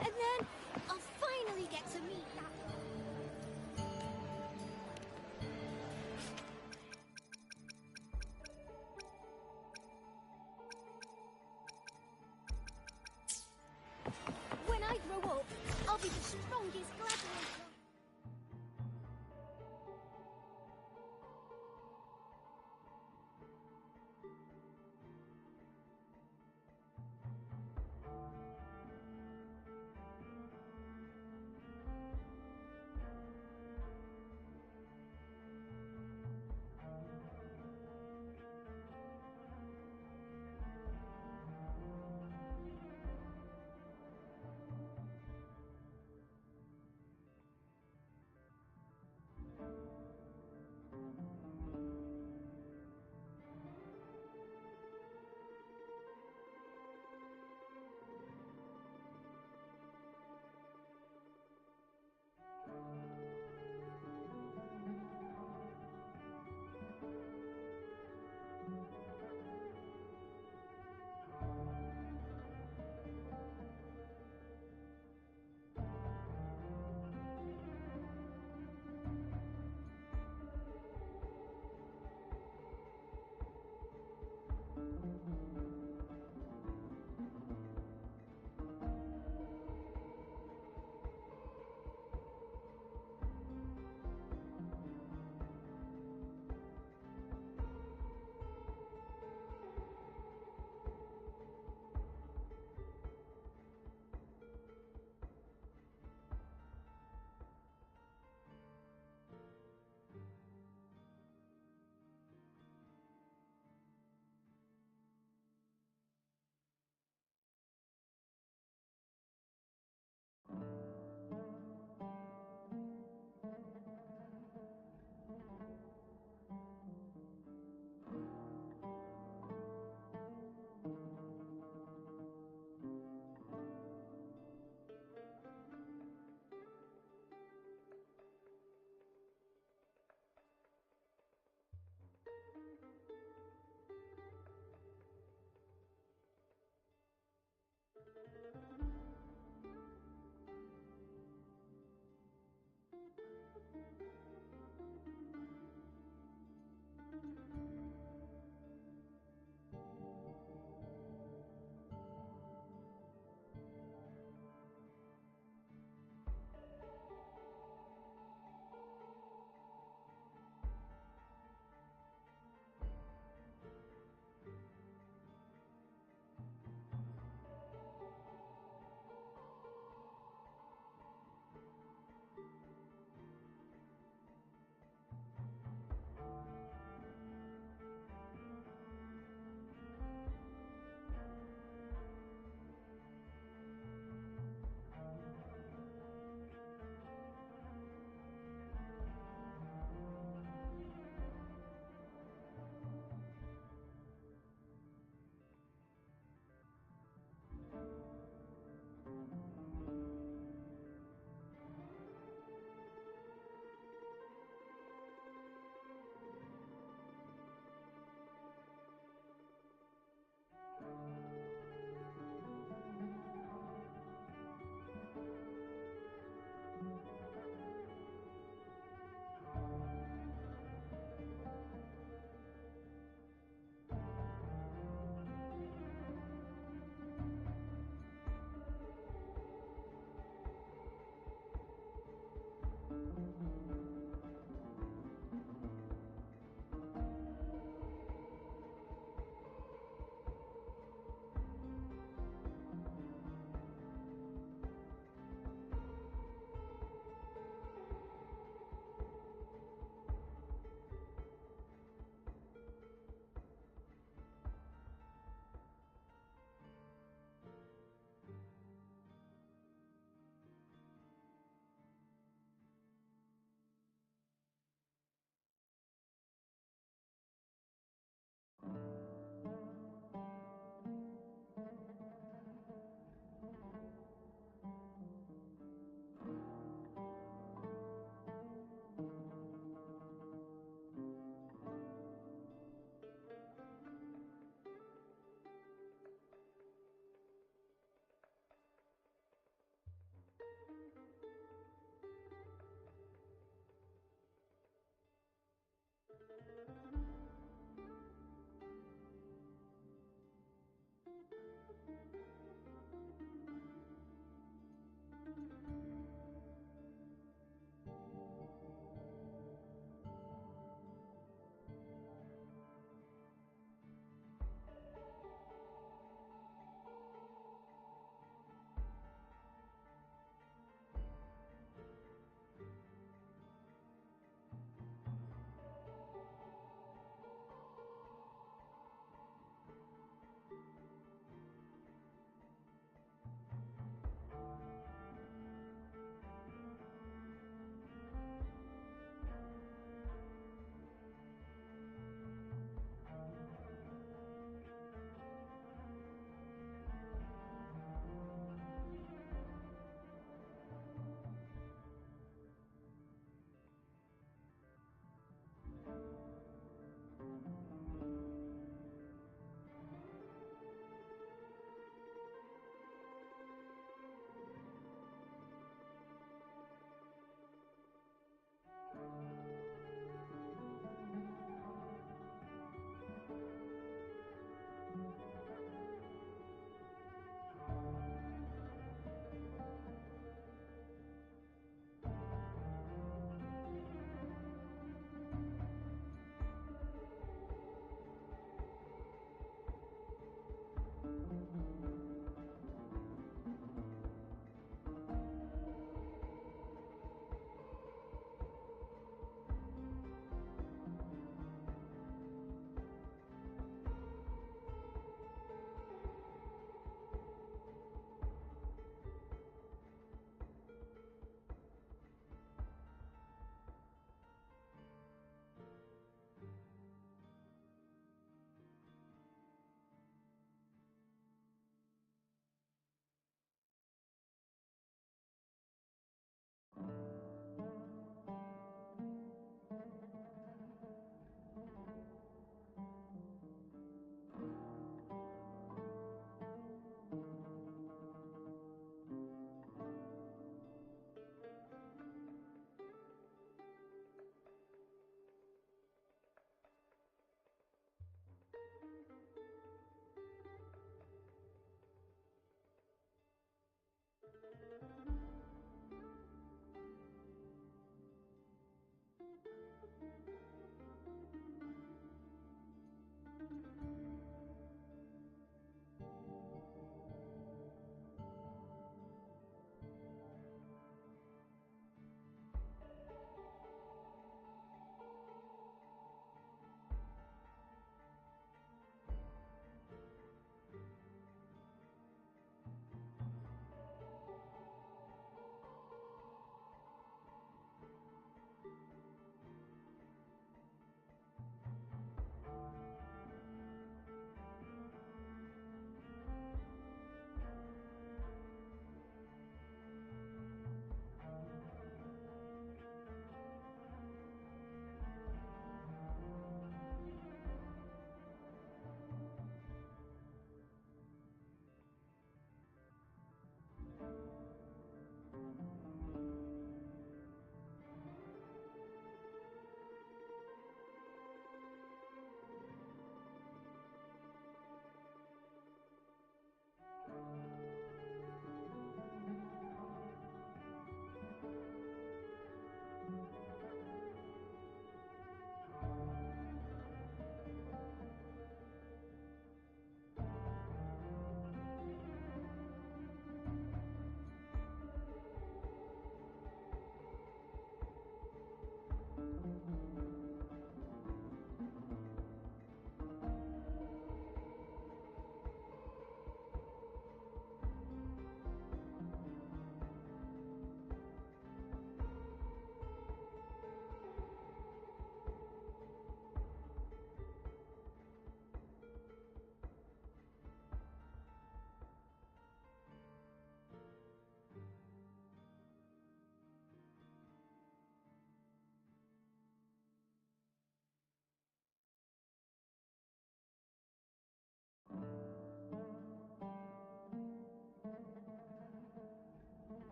And then I'll finally get to meet that. When I grow up, I'll be the strongest gladiator.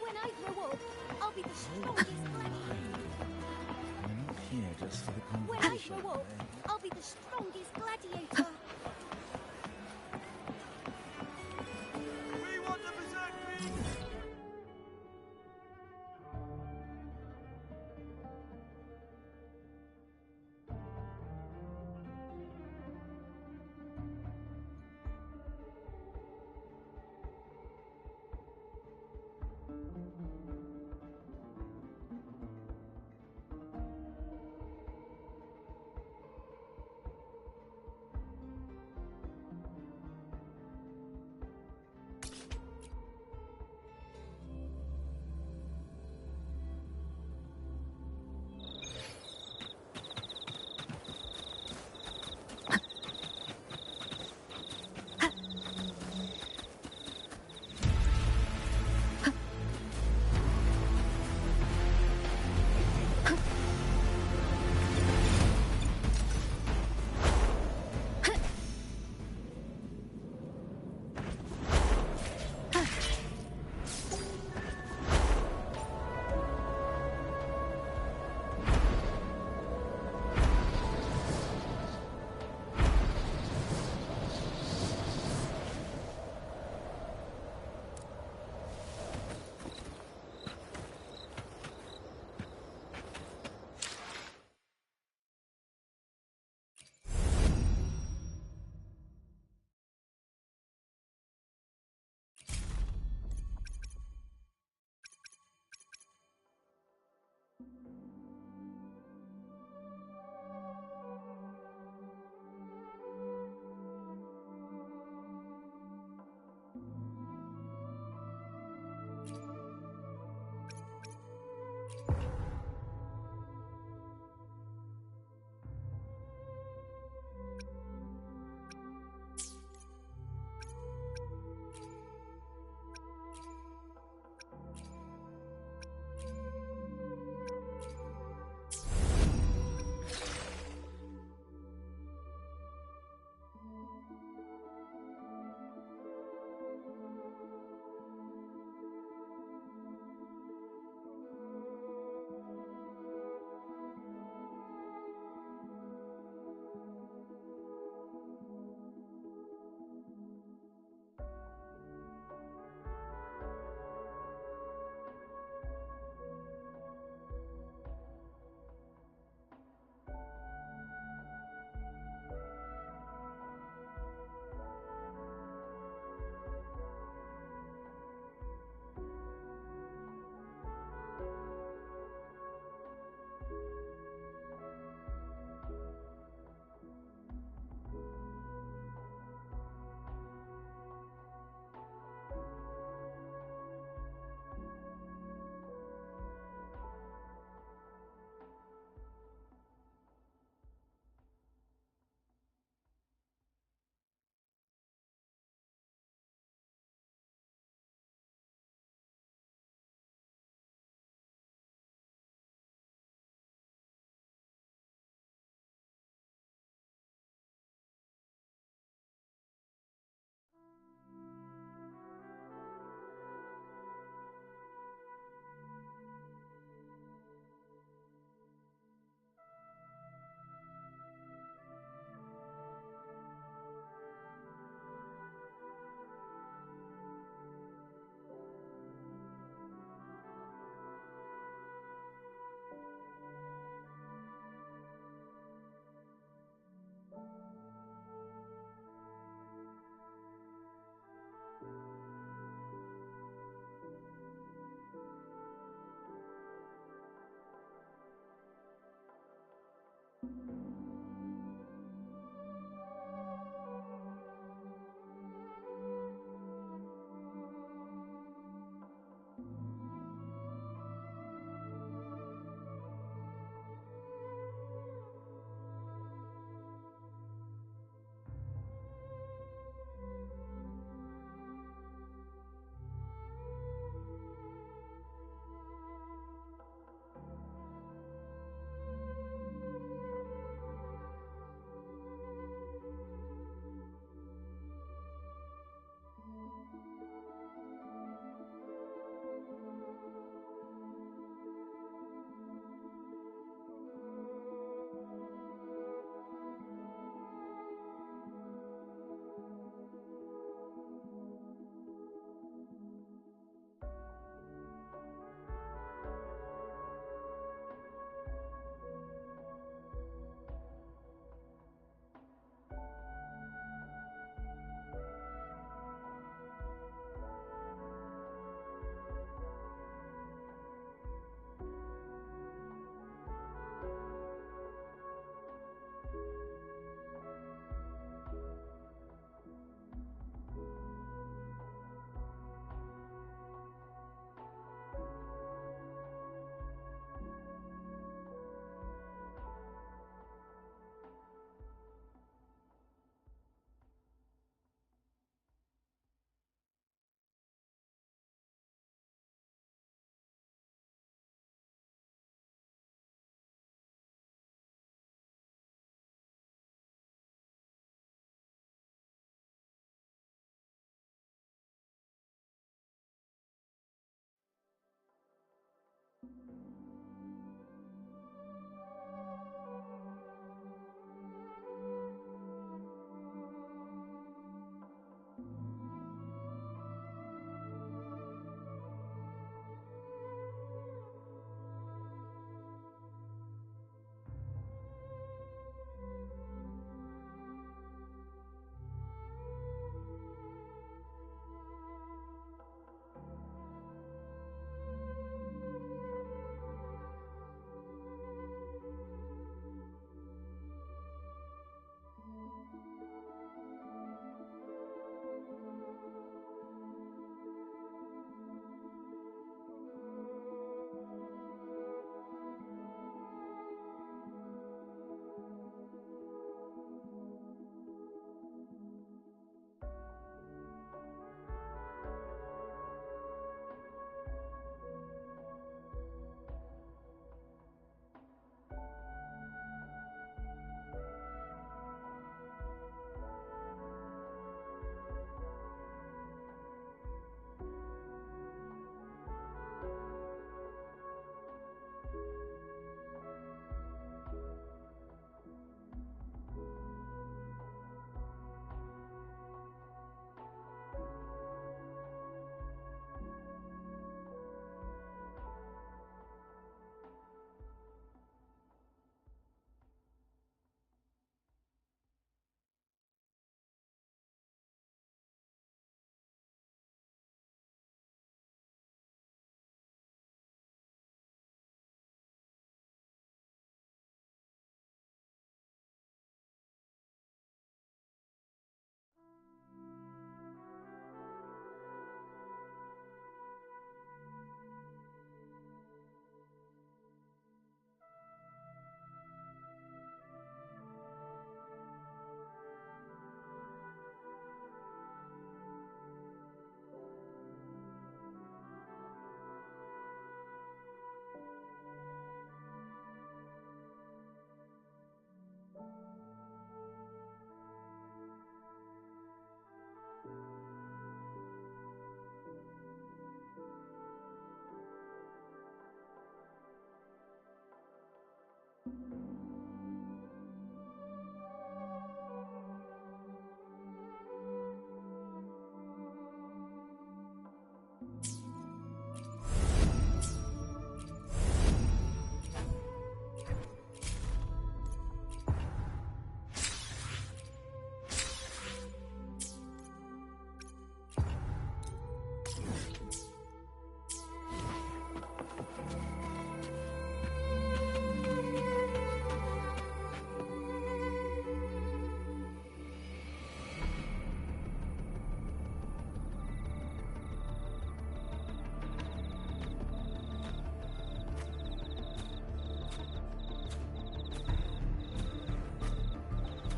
When I grow up, I'll be the strongest gladiator. We're not here just for the When I competition. grow up, I'll be the strongest gladiator. We want the berserk beast!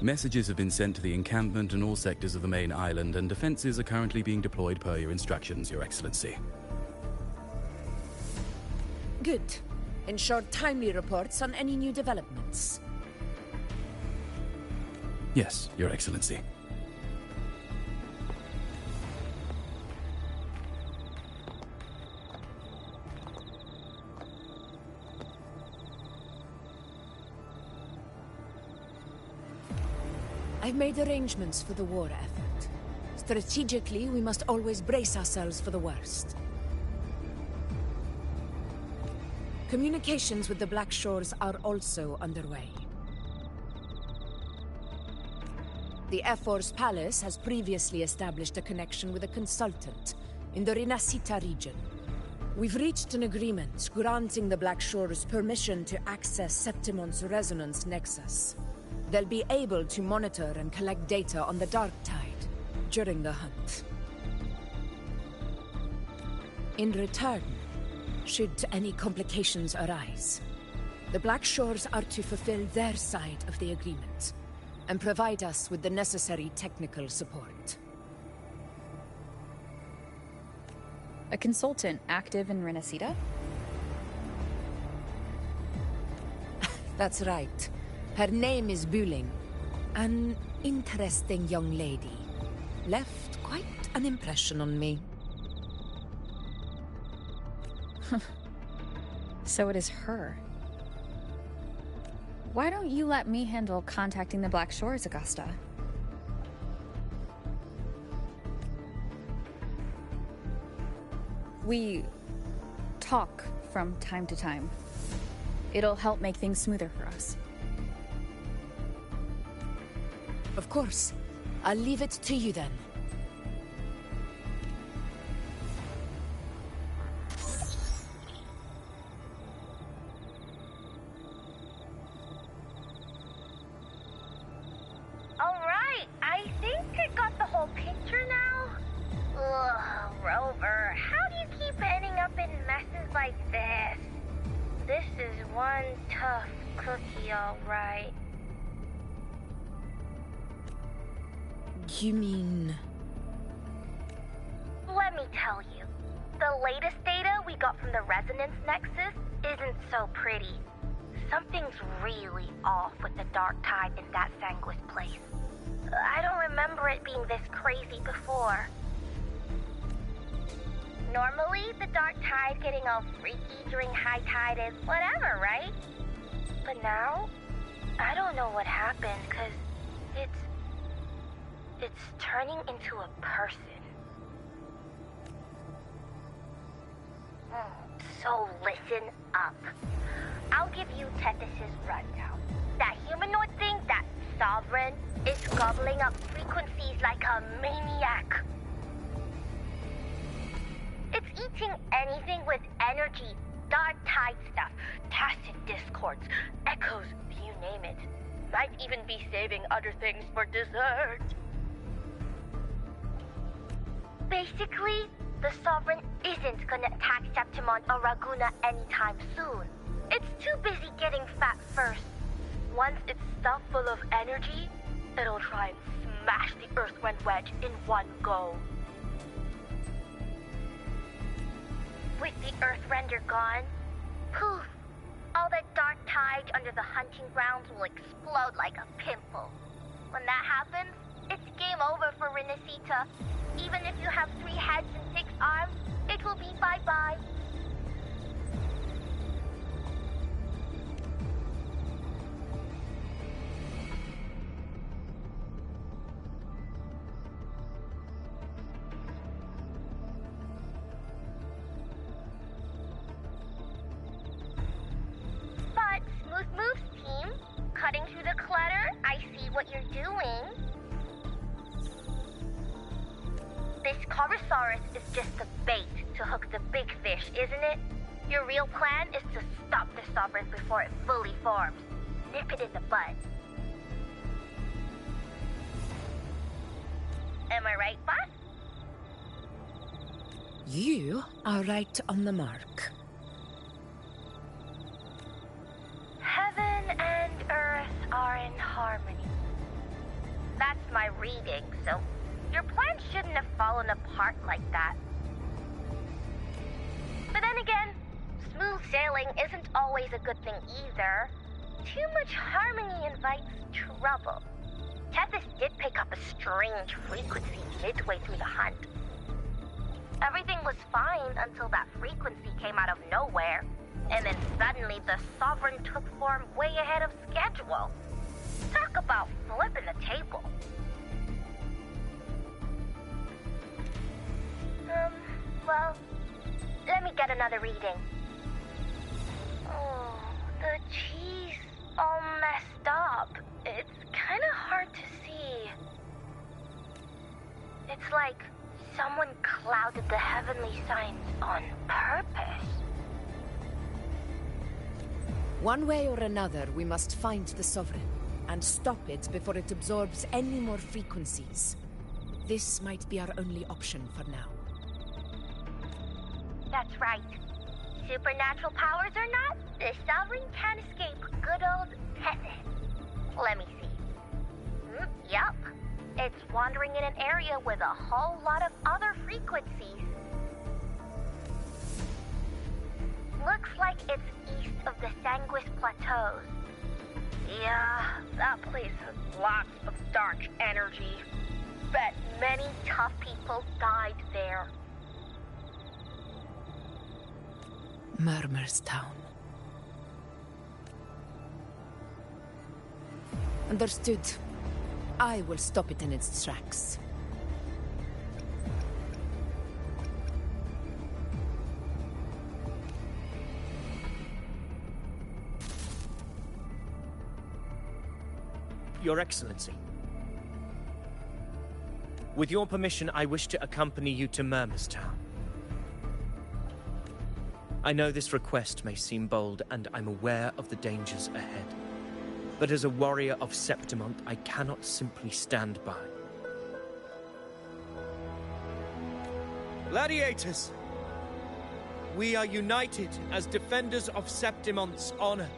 Messages have been sent to the encampment and all sectors of the main island, and defenses are currently being deployed per your instructions, Your Excellency. Good. Ensure timely reports on any new developments. Yes, Your Excellency. I've made arrangements for the war effort. Strategically, we must always brace ourselves for the worst. Communications with the Black Shores are also underway. The Ephor's Palace has previously established a connection with a consultant in the Rinascita region. We've reached an agreement granting the Black Shores permission to access Septimon's resonance nexus. They'll be able to monitor and collect data on the Dark Tide during the hunt. In return, should any complications arise, the Black Shores are to fulfill their side of the agreement and provide us with the necessary technical support. A consultant active in Rinascita? That's right. Her name is Buling. An interesting young lady. Left quite an impression on me. So it is her. Why don't you let me handle contacting the Black Shores, Augusta? We talk from time to time. It'll help make things smoother for us. Of course. I'll leave it to you then. Alright, I think I got the whole picture now. Ugh, Rover, how do you keep ending up in messes like this? This is one tough cookie, alright. You mean... Let me tell you. The latest data we got from the Resonance Nexus isn't so pretty. Something's really off with the Dark Tide in that Sanguis place. I don't remember it being this crazy before. Normally, the Dark Tide getting all freaky during high tide is whatever, right? But now, I don't know what happened, because it's turning into a person. So listen up. I'll give you Tethys' rundown. That humanoid thing, that Sovereign, is gobbling up frequencies like a maniac. It's eating anything with energy, Dark Tide stuff, tacit discords, echoes, you name it. Might even be saving other things for dessert. Basically, the Sovereign isn't gonna attack Septimon or Raguna anytime soon. It's too busy getting fat first. Once it's stuffed full of energy, it'll try and smash the Earthwind Wedge in one go. With the Earthrender gone, poof, all that Dark Tide under the hunting grounds will explode like a pimple. When that happens, it's game over for Rinascita. Even if you have 3 heads and 6 arms, it will be bye-bye. But Smooth Moves team, cutting through the clutter, I see what you're doing. This Corosaurus is just the bait to hook the big fish, isn't it? Your real plan is to stop the Sovereign before it fully forms. Nip it in the bud. Am I right, boss? You are right on the mark. Heaven and Earth are in harmony. my reading, so your plan shouldn't have fallen apart like that. But then again, smooth sailing isn't always a good thing either. Too much harmony invites trouble. Tethys did pick up a strange frequency midway through the hunt. Everything was fine until that frequency came out of nowhere, and then suddenly the Sovereign took form way ahead of schedule. Talk about flipping the table. Well, let me get another reading. Oh, the cheese all messed up. It's kind of hard to see. It's like someone clouded the heavenly signs on purpose. One way or another, we must find the Sovereign and stop it before it absorbs any more frequencies. This might be our only option for now. That's right. Supernatural powers or not, the Sovereign can't escape good old Tethys. Let me see. Yup. It's wandering in an area with a whole lot of other frequencies. Looks like it's east of the Sanguis Plateaus. Yeah, that place has lots of dark energy. Bet many tough people died there. Murmur's Town. Understood. I will stop it in its tracks. Your Excellency. With your permission, I wish to accompany you to Murmur's Town. I know this request may seem bold, and I'm aware of the dangers ahead. But as a warrior of Septimont, I cannot simply stand by. Gladiators! We are united as defenders of Septimont's honor.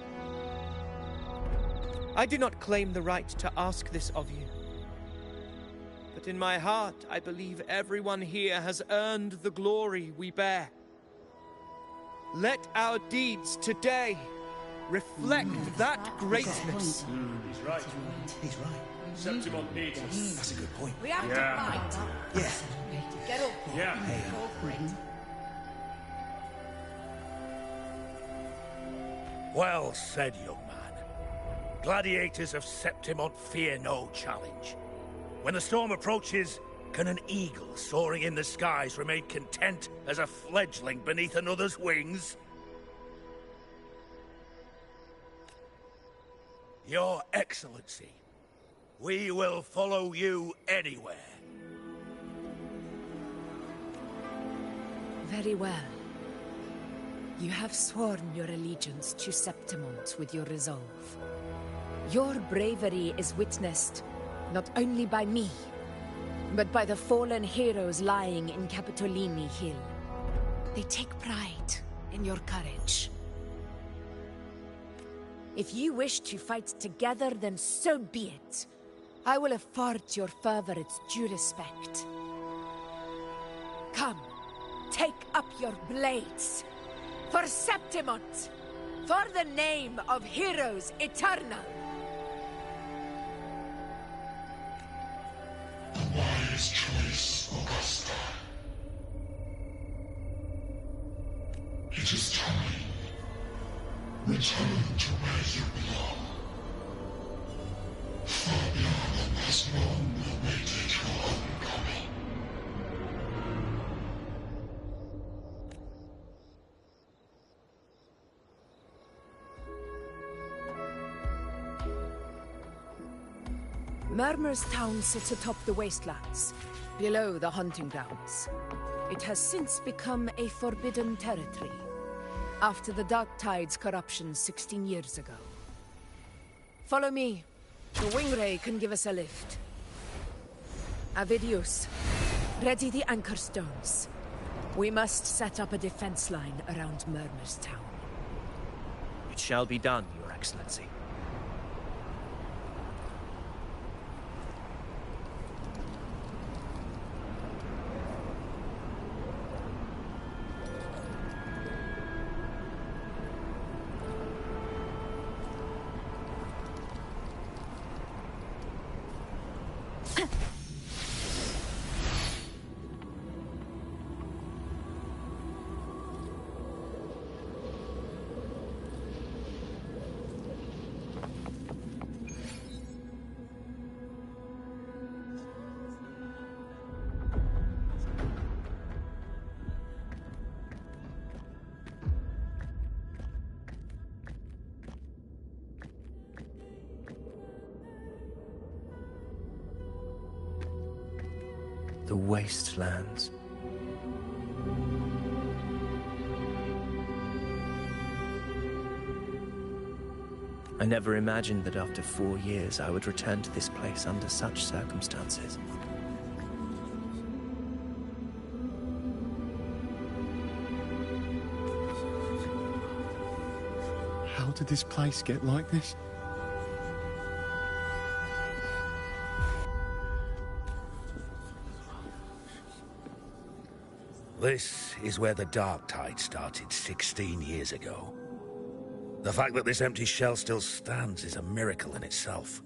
I do not claim the right to ask this of you. But in my heart, I believe everyone here has earned the glory we bear. Let our deeds today reflect that greatness. He's right. He's right. Septimont needs us. That's a good point. We have to fight. Yeah. Get up. Yeah. Go for it. Well said, young man. Gladiators of Septimont fear no challenge. When the storm approaches, can an eagle soaring in the skies remain content as a fledgling beneath another's wings? Your Excellency, we will follow you anywhere. Very well. You have sworn your allegiance to Septimont with your resolve. Your bravery is witnessed not only by me, but by the fallen heroes lying in Capitolini Hill. They take pride in your courage. If you wish to fight together, then so be it. I will afford your fervor its due respect. Come, take up your blades. For Septimont! For the name of Heroes Eternal! A wise choice, Augusta. It is time. Return to where you belong. Fabian has long awaited your homecoming. Murmur's Town sits atop the wastelands, below the hunting grounds. It has since become a forbidden territory, after the Dark Tide's corruption 16 years ago. Follow me. The Wingray can give us a lift. Avidius, ready the anchor stones. We must set up a defense line around Murmur's Town. It shall be done, Your Excellency. The wastelands. I never imagined that after 4 years I would return to this place under such circumstances. How did this place get like this? This is where the Dark Tide started 16 years ago. The fact that this empty shell still stands is a miracle in itself.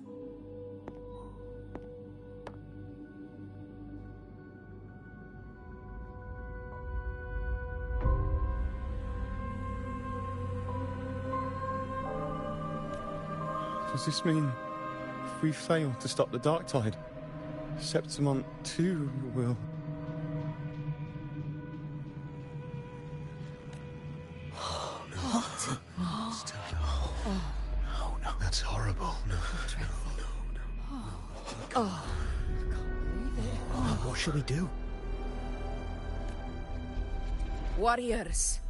Does this mean if we fail to stop the Dark Tide, Septimont too will... What? Oh, no. That's horrible. No. What shall we do? Warriors,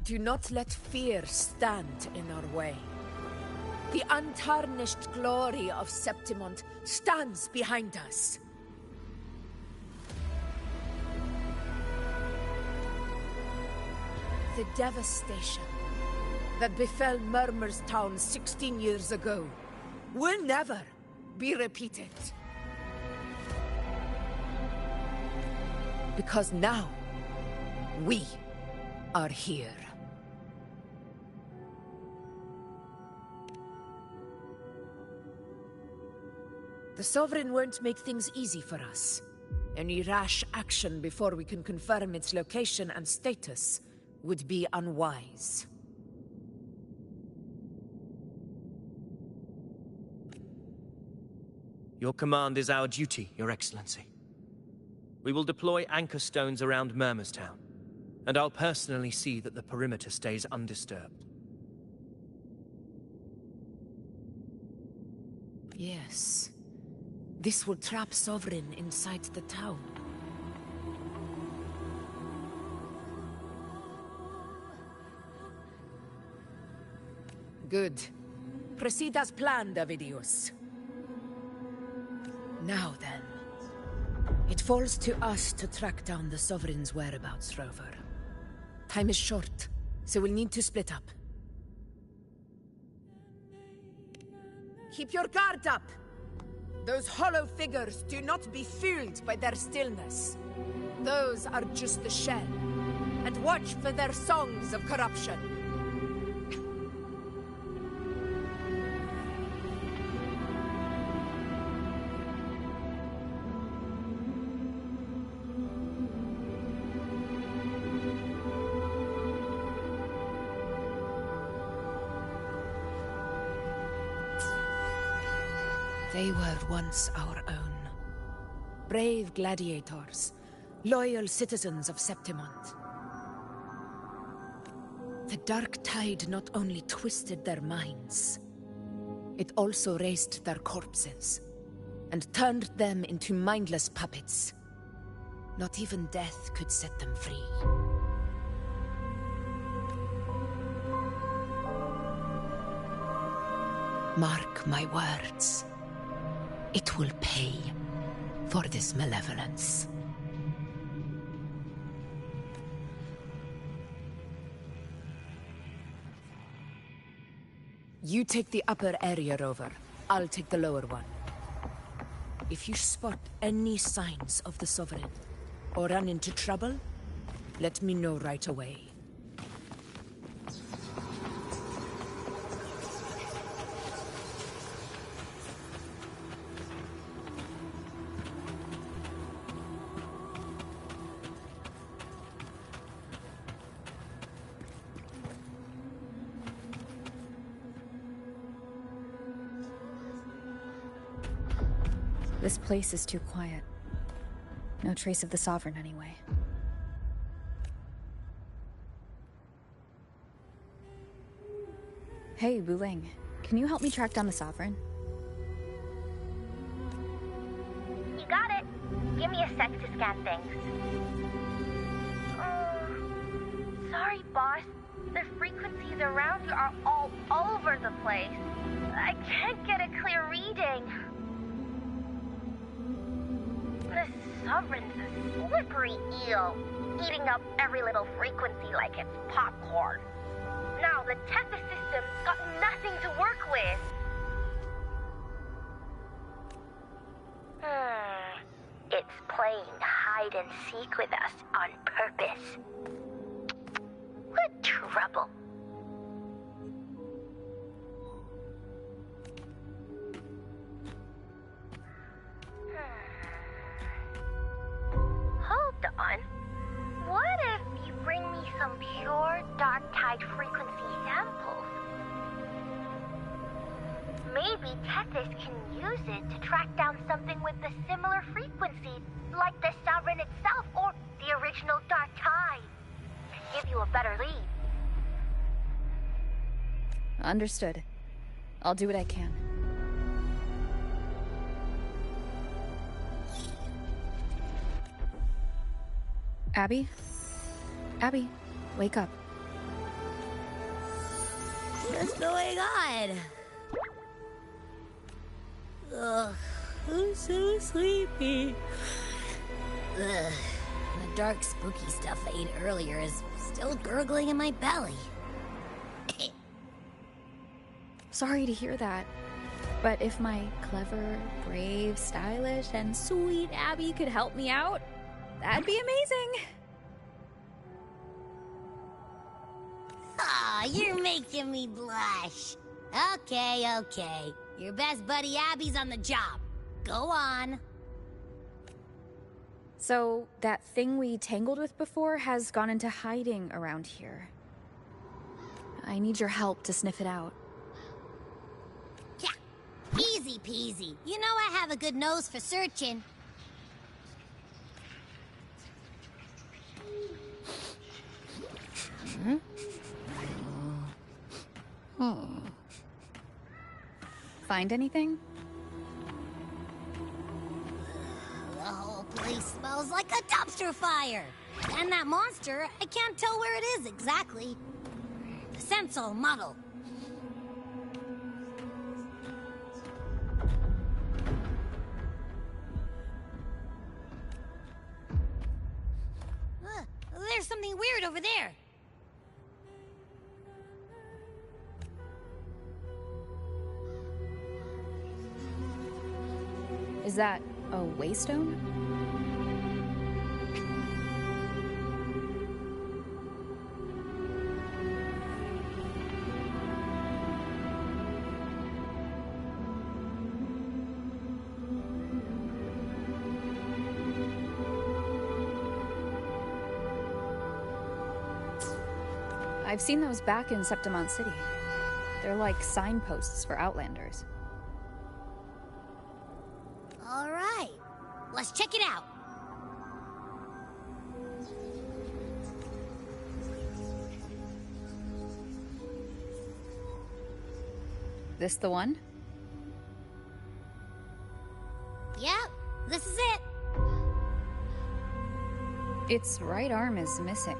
do not let fear stand in our way. The untarnished glory of Septimont stands behind us. The devastation that befell Murmur's town 16 years ago will never be repeated. Because now, we are here. The Sovereign won't make things easy for us. Any rash action before we can confirm its location and status would be unwise. Your command is our duty, Your Excellency. We will deploy anchor stones around Murmurstown, and I'll personally see that the perimeter stays undisturbed. Yes. This will trap Sovereign inside the town. Good. Proceed as planned, Avidius. Now then. It falls to us to track down the Sovereign's whereabouts, Rover. Time is short, so we'll need to split up. Keep your guard up! Those hollow figures do not be fooled by their stillness. Those are just the shell. And watch for their songs of corruption. They were once our own. Brave gladiators, loyal citizens of Septimont. The Dark Tide not only twisted their minds, it also raised their corpses, and turned them into mindless puppets. Not even death could set them free. Mark my words. It will pay for this malevolence. You take the upper area, Rover. I'll take the lower one. If you spot any signs of the Sovereign, or run into trouble, let me know right away. This place is too quiet. No trace of the Sovereign anyway. Hey, Wuthering. Can you help me track down the Sovereign? You got it. Give me a sec to scan things. Sorry, boss. The frequencies around you are all over the place. I can't get a clear reading. The Sovereign's a slippery eel, eating up every little frequency like it's popcorn. Now the Tethys system's got nothing to work with. It's playing hide and seek with us on purpose. What trouble. Hold on. What if you bring me some pure dark tide frequency samples? Maybe Tethys can use it to track down something with a similar frequency, like the Sovereign itself or the original dark tide. Give you a better lead. Understood. I'll do what I can. Abby? Abby, wake up. What's going on? Ugh, I'm so sleepy. Ugh, the dark, spooky stuff I ate earlier is still gurgling in my belly. Sorry to hear that. But if my clever, brave, stylish, and sweet Abby could help me out, that'd be amazing. Aw, you're making me blush. Okay, okay. Your best buddy Abby's on the job. Go on. So, that thing we tangled with before has gone into hiding around here. I need your help to sniff it out. Yeah, easy peasy. You know I have a good nose for searching. Find anything? The whole place smells like a dumpster fire. And that monster, I can't tell where it is exactly. The scent's all muddled. There's something weird over there. Is that a waystone? I've seen those back in Septimont City. They're like signposts for Outlanders. All right, let's check it out. This the one? Yep, this is it. Its right arm is missing.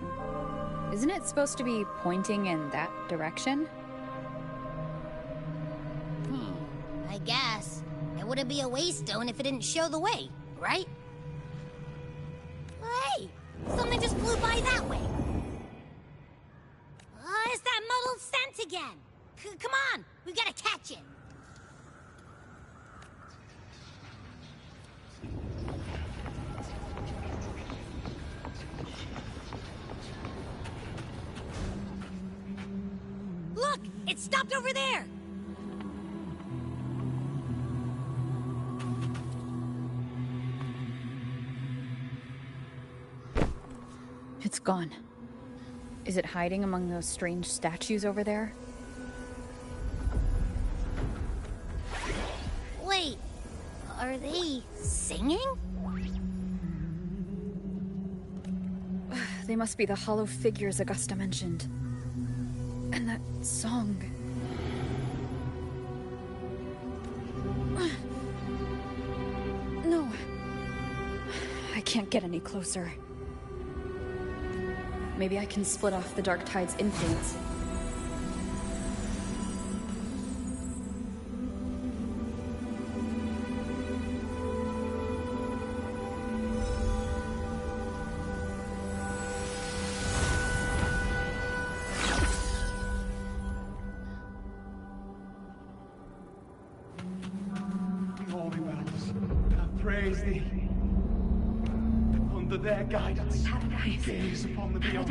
Isn't it supposed to be pointing in that direction? I guess. It wouldn't be a waystone if it didn't show the way, right? Hey, something just flew by that way. It's that muddled scent again. Come on, we've got to catch it. Look, it stopped over there. It's gone. Is it hiding among those strange statues over there? Wait, are they singing? They must be the hollow figures Augusta mentioned. And that song. No. can't get any closer. Maybe I can split off the Dark Tide's influence. Holy wells, I praise thee. Under their guidance, we gaze upon the beyond.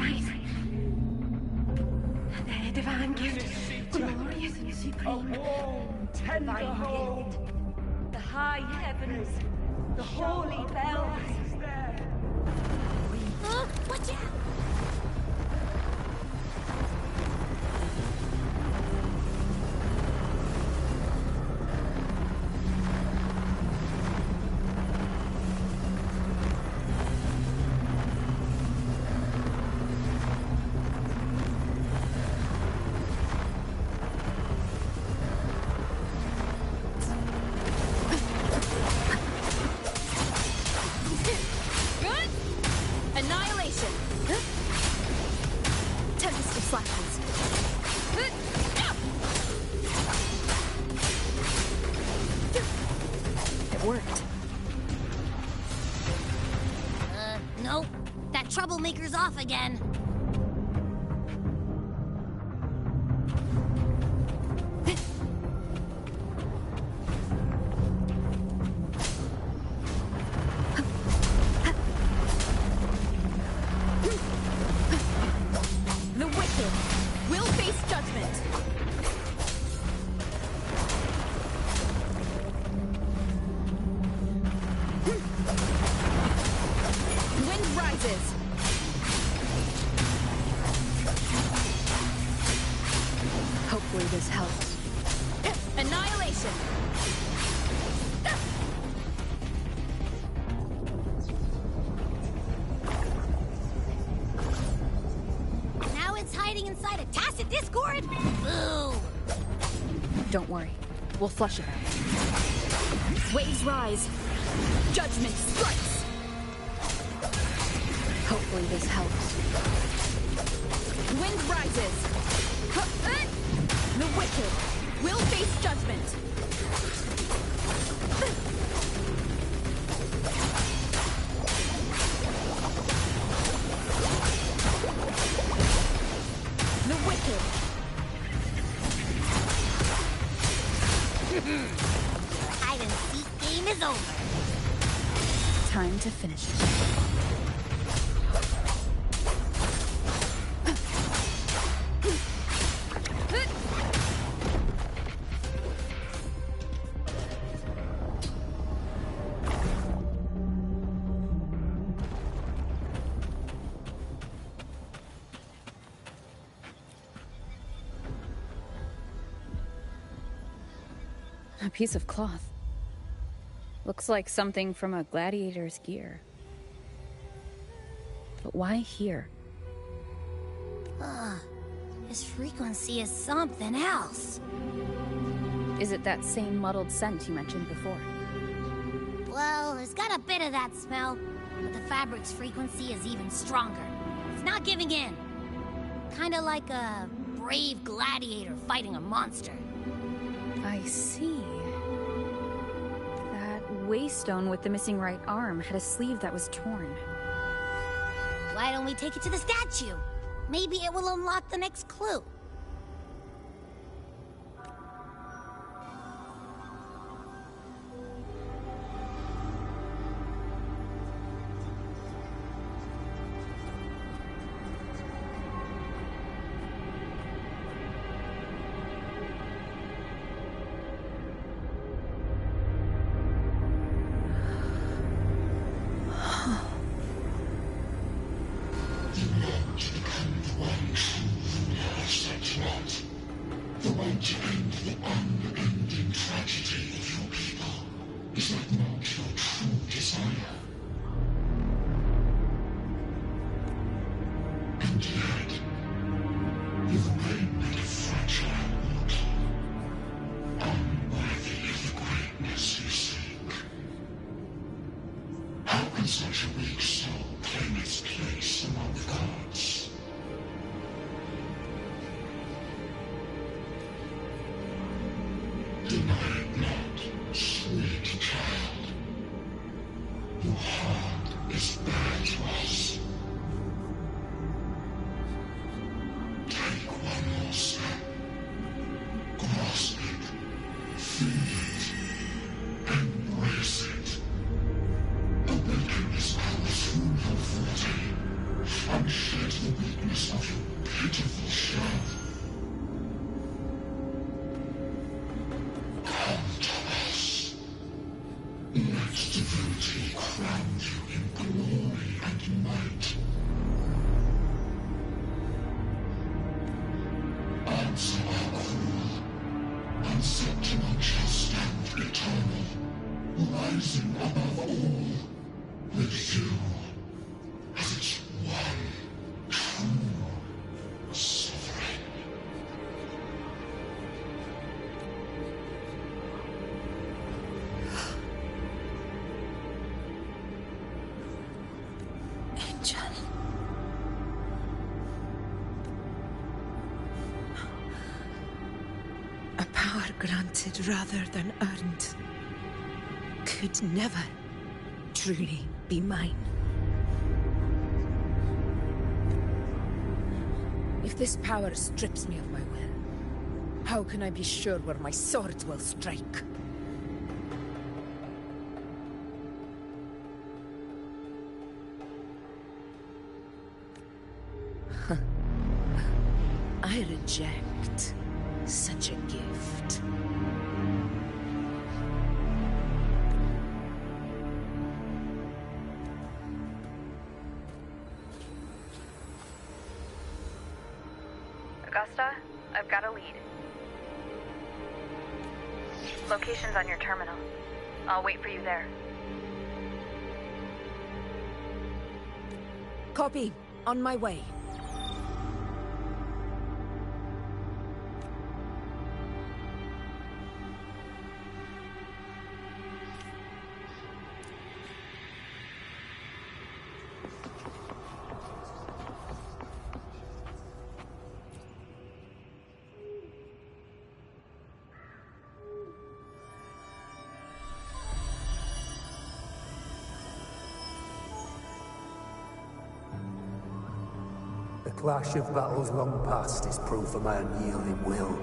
Their divine gift, glorious and supreme. Tender home. The high heavens, the holy bells. Watch out! Annihilation! Tempest of Slashes. It worked. Nope. That troublemaker's off again. The wicked will face judgment. Wind rises. Hopefully this helps. Annihilation. Now it's hiding inside a tacit discord? Boo! Don't worry. We'll flush it out. Waves rise. Judgment strikes. Hopefully this helps. Wind rises. The wicked will face judgment. The wicked. Hide and seek game is over. Time to finish it. A piece of cloth. Looks like something from a gladiator's gear. But why here? This frequency is something else. Is it that same muddled scent you mentioned before? Well, it's got a bit of that smell, but the fabric's frequency is even stronger. It's not giving in. Kinda like a brave gladiator fighting a monster. I see. That waystone with the missing right arm had a sleeve that was torn. Why don't we take it to the statue? Maybe it will unlock the next clue. such a weak soul claim its place among the gods? Deny it not, sweet child. Your heart is bare to us. Take one more step. Grasp it. Feel it. Embrace it. Awaken this power through your forte, and shed the weakness of your pitiful shell. Come to us. Let divinity crown you in glory and might. Answer our call, and set unjust and eternal, rising above all, with you as its one true sovereign. Angel. A power granted rather than earned could never truly be mine. If this power strips me of my will, how can I be sure where my sword will strike? I reject such a gift. Augusta, I've got a lead. Location's on your terminal. I'll wait for you there. Copy. On my way. The clash of battles long past is proof of my unyielding will.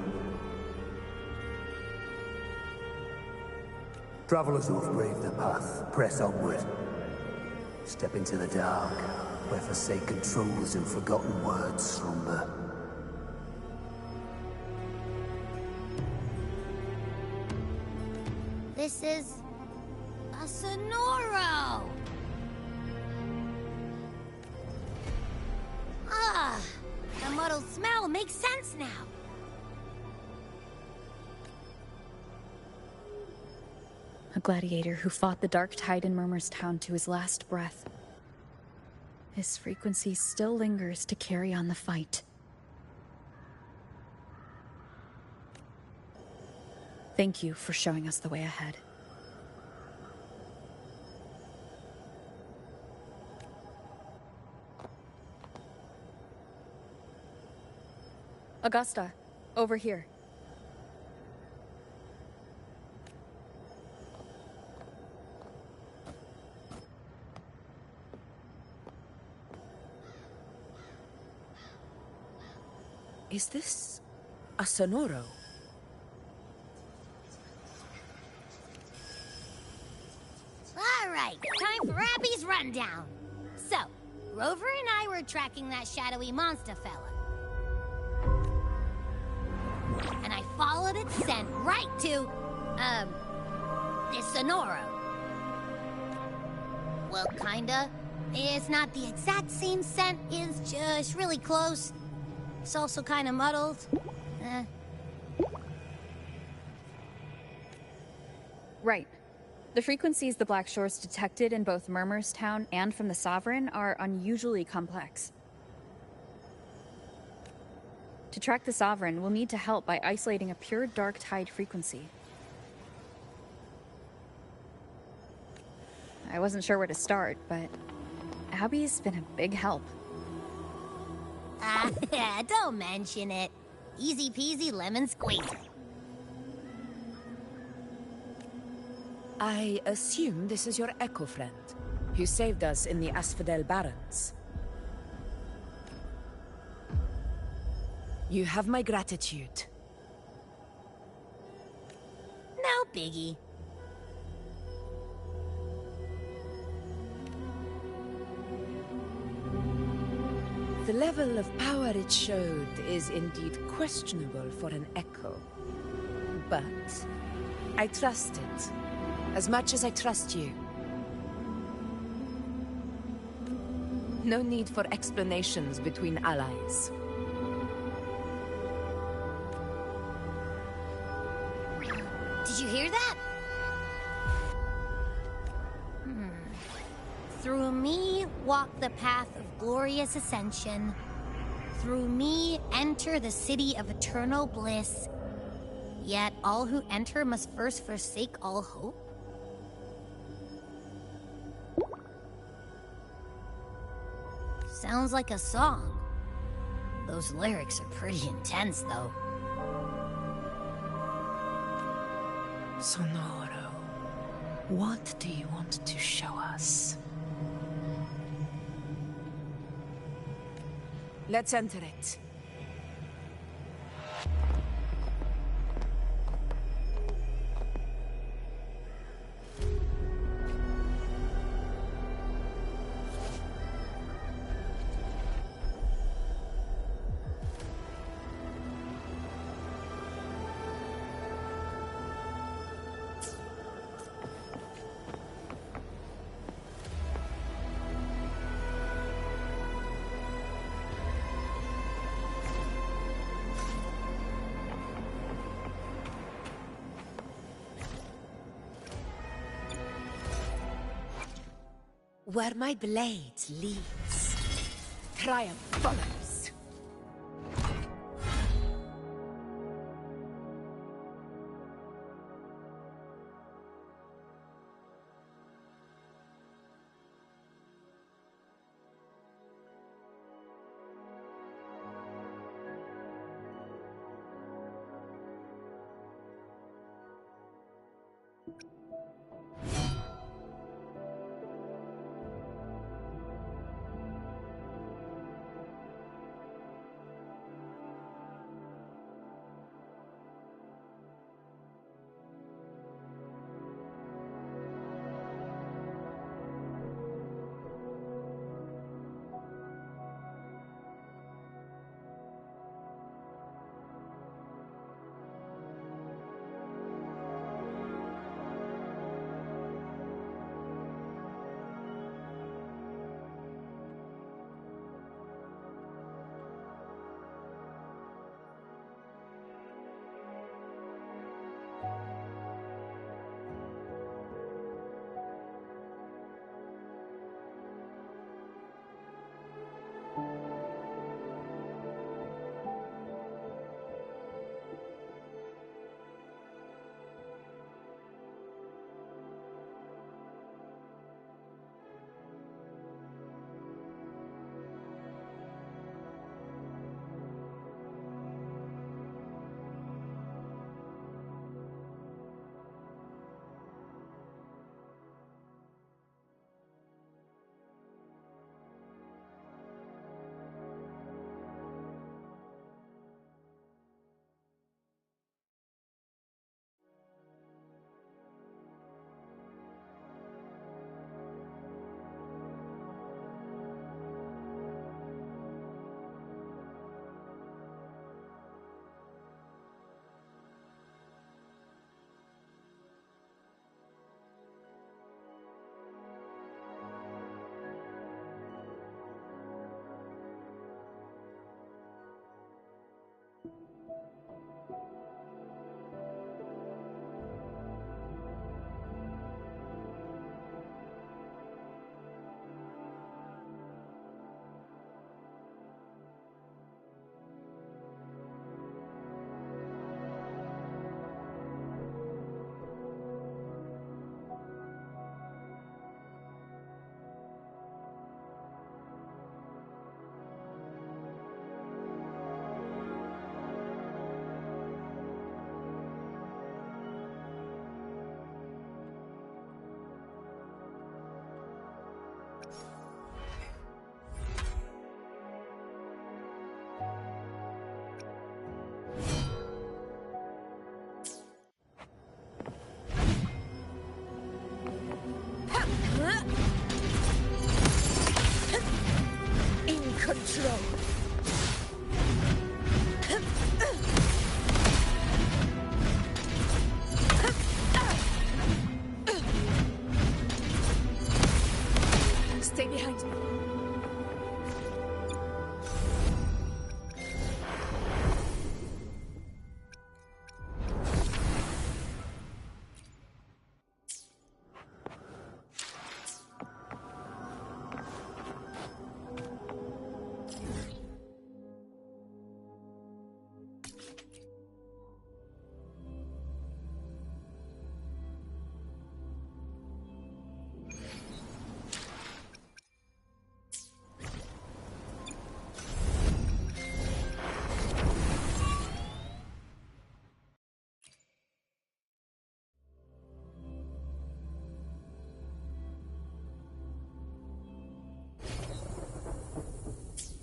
Travelers who have braved the path, press onward. Step into the dark, where forsaken truths and forgotten words slumber. This is a Sonoro! Ah, the muddled smell makes sense now. A gladiator who fought the dark tide in Murmur's Town to his last breath. His frequency still lingers to carry on the fight. Thank you for showing us the way ahead. Augusta, over here. Is this a Sonoro? All right, time for Abby's rundown. So, Rover and I were tracking that shadowy monster fella. And I followed its scent right to, this Sonoro. Well, kinda. It's not the exact same scent, it's just really close. It's also kinda muddled. Right. The frequencies the Black Shores detected in both Murmur's Town and from the Sovereign are unusually complex. To track the Sovereign, we'll need to help by isolating a pure dark tide frequency. I I wasn't sure where to start, but Abby's been a big help. Don't mention it. Easy peasy lemon squeezy. I assume this is your Echo friend, who saved us in the Asphodel Barrens. You have my gratitude. No biggie. The level of power it showed is indeed questionable for an Echo. But I trust it, as much as I trust you. No need for explanations between allies. Did you hear that? Through me walk the path of glorious ascension. Through me enter the city of eternal bliss. Yet all who enter must first forsake all hope. Sounds like a song. Those lyrics are pretty intense, though. Sonoro, what do you want to show us? Let's enter it. Where my blade leads, triumph follows.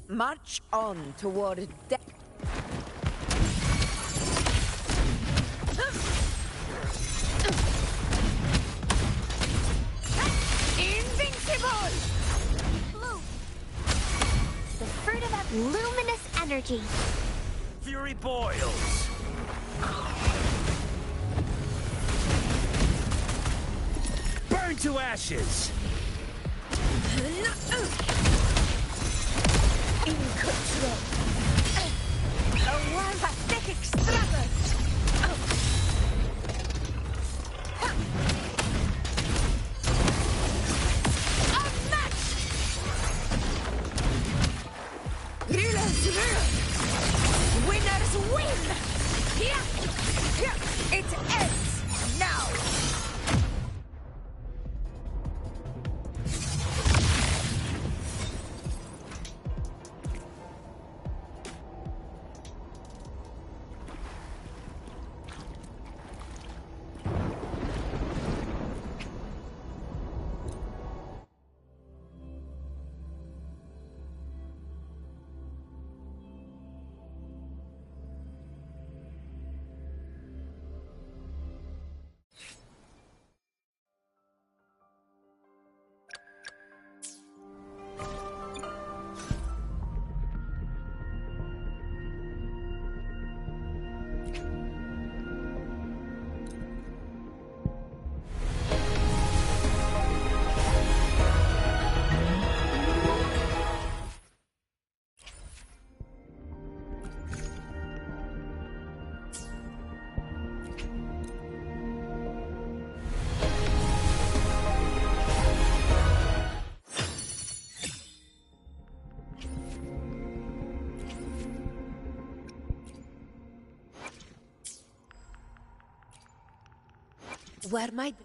March on toward death. Invincible! Blue. The fruit of that luminous energy. Fury boils. Burn to ashes. In control. A world of extravagance. Rulers rule. Winners win. It ends now. Where might...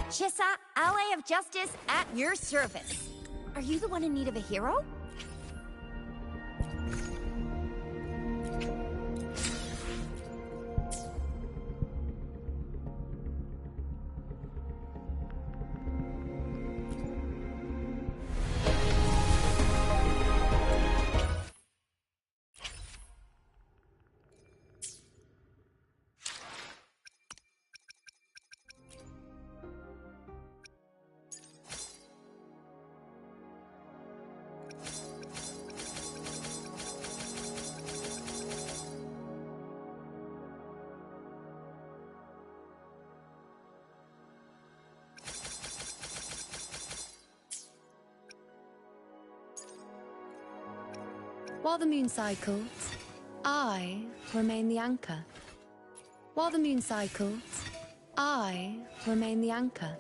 Chissa, ally of justice at your service. Are you the one in need of a hero? While the moon cycles, I remain the anchor. While the moon cycles, I remain the anchor.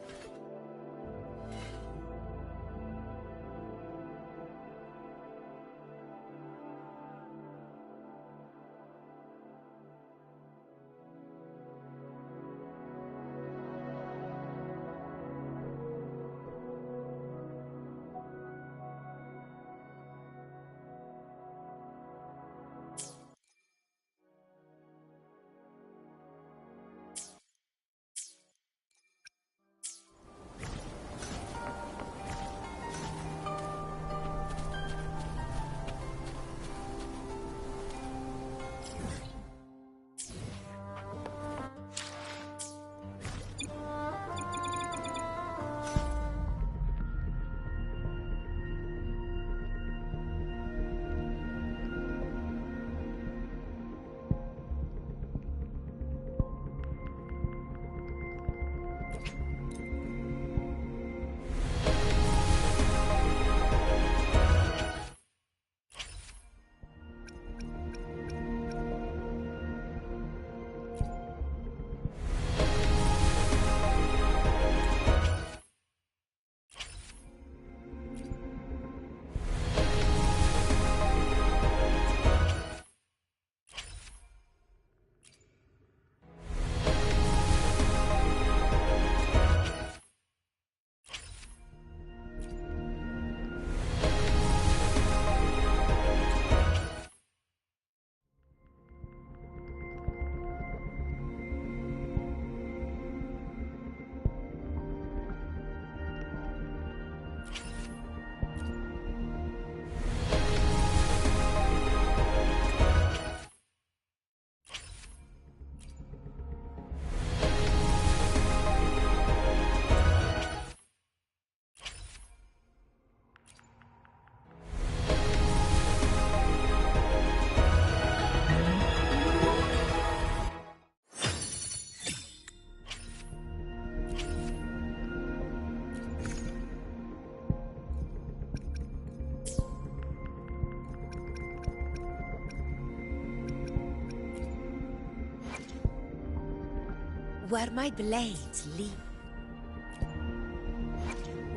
Where my blades lead.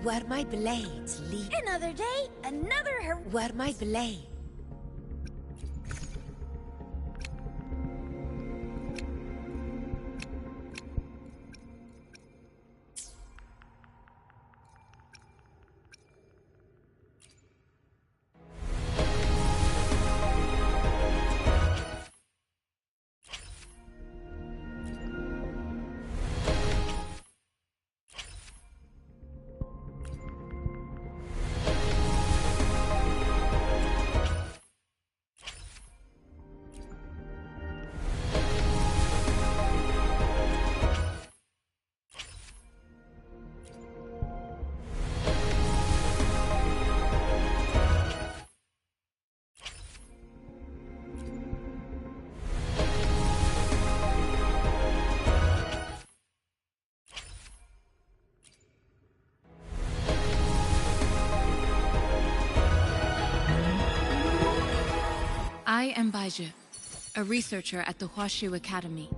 Where my blades lead. Another day, another Where my blade. I am Baizhi, a researcher at the Huashu Academy.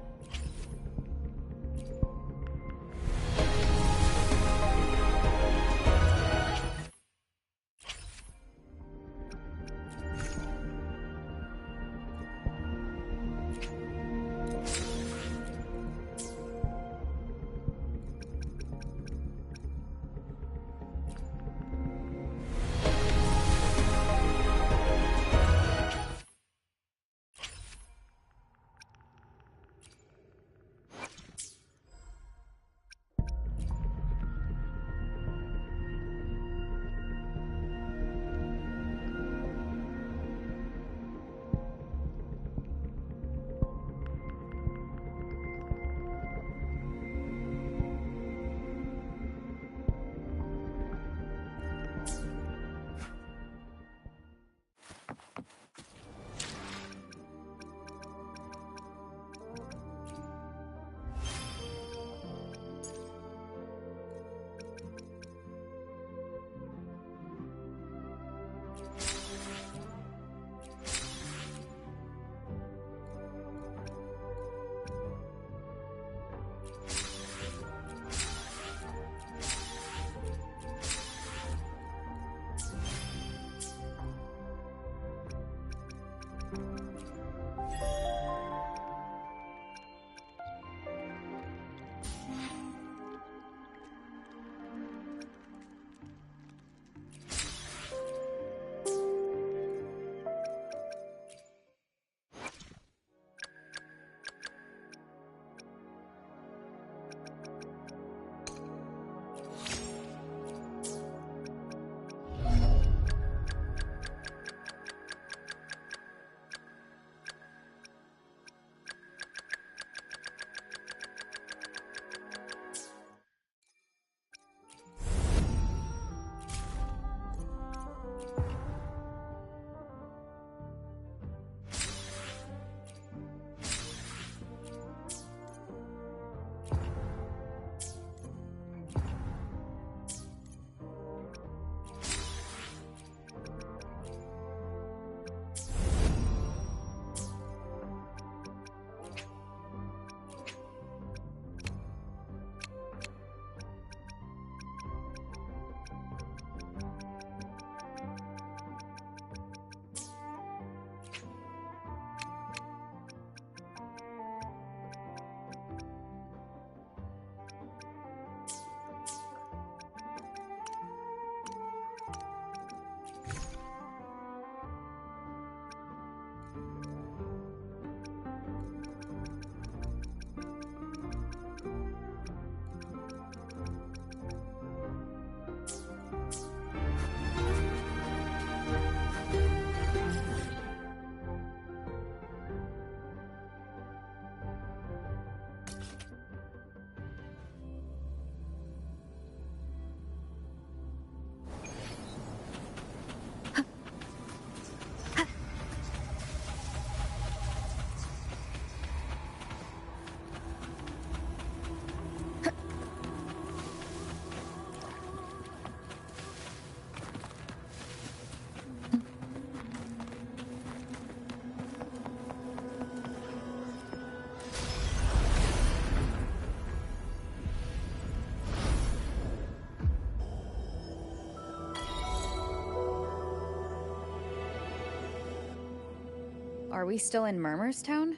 Are we still in Murmur's Town?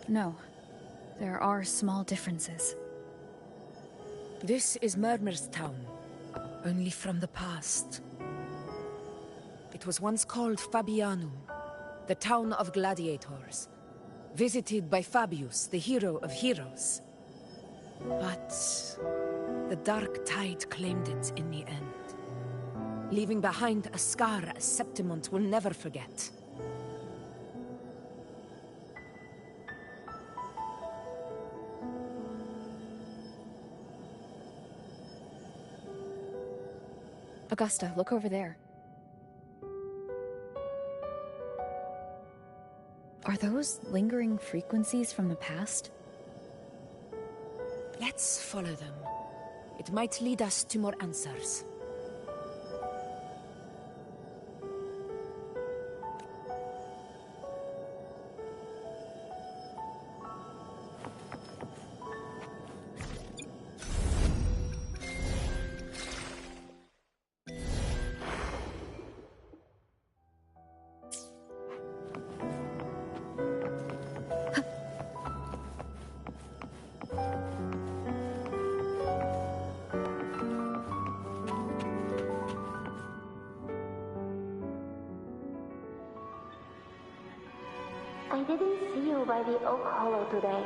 No. There are small differences. This is Murmur's Town, only from the past. It was once called Fabianum, the town of gladiators, visited by Fabius, the hero of heroes. But the dark tide claimed it in the end, leaving behind a scar Septimont will never forget. Augusta, look over there. Are those lingering frequencies from the past? Let's follow them. It might lead us to more answers. I didn't see you by the Oak Hollow today.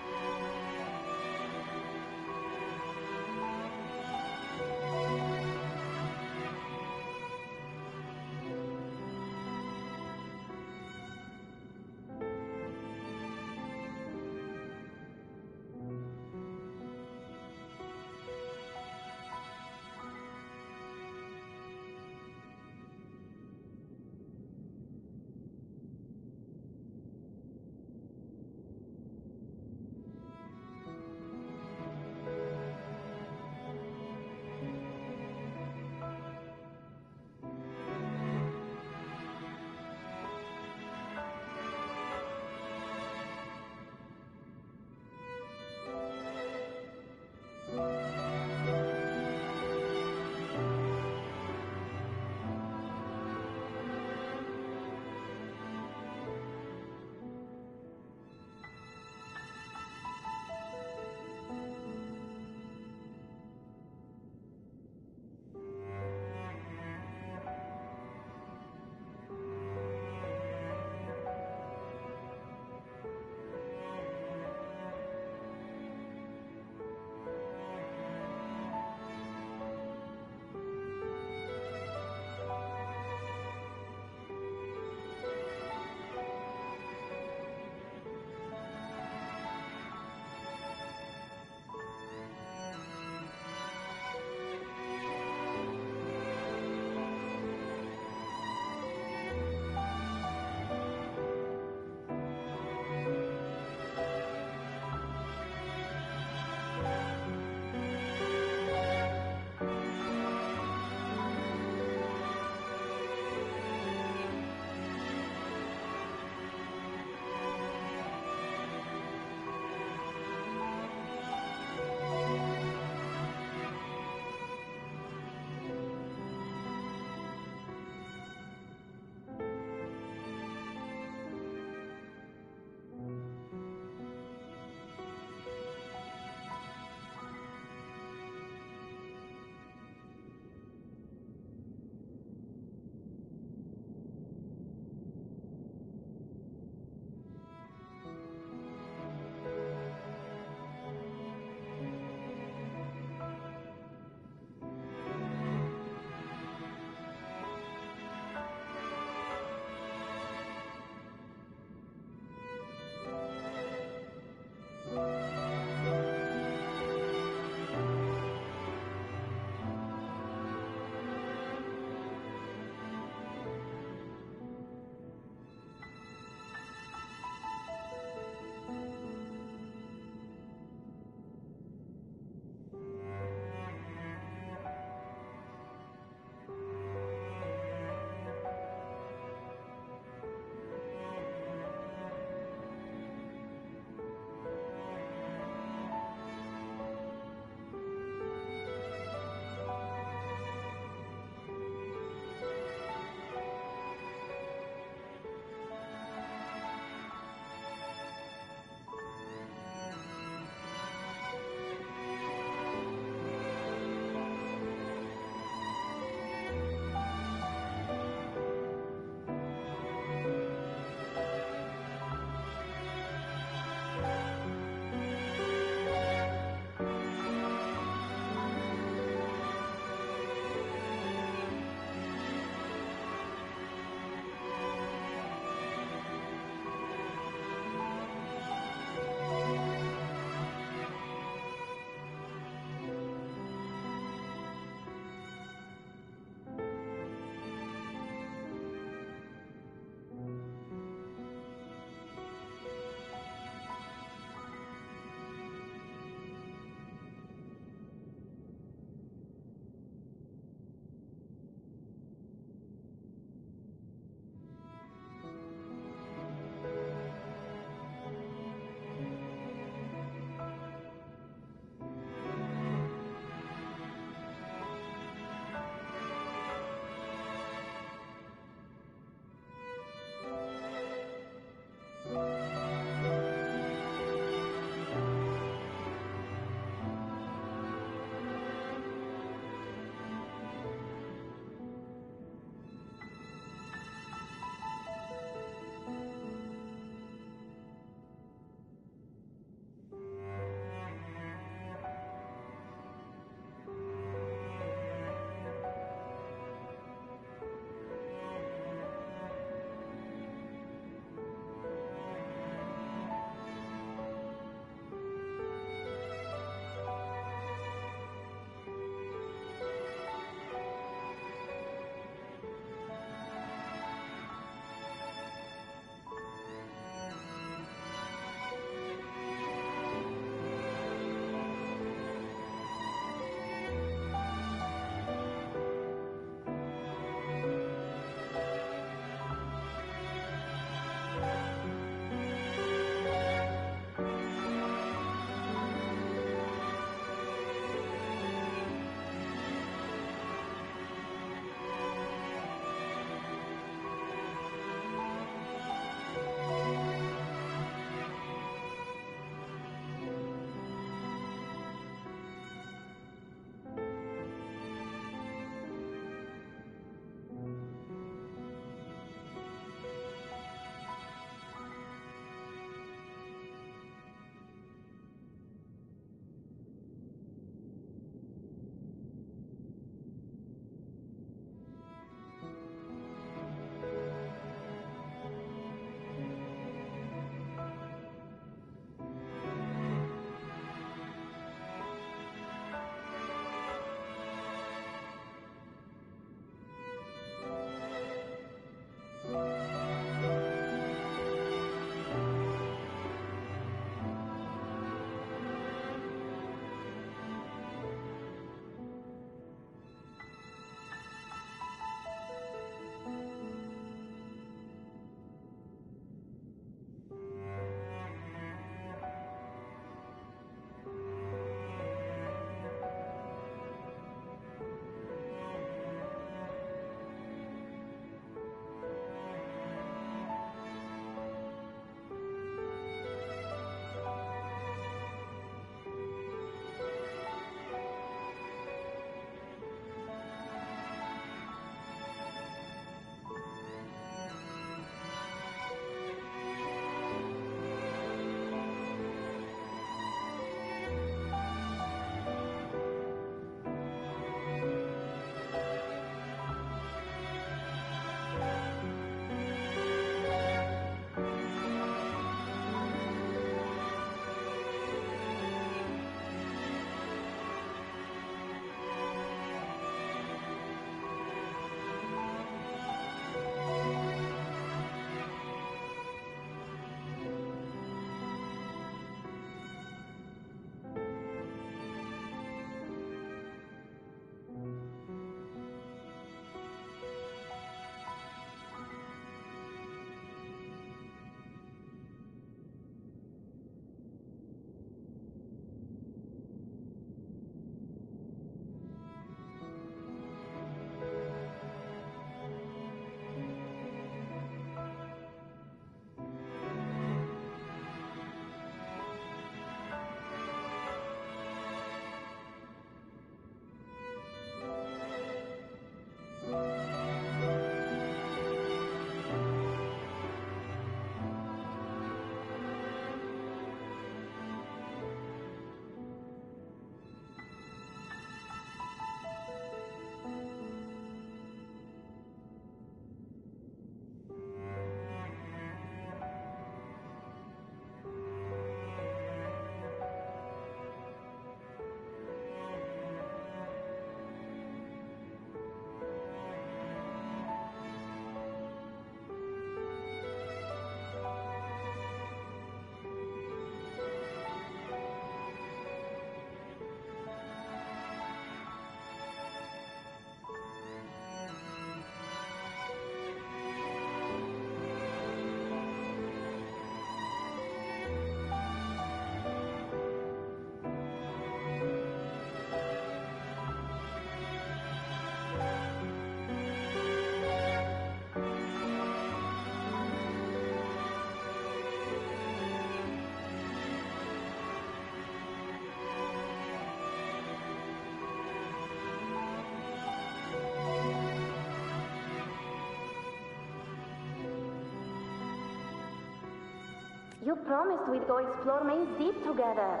You promised we'd go explore Main's Deep together.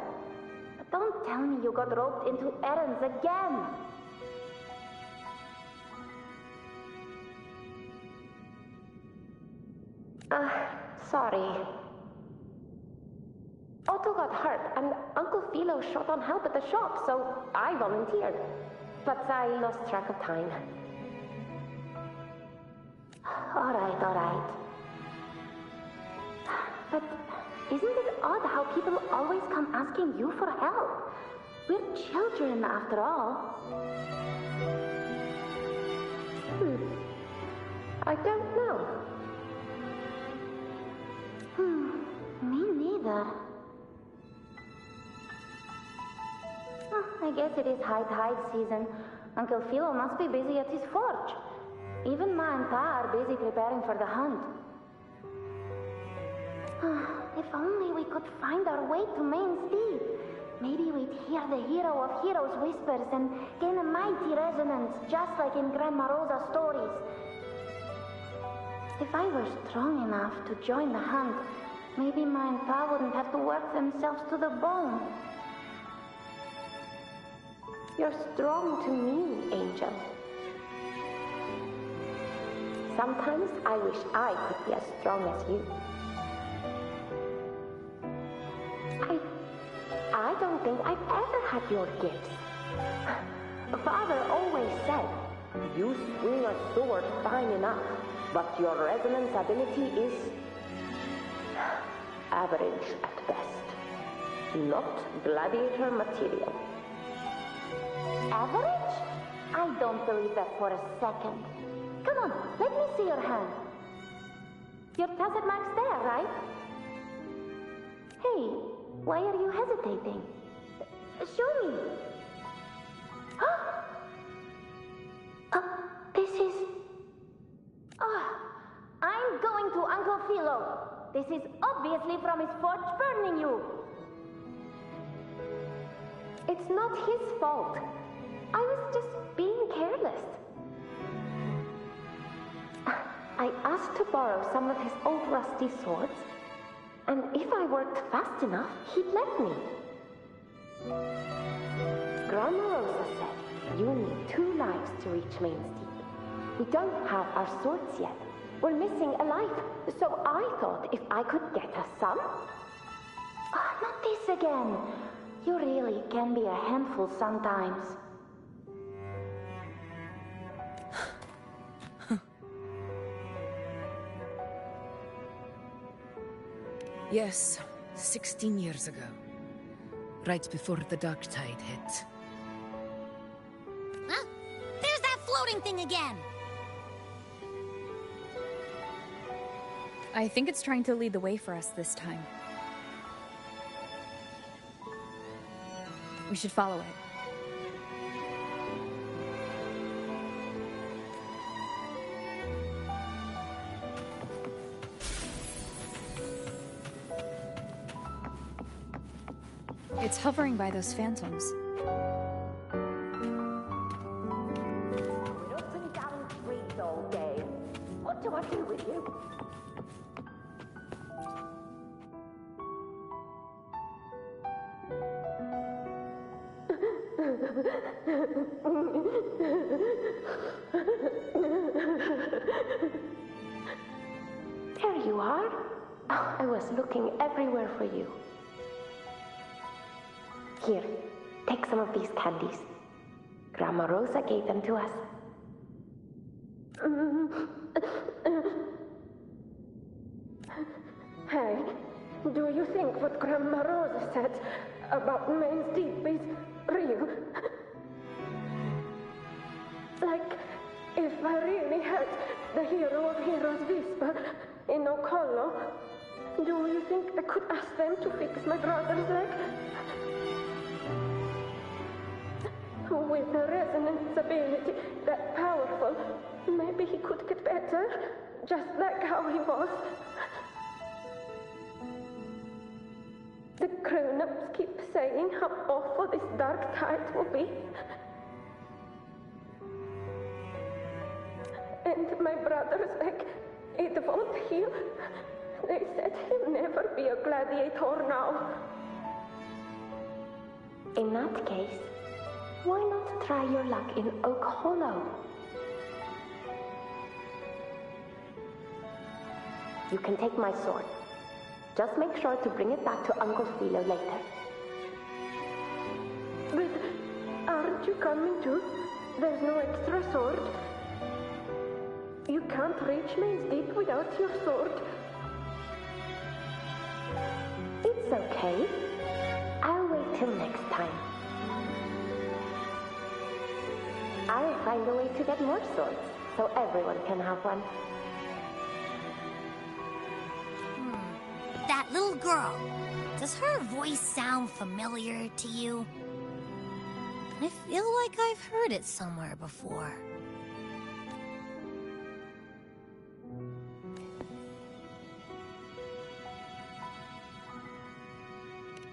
But don't tell me you got roped into errands again. Sorry. Otto got hurt, and Uncle Philo shot on help at the shop, so I volunteered. But I lost track of time. All right. But isn't it odd how people always come asking you for help? We're children, after all. I don't know. Me neither. I guess it is high tide season. Uncle Philo must be busy at his forge. Even Ma and Pa are busy preparing for the hunt. If only we could find our way to Main's Deep. Maybe we'd hear the hero of heroes whispers and gain a mighty resonance, just like in Grandma Rosa's stories. If I were strong enough to join the hunt, maybe Ma and Pa wouldn't have to work themselves to the bone. You're strong to me, Angel. Sometimes I wish I could be as strong as you. I don't think I've ever had your gifts. Father always said, you swing a sword fine enough, but your resonance ability is average at best. Not gladiator material. Average? I don't believe that for a second. Come on, let me see your hand. Your tacit mark's there, right? Hey, why are you hesitating? Show me. This is... I'm going to Uncle Philo. This is obviously from his forge burning you. It's not his fault. I was just being careless. I asked to borrow some of his old rusty swords, and if I worked fast enough, he'd let me. Grandma Rosa said you need 2 lives to reach Main's Deep. We don't have our swords yet. We're missing a life, so I thought if I could get us some... not this again. You really can be a handful sometimes. Yes, 16 years ago. Right before the dark tide hit. Huh? There's that floating thing again! I think it's trying to lead the way for us this time. We should follow it. It's hovering by those phantoms. We're up and down streets all day. What do I do with you? There you are. I was looking everywhere for you. Here, take some of these candies. Grandma Rosa gave them to us. Hey, do you think what Grandma Rosa said about Main's Deep is real? Like, if I really had the hero of heroes whisper in Okollo, do you think I could ask them to fix my brother's leg? With the resonance ability that powerful, maybe he could get better, just like how he was. The grown-ups keep saying how awful this dark tide will be. And my brother's leg, it won't heal. They said he'll never be a gladiator now. In that case, why not try your luck in Oak Hollow? You can take my sword. Just make sure to bring it back to Uncle Philo later. But aren't you coming too? There's no extra sword. You can't reach Main Deep without your sword. It's okay. I'll wait till next time. I'll find a way to get more swords, so everyone can have one. That little girl. Does her voice sound familiar to you? I feel like I've heard it somewhere before.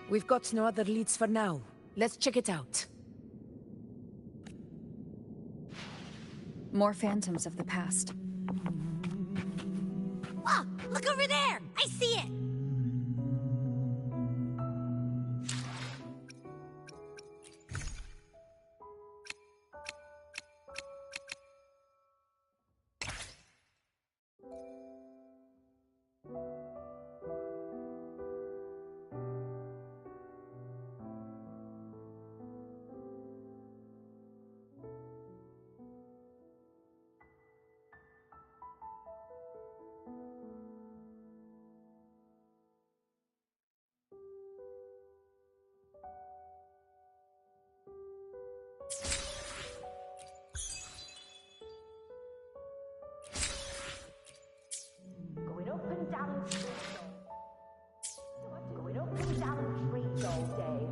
We've got no other leads for now. Let's check it out. More phantoms of the past. Oh, look over there! I see it! Going up and down streets. Going up and down streets all day.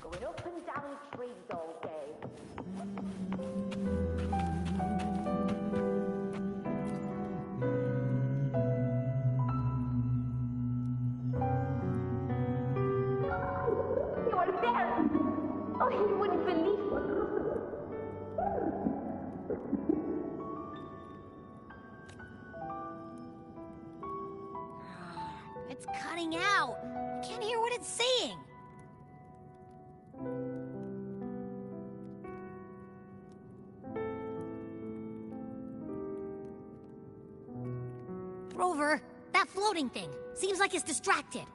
Going up and down streets all day. You are there! Oh, you wouldn't believe It's cutting out. I can't hear what it's saying. Rover, that floating thing. Seems like it's distracted.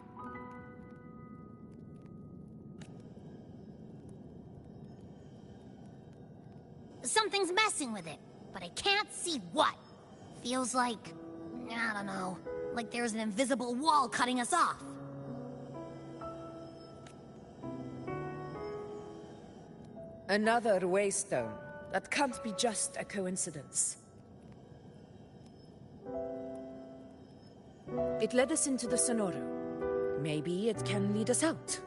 Something's messing with it, but I can't see what. Feels like, I don't know, like there's an invisible wall cutting us off. Another waystone. That can't be just a coincidence. It led us into the Sonoro. Maybe it can lead us out.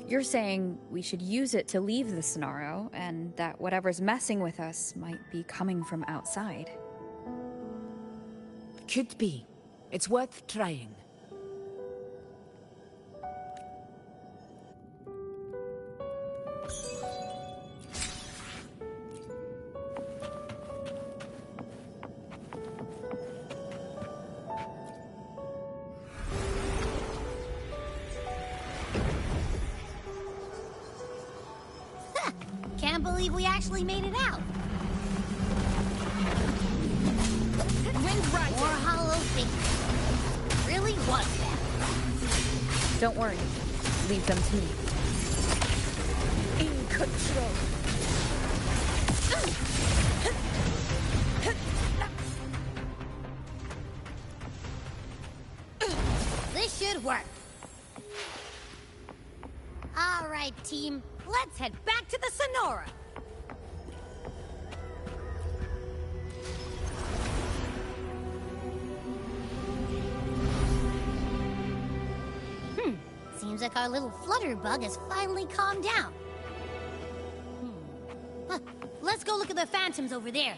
You're saying we should use it to leave the Sonoro, and that whatever's messing with us might be coming from outside. Could be. It's worth trying. Can't believe we actually made it out. Wind rising. More hollow things. Really was that. Don't worry. Leave them to me. In control. This should work. All right, team. Let's head back to the Sonora. Seems like our little flutterbug has finally calmed down. Huh. Let's go look at the phantoms over there.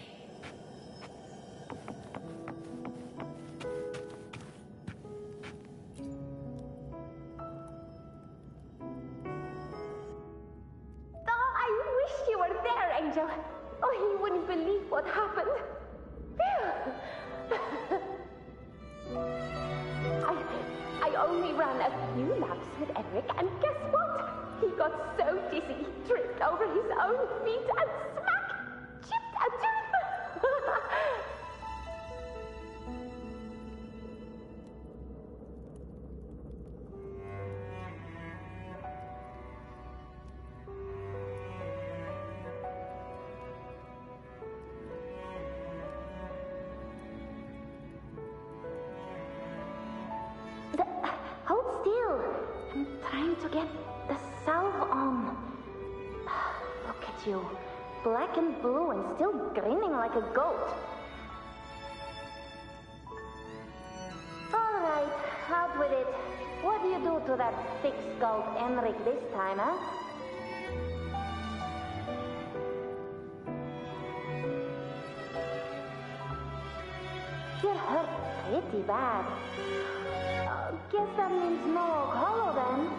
angel. Oh, he wouldn't believe what happened. I only ran a few laps with Eric, and guess what? He got so dizzy he tripped over his own feet and smack! Chipped a tooth! Hold still. I'm trying to get the salve on. Look at you. Black and blue and still grinning like a goat. All right, out with it. What do you do to that thick-skulled Enric this time, huh? You're hurt pretty bad. Guess that means no Oak Hollow then.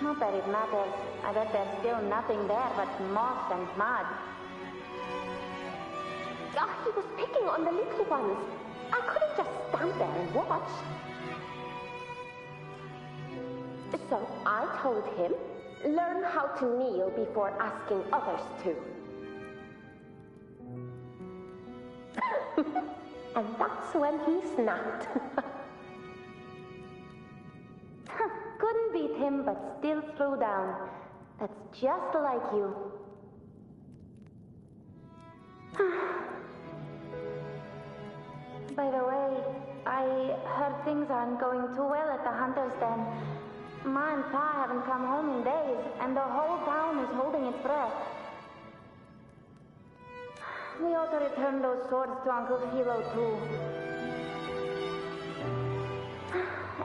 Not that it matters. I bet there's still nothing there but moss and mud. He was picking on the little ones. I couldn't just stand there and watch. So I told him, learn how to kneel before asking others to. And that's when he snapped. Couldn't beat him, but still threw down. That's just like you. By the way, I heard things aren't going too well at the Hunter's Den. Ma and Pa haven't come home in days, and the whole town is holding its breath. We ought to return those swords to Uncle Philo, too.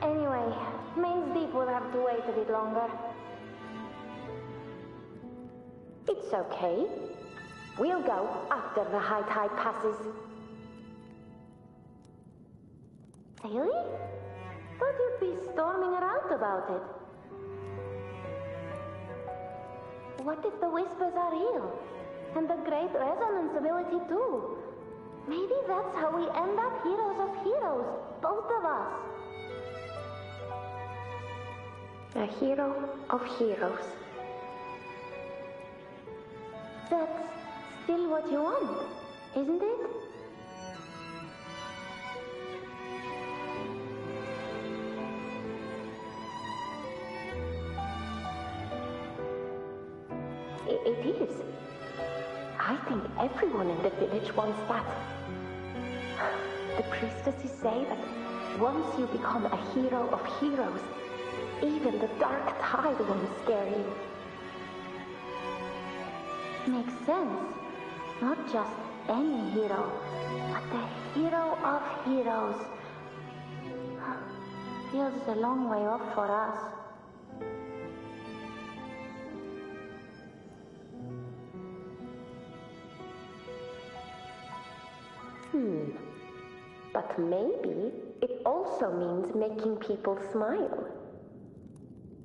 Anyway, Main's Deep will have to wait a bit longer. It's okay. We'll go after the high tide passes. Really? Thought you'd be storming around about it. What if the whispers are real? And the great resonance ability too? Maybe that's how we end up heroes of heroes, both of us. A hero of heroes. That's still what you want, isn't it? It is. I think everyone in the village wants that. The priestesses say that once you become a hero of heroes, even the dark tide won't scare you. Makes sense. Not just any hero, but the hero of heroes. Feels a long way off for us. But maybe it also means making people smile.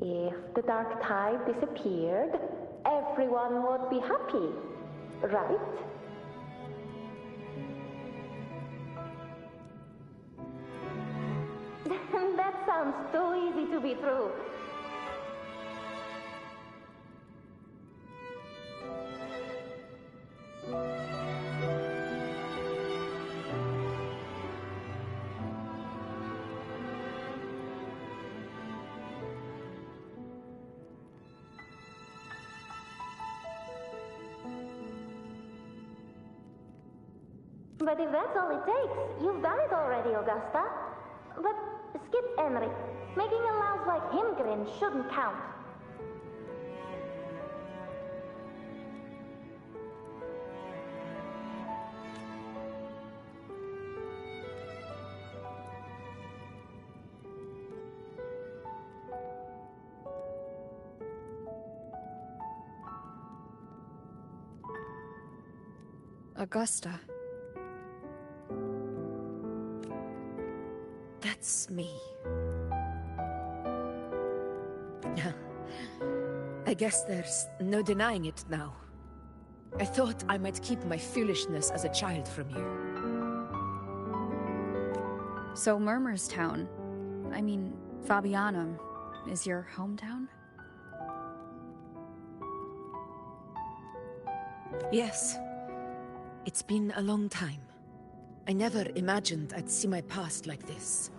If the dark tide disappeared, everyone would be happy, right? That sounds too easy to be true. But if that's all it takes, you've done it already, Augusta. But skip Enric. Making a louse like him grin shouldn't count. Augusta. That's me. I guess there's no denying it now. I thought I might keep my foolishness as a child from you. So Murmurstown, I mean, Fabianum, is your hometown? Yes. It's been a long time. I never imagined I'd see my past like this.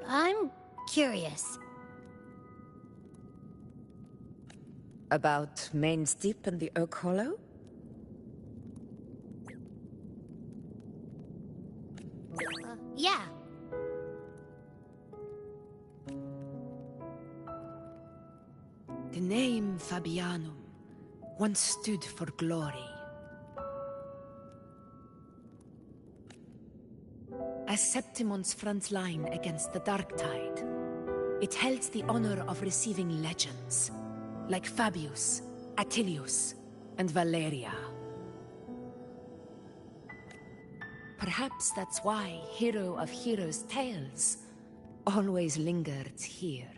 I'm curious. About Main's Deep and the Oak Hollow? Yeah. The name Fabianum once stood for glory. As Septimon's front line against the Dark Tide, it held the honor of receiving legends, like Fabius, Attilius, and Valeria. Perhaps that's why Hero of Heroes' tales always lingered here.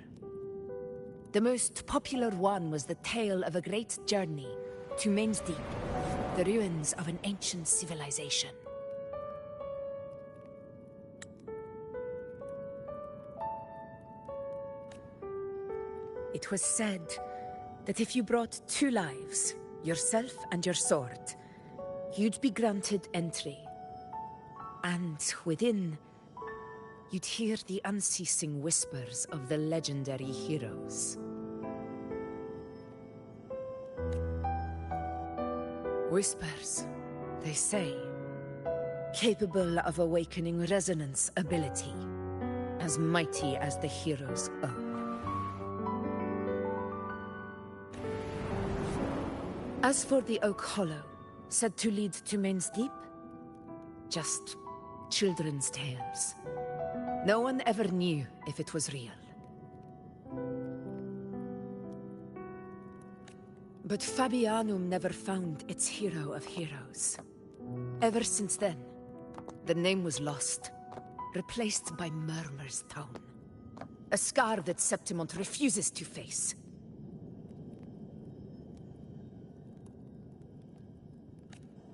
The most popular one was the tale of a great journey to Main's Deep, the ruins of an ancient civilization. It was said that if you brought 2 lives, yourself and your sword, you'd be granted entry. And within, you'd hear the unceasing whispers of the legendary heroes. Whispers, they say, capable of awakening resonance ability, as mighty as the hero's own. As for the Oak Hollow, said to lead to Main's Deep, just children's tales. No one ever knew if it was real. But Fabianum never found its hero of heroes. Ever since then, the name was lost, replaced by Murmur's Town. A scar that Septimont refuses to face.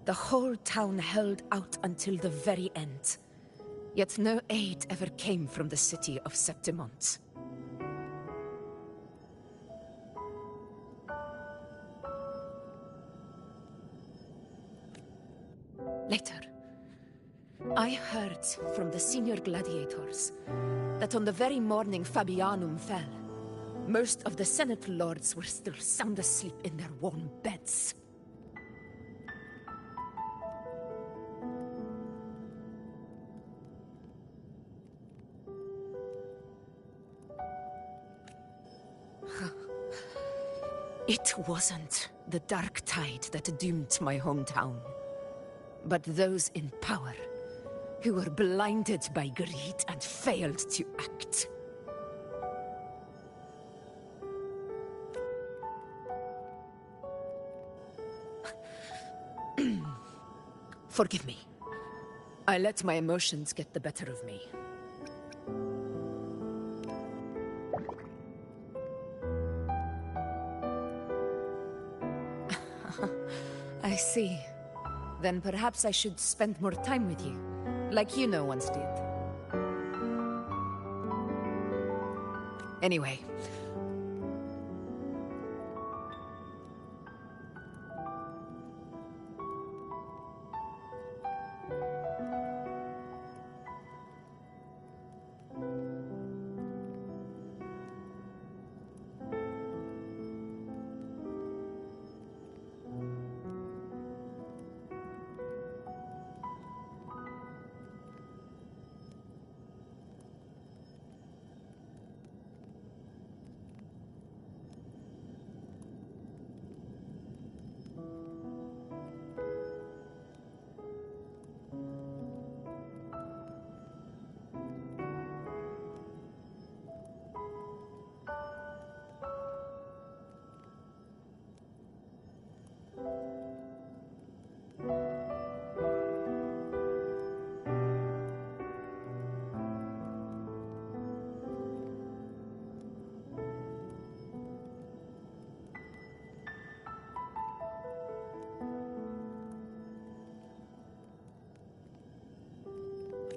The whole town held out until the very end. Yet no aid ever came from the city of Septimont. Later, I heard from the senior gladiators that on the very morning Fabianum fell, most of the Senate lords were still sound asleep in their warm beds. It wasn't the Dark Tide that doomed my hometown, but those in power who were blinded by greed and failed to act. Forgive me. I let my emotions get the better of me. I see. Then perhaps I should spend more time with you, like you once did. Anyway.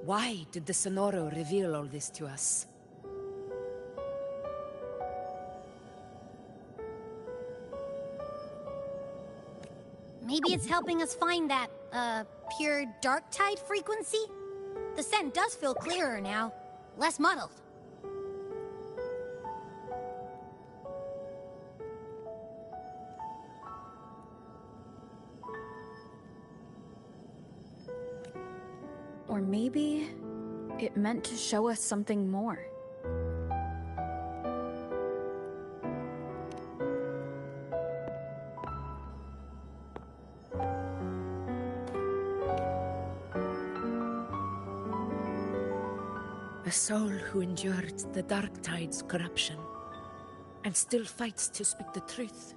Why did the Sonoro reveal all this to us? Maybe it's helping us find that, pure dark tide frequency? The scent does feel clearer now, less muddled. Or maybe it meant to show us something more. A soul who endured the Dark Tide's corruption, and still fights to speak the truth.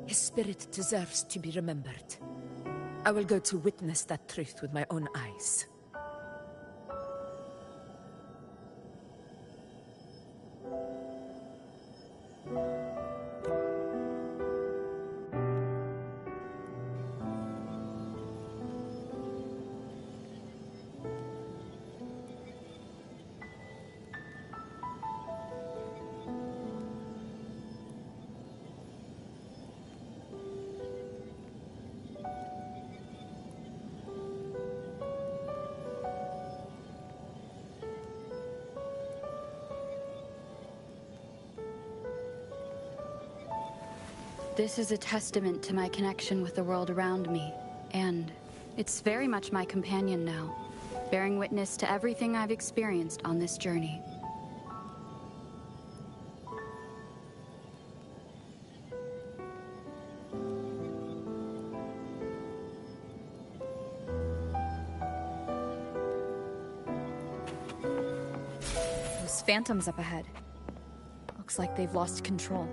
His spirit deserves to be remembered. I will go to witness that truth with my own eyes. This is a testament to my connection with the world around me, and it's very much my companion now, bearing witness to everything I've experienced on this journey. Those phantoms up ahead. Looks like they've lost control.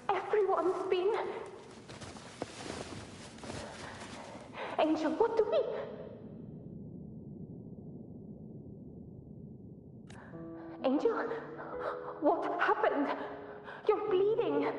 Everyone's been... Angel, what do we... Angel? What happened? You're bleeding.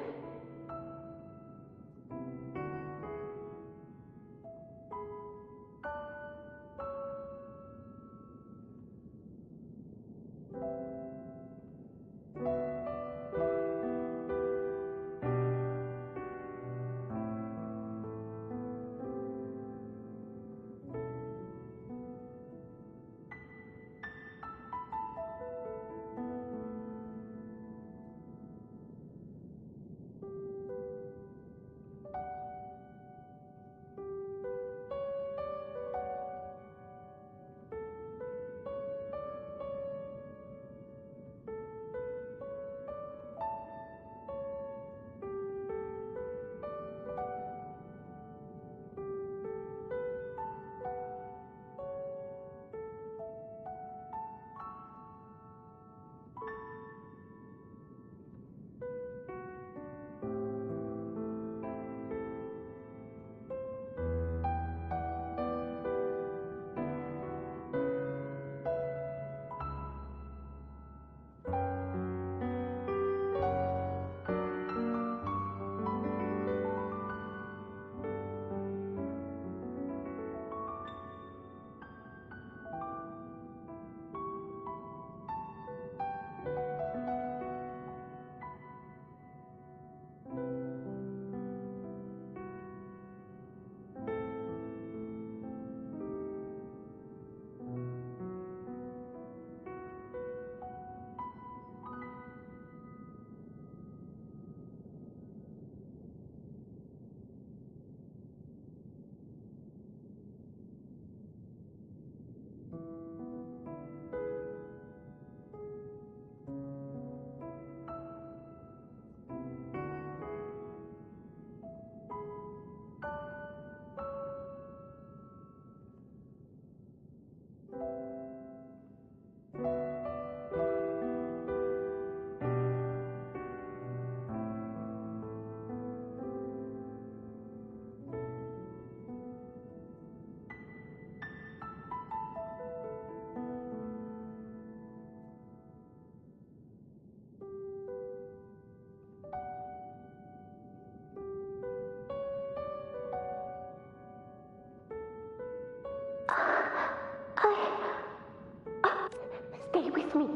Stay with me.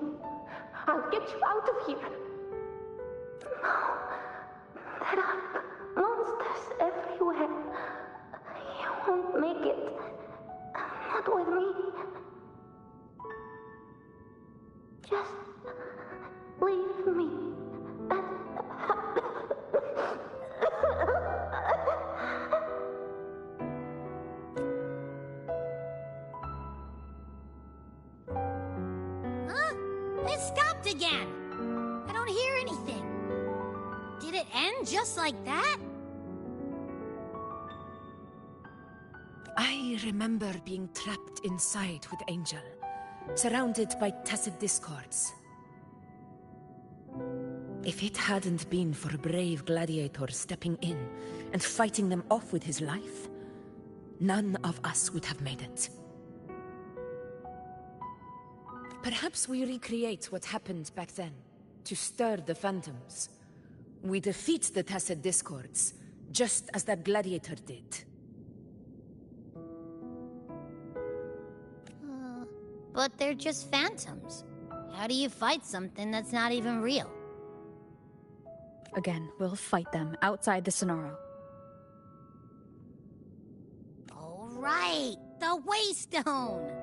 I'll get you out of here. No. There are monsters everywhere. You won't make it. Not with me. Just leave me. Huh? It stopped again. I don't hear anything. Did it end just like that? I remember being trapped inside with Angel, surrounded by tacit discords. If it hadn't been for a brave gladiator stepping in and fighting them off with his life, none of us would have made it. Perhaps we recreate what happened back then, to stir the phantoms. We defeat the tacit discords, just as that gladiator did. But they're just phantoms. How do you fight something that's not even real? Again, we'll fight them outside the Sonaro. All right, the Waystone!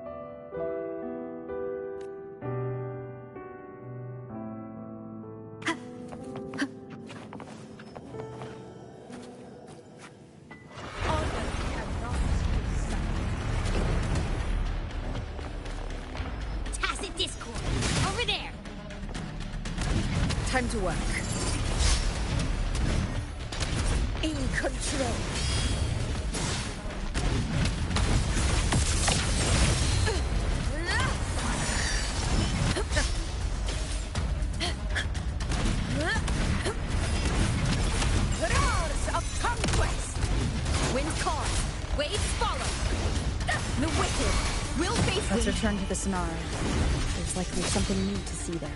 Tacit Discord, over there! Time to work. In control. Roars of conquest! Wind calls, waves follow. The wicked will face Let's the... return to the Sonaro. There's likely something new to see there.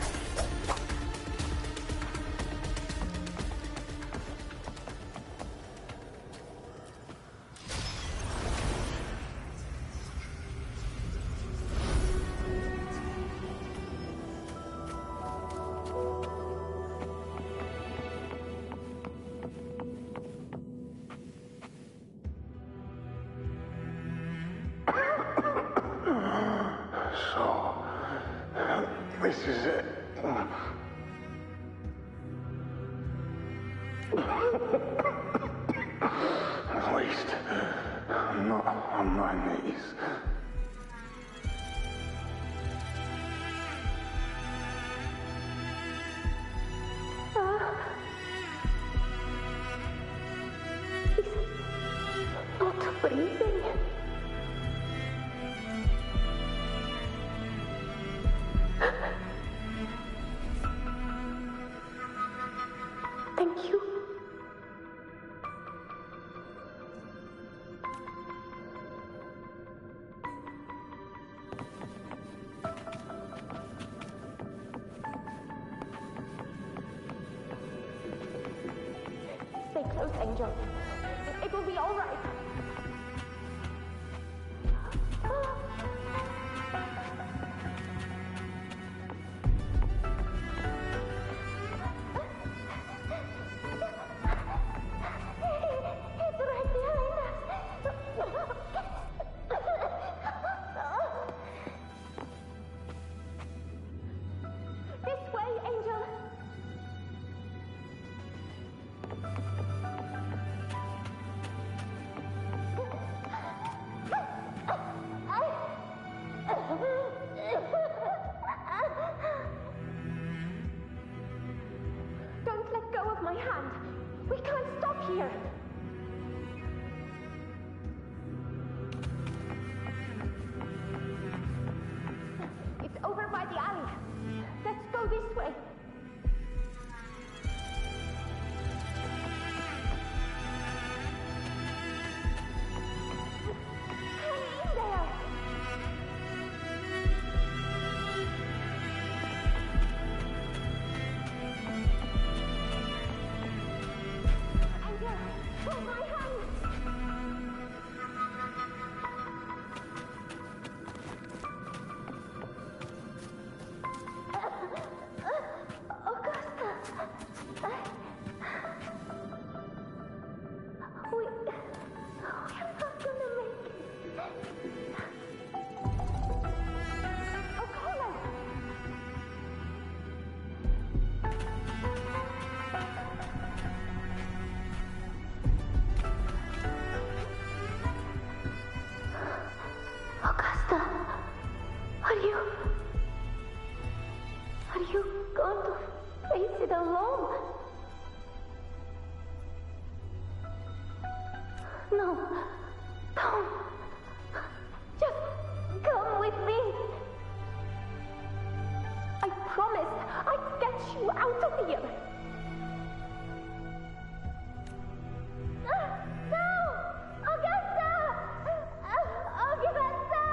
So, this is it. At least, I'm not on my knees. Not breathing. Thank you. Stay close, Angel. It will be all right. It's right behind us. This way, Angel. Are you going to face it alone? No, don't. Just come with me. I promised I'd get you out of here. No! Augusta! Augusta!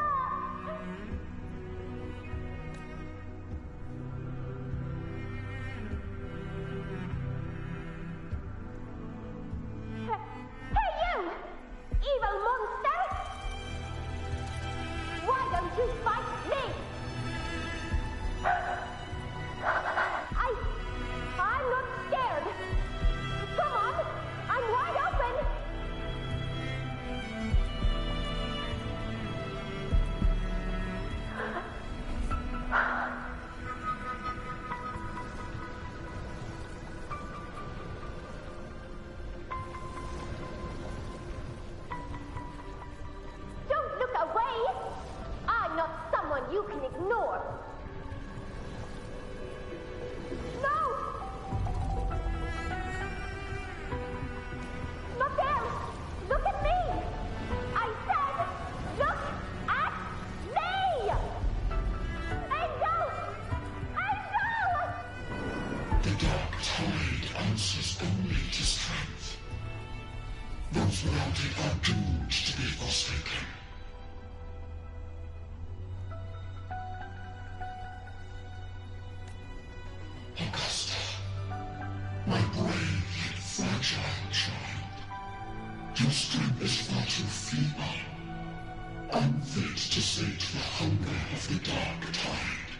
Hey you! Evil monster! Why don't you fight me? I'm not scared. Come on, I'm wide open. Don't look away. I'm not someone you can ignore. No! Not there! Look at me! I said, look at me! Angel! Angel! The dark tide answers only to strength. Those without it are doomed to be forsaken. Augusta, my brave yet fragile child, your strength is far too feeble, unfit to sate the hunger of the dark tide.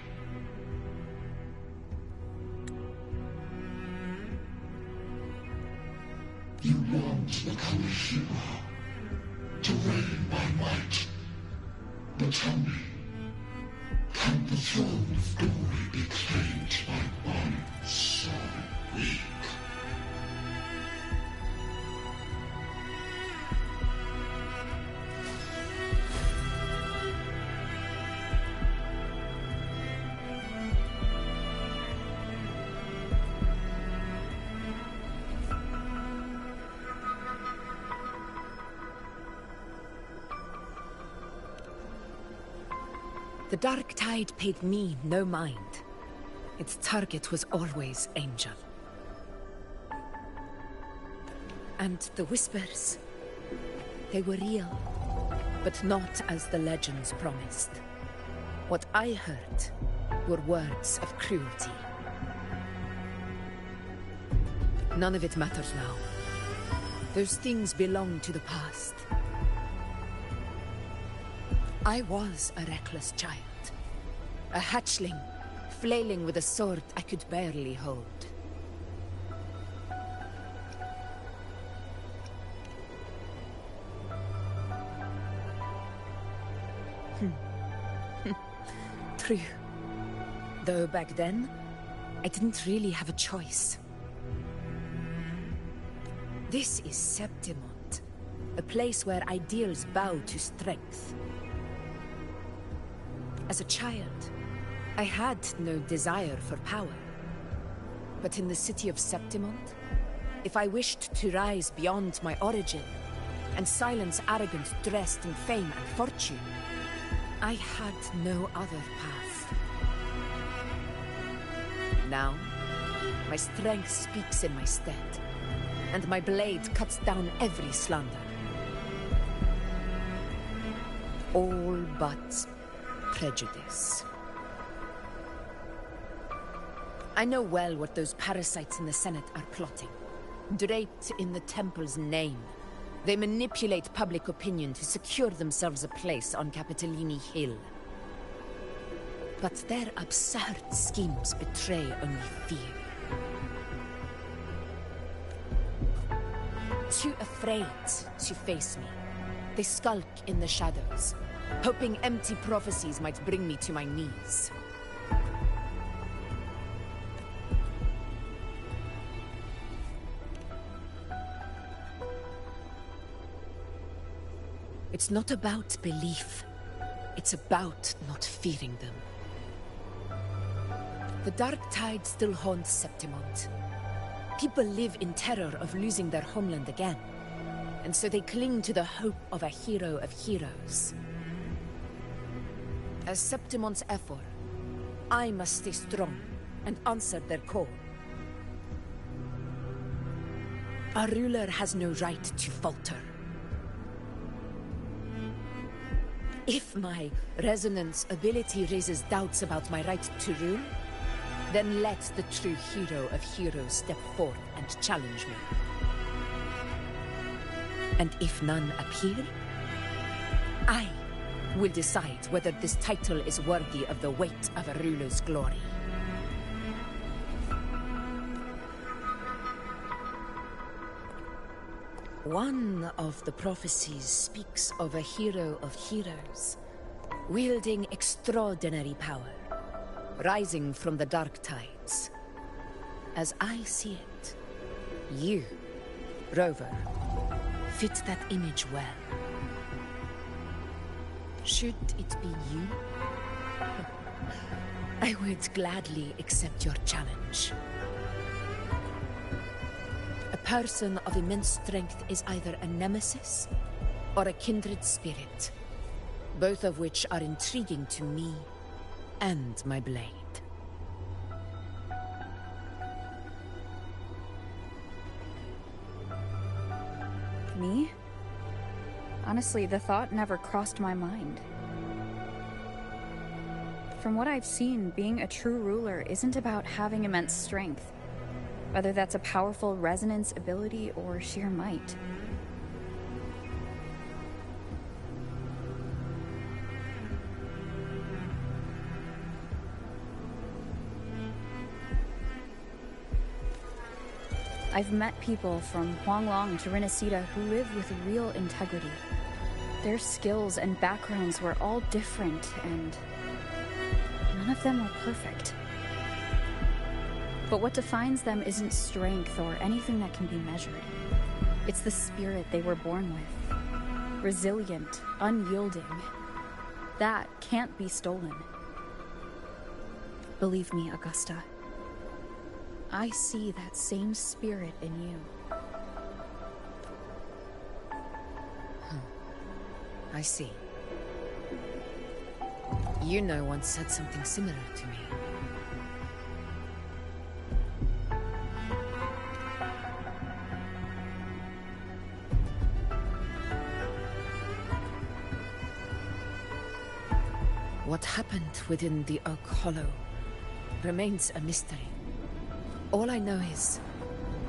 You long to become a hero, to reign by might. But tell me, can the throne of glory be claimed by one so weak? The Dark Tide paid me no mind. Its target was always Angel. And the whispers, they were real, but not as the legends promised. What I heard were words of cruelty. None of it matters now. Those things belong to the past. I was a reckless child. A hatchling, flailing with a sword I could barely hold. True. Though back then, I didn't really have a choice. This is Septimont, a place where ideals bow to strength. As a child, I had no desire for power. But in the city of Septimont, if I wished to rise beyond my origin and silence arrogance dressed in fame and fortune, I had no other path. Now, my strength speaks in my stead, and my blade cuts down every slander. All but prejudice. I know well what those parasites in the Senate are plotting. Draped in the Temple's name, they manipulate public opinion to secure themselves a place on Capitolini Hill. But their absurd schemes betray only fear. Too afraid to face me, they skulk in the shadows, hoping empty prophecies might bring me to my knees. It's not about belief. It's about not fearing them. The dark tide still haunts Septimont. People live in terror of losing their homeland again, and so they cling to the hope of a hero of heroes. As Septimont's Ephor, I must stay strong and answer their call. Our ruler has no right to falter. If my resonance ability raises doubts about my right to rule, then let the true hero of heroes step forth and challenge me. And if none appear, I will decide whether this title is worthy of the weight of a ruler's glory. One of the prophecies speaks of a hero of heroes, wielding extraordinary power, rising from the dark tides. As I see it, you, Rover, fit that image well. Should it be you? I would gladly accept your challenge. A person of immense strength is either a nemesis or a kindred spirit, both of which are intriguing to me and my blade. Me? Honestly, the thought never crossed my mind. From what I've seen, being a true ruler isn't about having immense strength, whether that's a powerful resonance ability or sheer might. I've met people from Huanglong to Renacida who live with real integrity. Their skills and backgrounds were all different, and none of them were perfect. But what defines them isn't strength or anything that can be measured. It's the spirit they were born with. Resilient, unyielding. That can't be stolen. Believe me, Augusta. I see that same spirit in you. I see. You know once said something similar to me. What happened within the Oak Hollow remains a mystery. All I know is,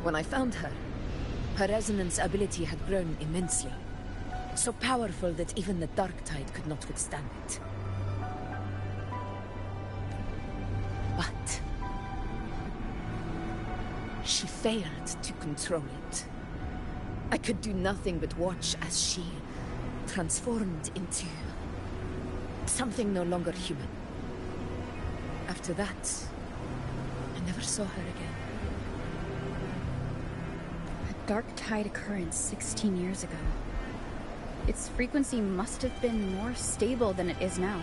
when I found her, her resonance ability had grown immensely. So powerful that even the dark tide could not withstand it. But she failed to control it. I could do nothing but watch as she transformed into something no longer human. After that, I never saw her again. A dark tide occurrence 16 years ago. Its frequency must have been more stable than it is now.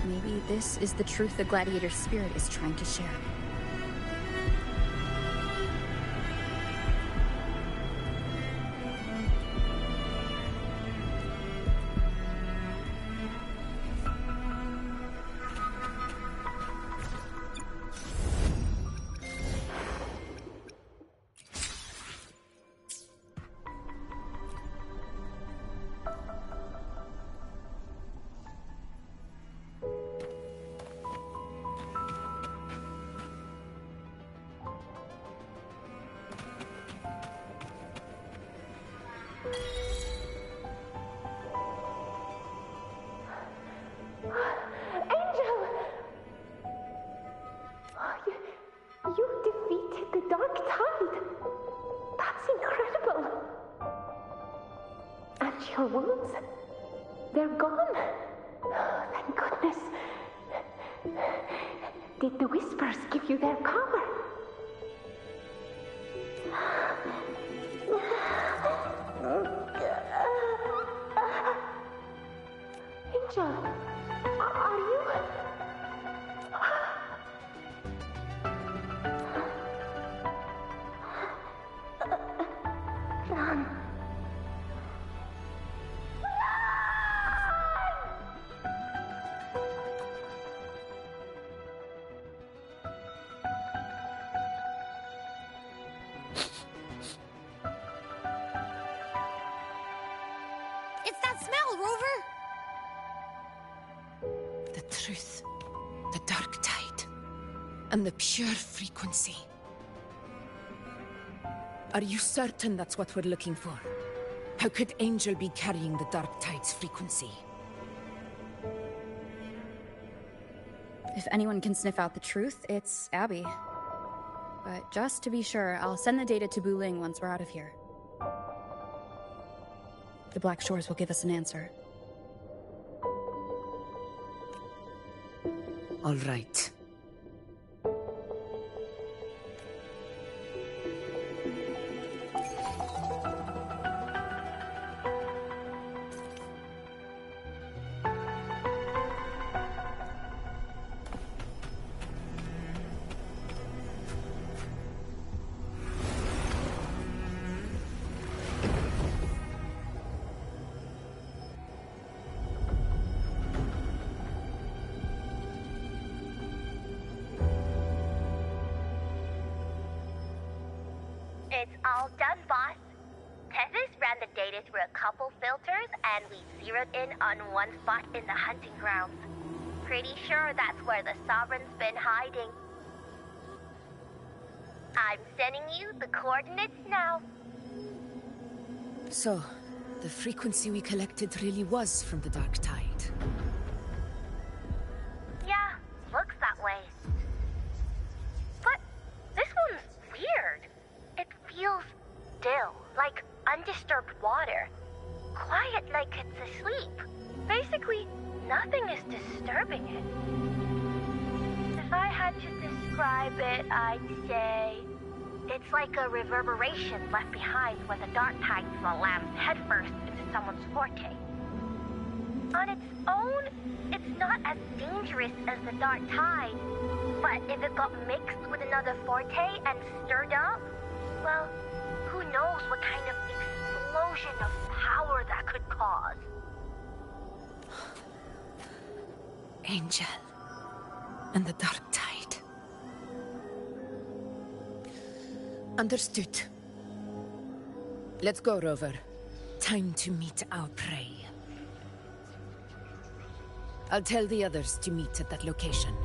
Maybe this is the truth the gladiator spirit is trying to share. Your wounds? They're gone. Oh, thank goodness. Did the Whispers give you their power? Angel, are you... forever? The truth, the dark tide, and the pure frequency. Are you certain that's what we're looking for? How could Angel be carrying the dark tide's frequency? If anyone can sniff out the truth, it's Abby. But just to be sure, I'll send the data to Buling once we're out of here. The Black Shores will give us an answer. All right. It's all done, boss. Tethys ran the data through a couple filters, and we zeroed in on one spot in the hunting grounds. Pretty sure that's where the Sovereign's been hiding. I'm sending you the coordinates now. So, the frequency we collected really was from the dark tide. Yeah, looks that way. But this one's weird. It feels still, like undisturbed water. Quiet like it's asleep. Basically, nothing is disturbing it. If I had to describe it, I'd say it's like a reverberation left behind when the dark tide slams headfirst into someone's forte. On its own, it's not as dangerous as the dark tide, but if it got mixed with another forte and stirred up, well, who knows what kind of explosion of power that could cause. Angel. And the dark tide. Understood. Let's go, Rover. Time to meet our prey. I'll tell the others to meet at that location.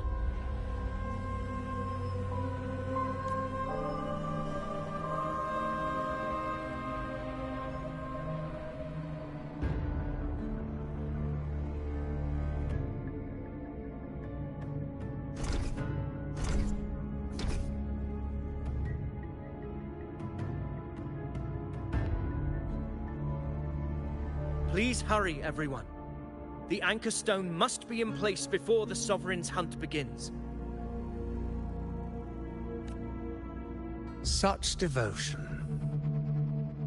Please hurry, everyone. The anchor stone must be in place before the Sovereign's hunt begins. Such devotion.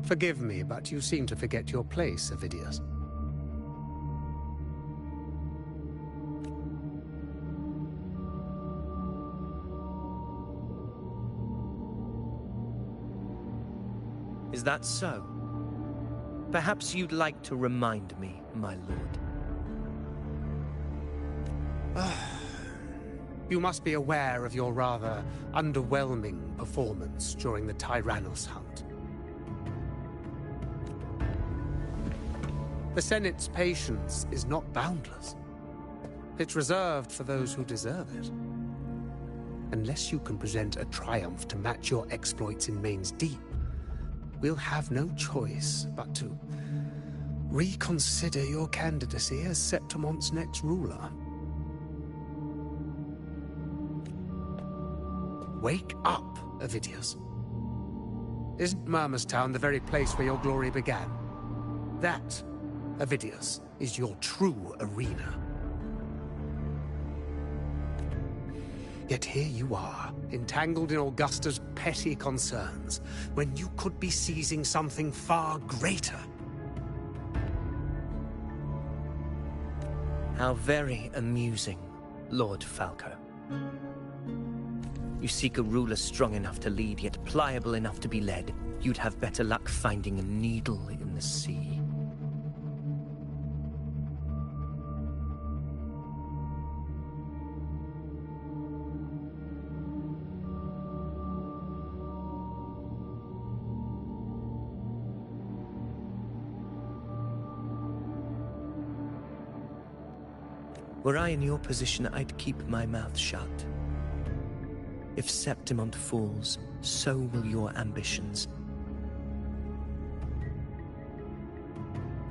Forgive me, but you seem to forget your place, Avidius. Is that so? Perhaps you'd like to remind me, my lord. You must be aware of your rather underwhelming performance during the Tyrannus hunt. The Senate's patience is not boundless. It's reserved for those who deserve it. Unless you can present a triumph to match your exploits in Main's Deep, we'll have no choice but to reconsider your candidacy as Septimon's next ruler. Wake up, Avidius. Isn't Murmustown the very place where your glory began? That, Avidius, is your true arena. Yet here you are, entangled in Augusta's petty concerns, when you could be seizing something far greater. How very amusing, Lord Falco. You seek a ruler strong enough to lead, yet pliable enough to be led. You'd have better luck finding a needle in the sea. Were I in your position, I'd keep my mouth shut. If Septimont falls, so will your ambitions.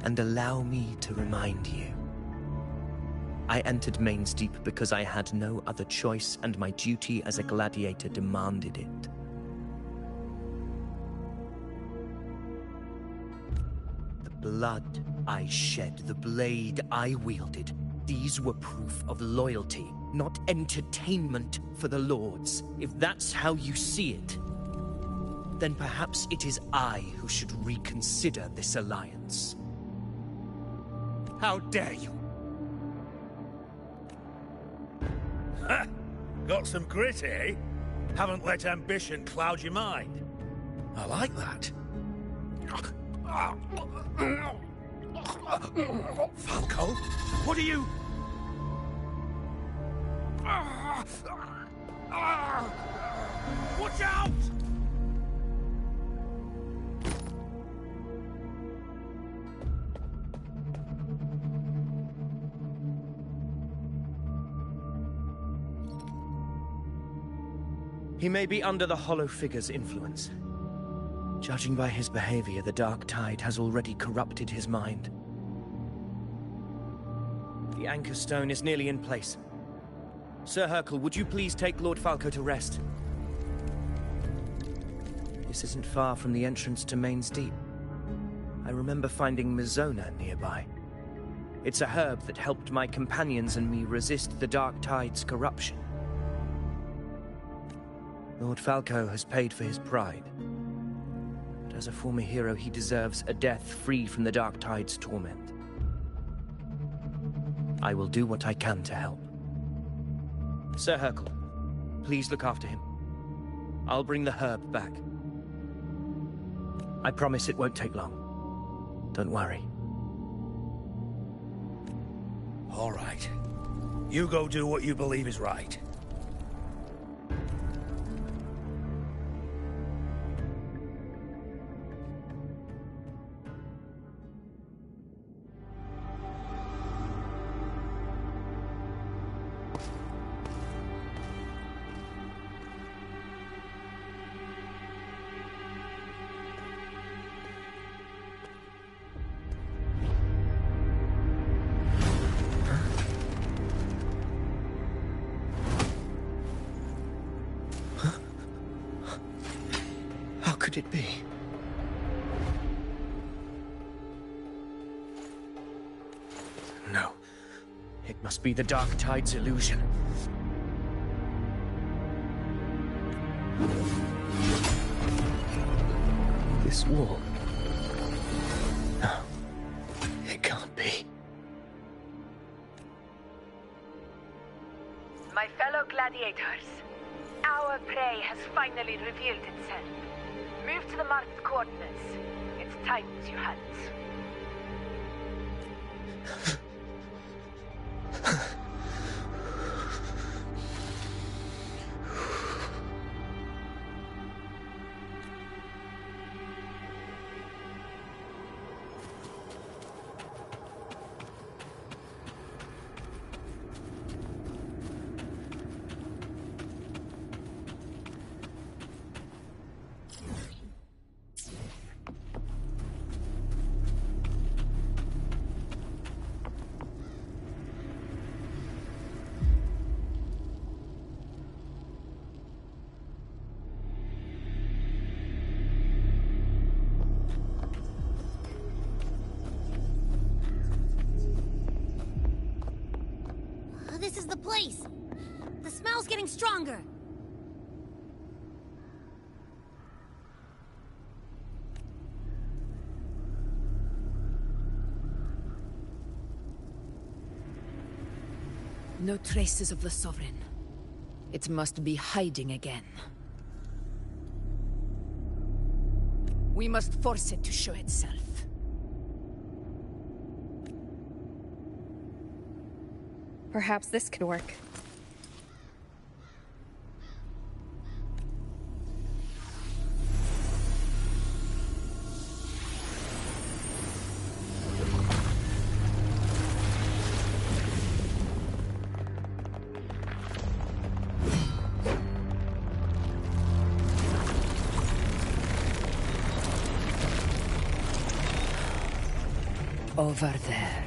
And allow me to remind you. I entered Main's Deep because I had no other choice, and my duty as a gladiator demanded it. The blood I shed, the blade I wielded, these were proof of loyalty, not entertainment for the Lords. If that's how you see it, then perhaps it is I who should reconsider this alliance. How dare you! Ha! Got some grit, eh? Haven't let ambition cloud your mind. I like that. Falco, what are you... Watch out! He may be under the Hollow Figure's influence. Judging by his behavior, the Dark Tide has already corrupted his mind. The Anchor Stone is nearly in place. Sir Hercule, would you please take Lord Falco to rest? This isn't far from the entrance to Main's Deep. I remember finding Mizona nearby. It's a herb that helped my companions and me resist the Dark Tide's corruption. Lord Falco has paid for his pride. But as a former hero, he deserves a death free from the Dark Tide's torment. I will do what I can to help. Sir Hercule, please look after him. I'll bring the herb back. I promise it won't take long. Don't worry. All right. You go do what you believe is right. How could it be? No. It must be the Dark Tide's illusion. This wall... No. It can't be. My fellow gladiators, our prey has finally revealed itself. Move to the marked coordinates. It's tightens your hands. This is the place! The smell's getting stronger! No traces of the Sovereign. It must be hiding again. We must force it to show itself. Perhaps this could work. over there.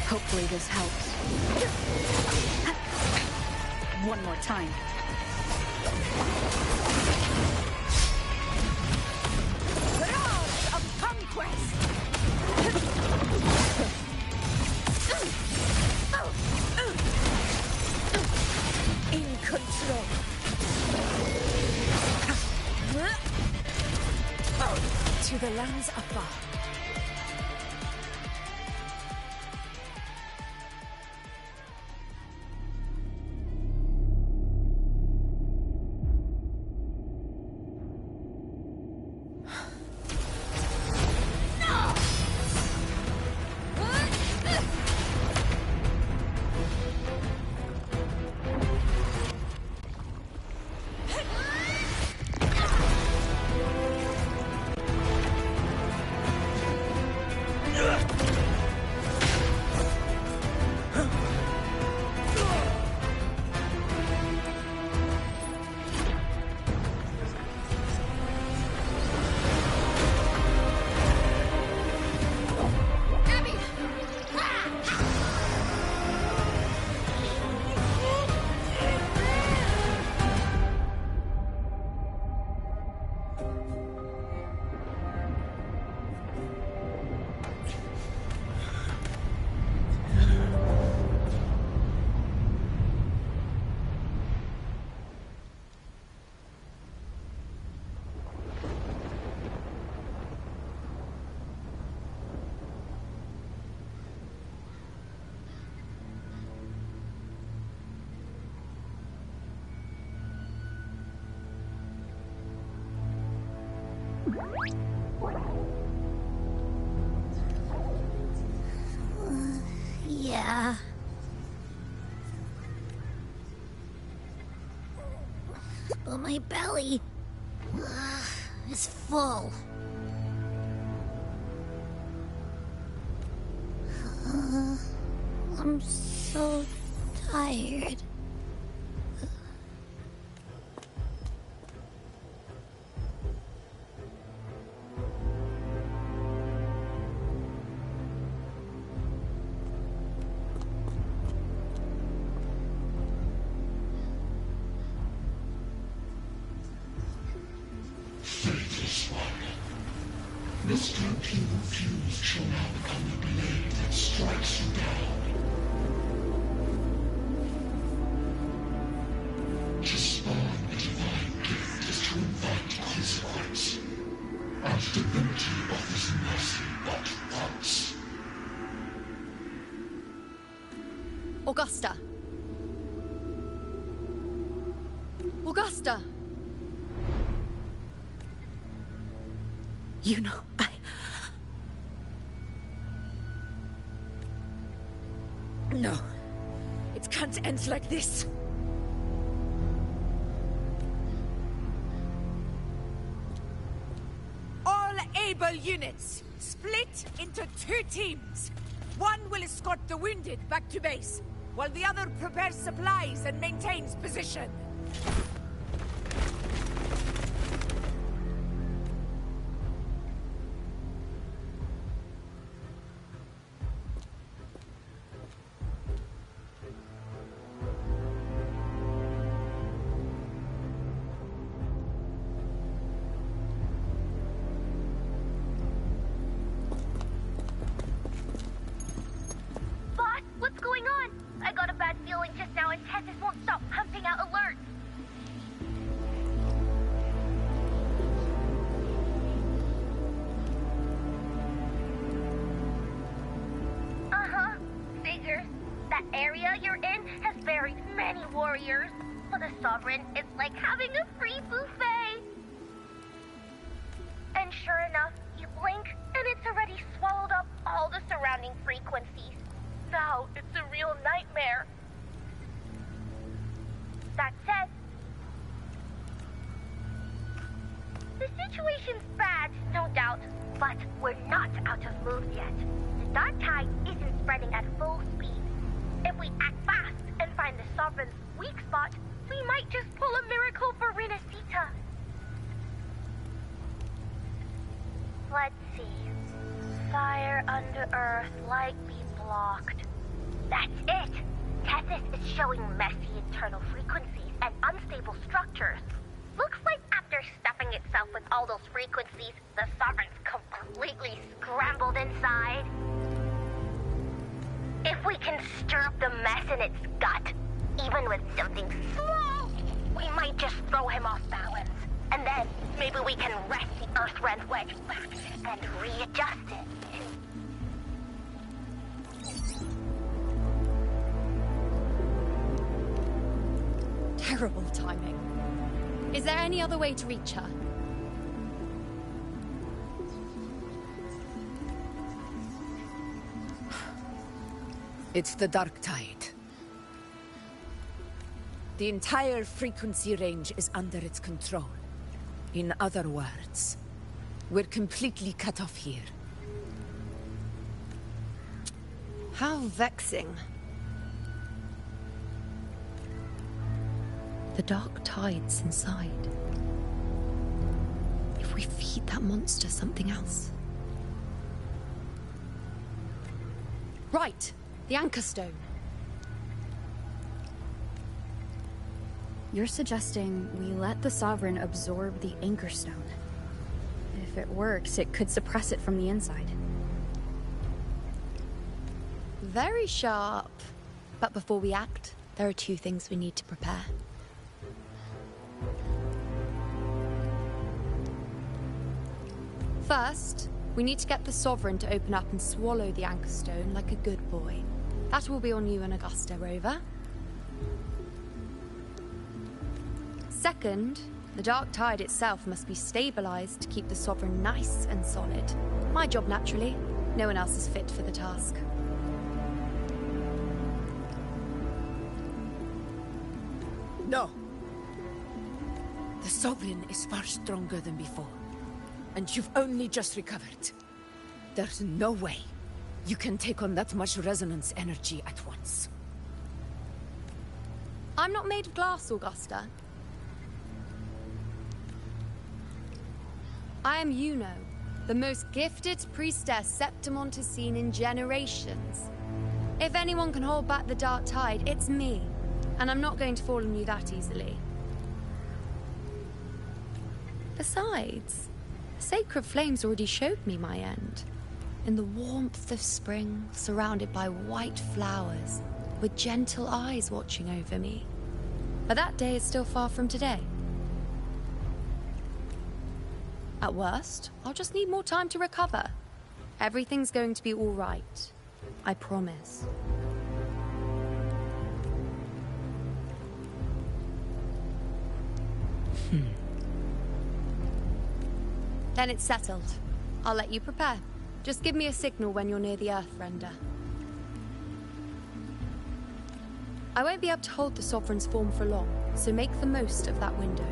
Hopefully this helps. One more time. Barrage of conquest! In control. To the lands afar. Yeah. But my belly is full. I'm so tired. Faithless one. This gently refused shall now become the blade that strikes you down. To spawn a divine gift is to invite consequence. And divinity offers mercy but once. Augusta. Augusta! You know, No. It can't end like this. All able units, split into 2 teams. One will escort the wounded back to base, while the other prepares supplies and maintains position. What's going on? I got a bad feeling just now and Tessus won't stop pumping out alerts. Uh-huh. Figures. That area you're in has buried many warriors. For the Sovereign, it's like having a free buffet. And sure enough, you blink, and it's already swallowed up all the surrounding frequencies. Now it's a real nightmare. That said, the situation's bad, no doubt, but we're not out of moves yet. The dark tide isn't spreading at full speed. If we act fast and find the Sovereign's weak spot, we might just pull a miracle for Rinasita. Let's see. Fire under earth, light be blocked. That's it! Tethys is showing messy internal frequencies and unstable structures. Looks like after stuffing itself with all those frequencies, the Sovereign's completely scrambled inside. If we can stir up the mess in its gut, even with something small, we might just throw him off balance. And then maybe we can wrest the Earthrend wedge back and readjust it. Terrible timing. Is there any other way to reach her? It's the dark tide. The entire frequency range is under its control. In other words, we're completely cut off here. How vexing. The dark tide's inside. If we feed that monster something else. Right! The Anchor Stone. You're suggesting we let the Sovereign absorb the Anchor Stone. If it works, it could suppress it from the inside. Very sharp. But before we act, there are two things we need to prepare. First, we need to get the Sovereign to open up and swallow the Anchor Stone like a good boy. That will be on you and Augusta, Rover. Second, the dark tide itself must be stabilized to keep the Sovereign nice and solid. My job, naturally. No one else is fit for the task. No! The Sovereign is far stronger than before. And you've only just recovered. There's no way you can take on that much resonance energy at once. I'm not made of glass, Augusta. I am Yuno, the most gifted priestess Septimont has seen in generations. If anyone can hold back the dark tide, it's me. And I'm not going to fall on you that easily. Besides, the sacred flames already showed me my end. In the warmth of spring, surrounded by white flowers, with gentle eyes watching over me. But that day is still far from today. At worst, I'll just need more time to recover. Everything's going to be all right. I promise. Then it's settled. I'll let you prepare. Just give me a signal when you're near the Earthrender. I won't be able to hold the Sovereign's form for long, so make the most of that window.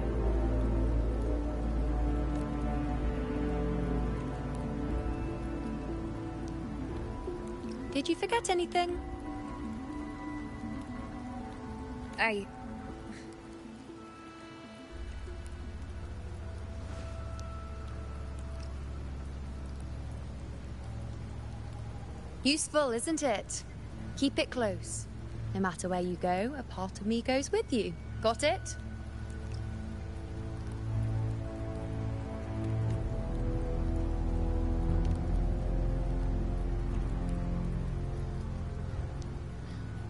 Did you forget anything? Useful, isn't it? Keep it close. No matter where you go, a part of me goes with you. Got it?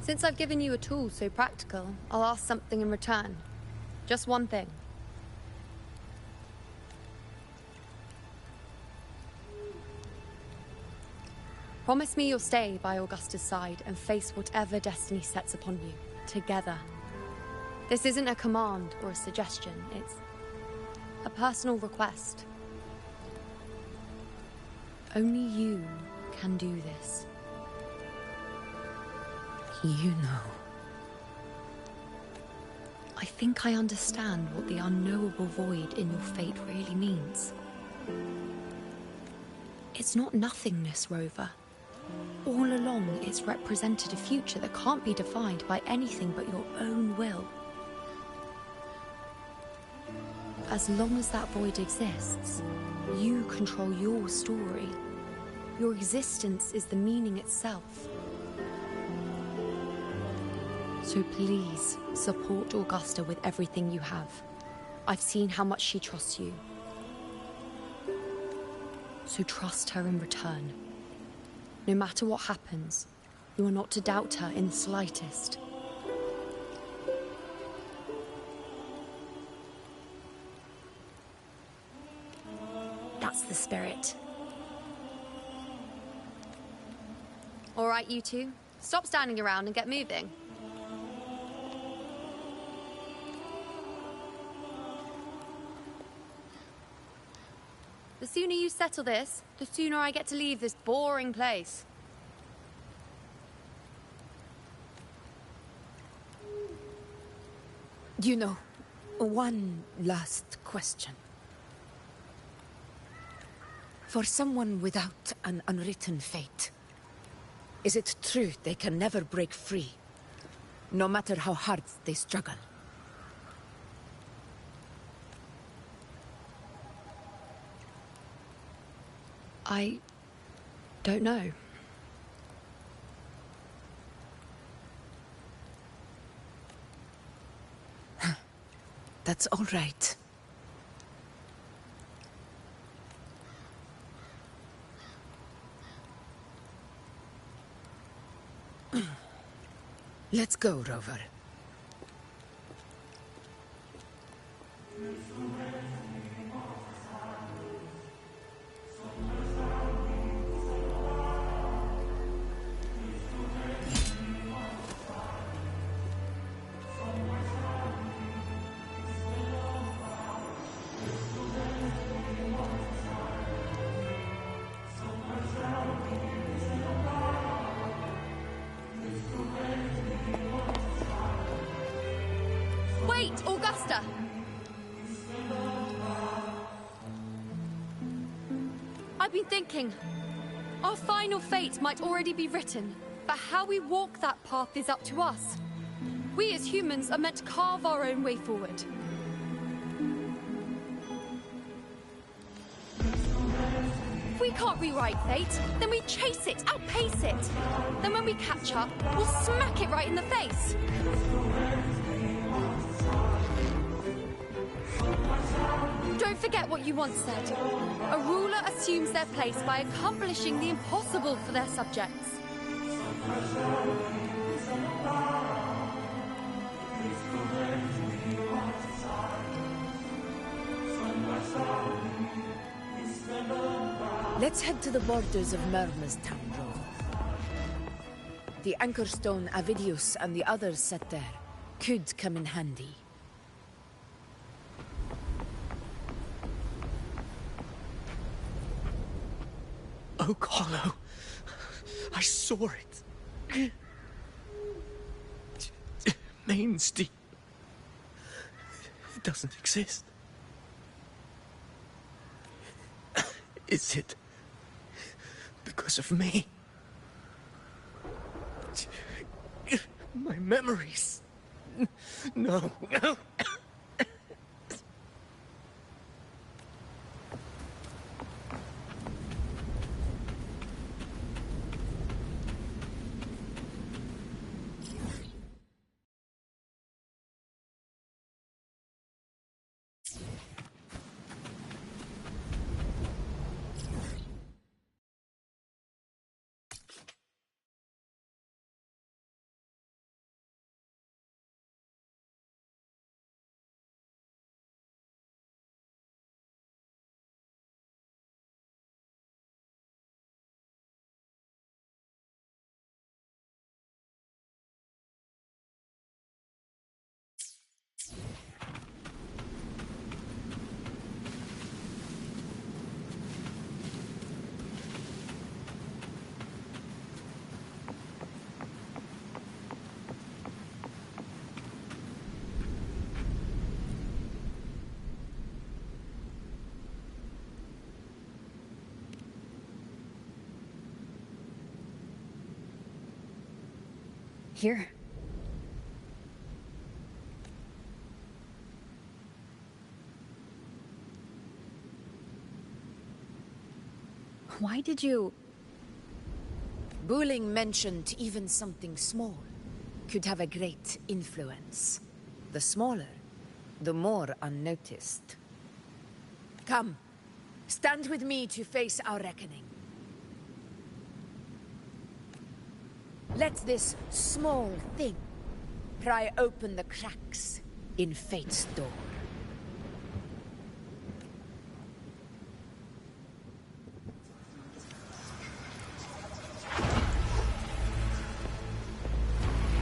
Since I've given you a tool so practical, I'll ask something in return. Just one thing. Promise me you'll stay by Augusta's side and face whatever destiny sets upon you, together. This isn't a command or a suggestion, it's a personal request. Only you can do this. You know. I think I understand what the unknowable void in your fate really means. It's not nothingness, Rover. All along, it's represented a future that can't be defined by anything but your own will. As long as that void exists, you control your story. Your existence is the meaning itself. So please, support Augusta with everything you have. I've seen how much she trusts you. So trust her in return. No matter what happens, you are not to doubt her in the slightest. That's the spirit. All right, you two. Stop standing around and get moving. The sooner you settle this, the sooner I get to leave this boring place. You know, one last question. For someone without an unwritten fate, is it true they can never break free, no matter how hard they struggle? I don't know. That's all right. Let's go, Rover. Wait, Augusta! I've been thinking. Our final fate might already be written, but how we walk that path is up to us. We as humans are meant to carve our own way forward. If we can't rewrite fate, then we chase it, outpace it. Then when we catch up, we'll smack it right in the face. Don't forget what you once said. A ruler assumes their place by accomplishing the impossible for their subjects. Let's head to the borders of Myrna's town, Rover. The Anchor Stone, Avidius, and the others set there could come in handy. Oak Hollow. I saw it. Main's Deep doesn't exist. Is it because of me? My memories. No. Here. Why did you... Buling mentioned even something small could have a great influence. The smaller, the more unnoticed. Come, stand with me to face our reckoning. Let this small thing pry open the cracks in fate's door.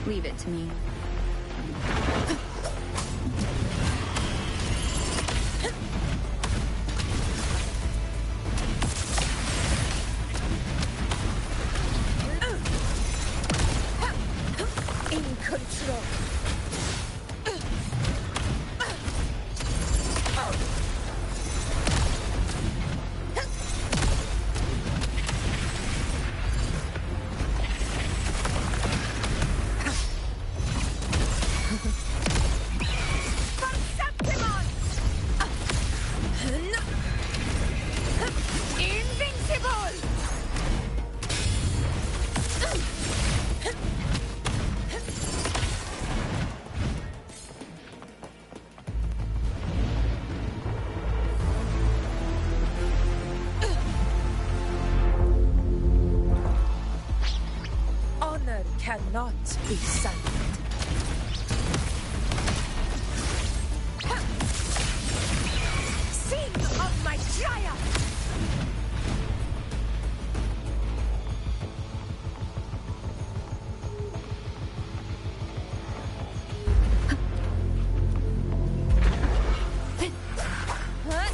Leave it to me. In control. Cannot be silent. Sing of my triumph!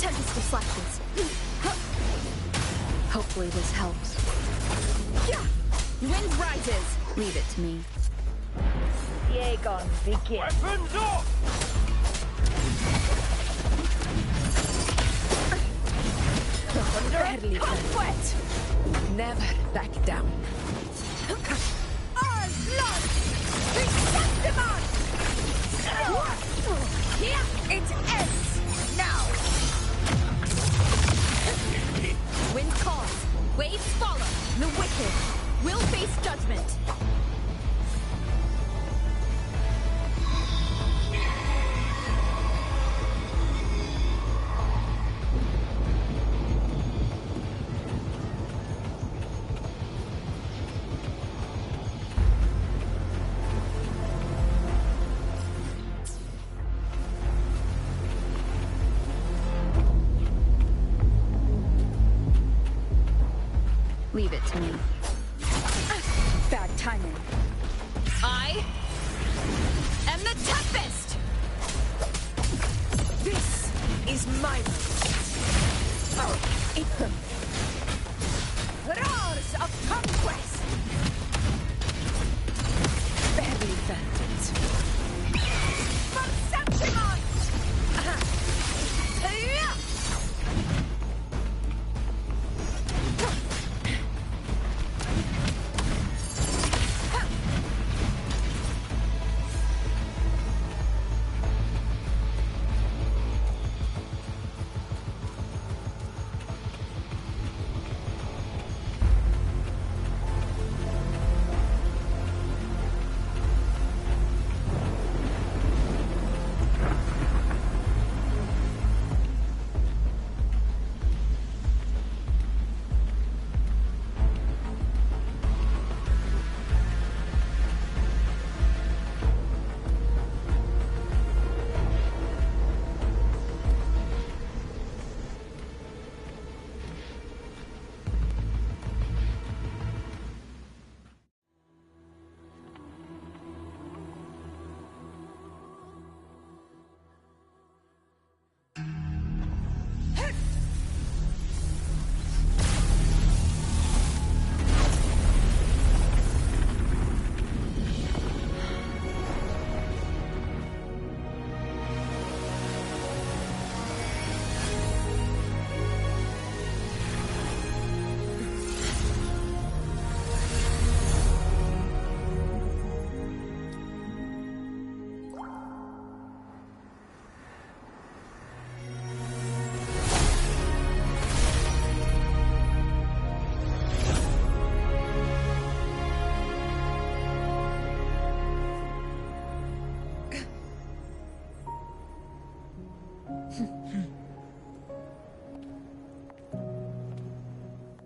Tempest deflections. Hopefully this helps. Wind rises. Leave it to me. Yegon, begin. Weapons up! Barely Conquest! never back down. Our blood! Receptimon! Here it ends! Now! Wind calls. Waves follow. The wicked will face judgment. Leave it to me. Bad timing. I am the Tempest! This is my Roars of conquest! barely felt it. Perceptimon!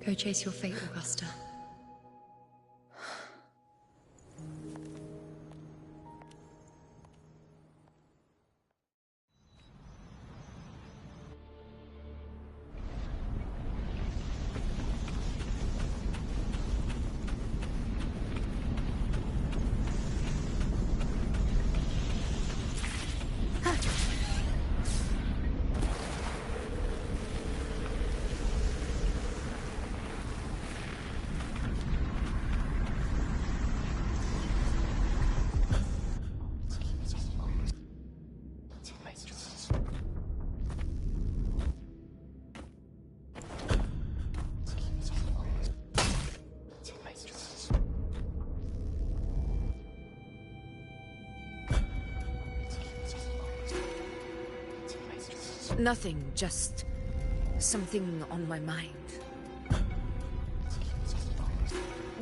Go chase your fate, Augusta. Nothing, just something on my mind.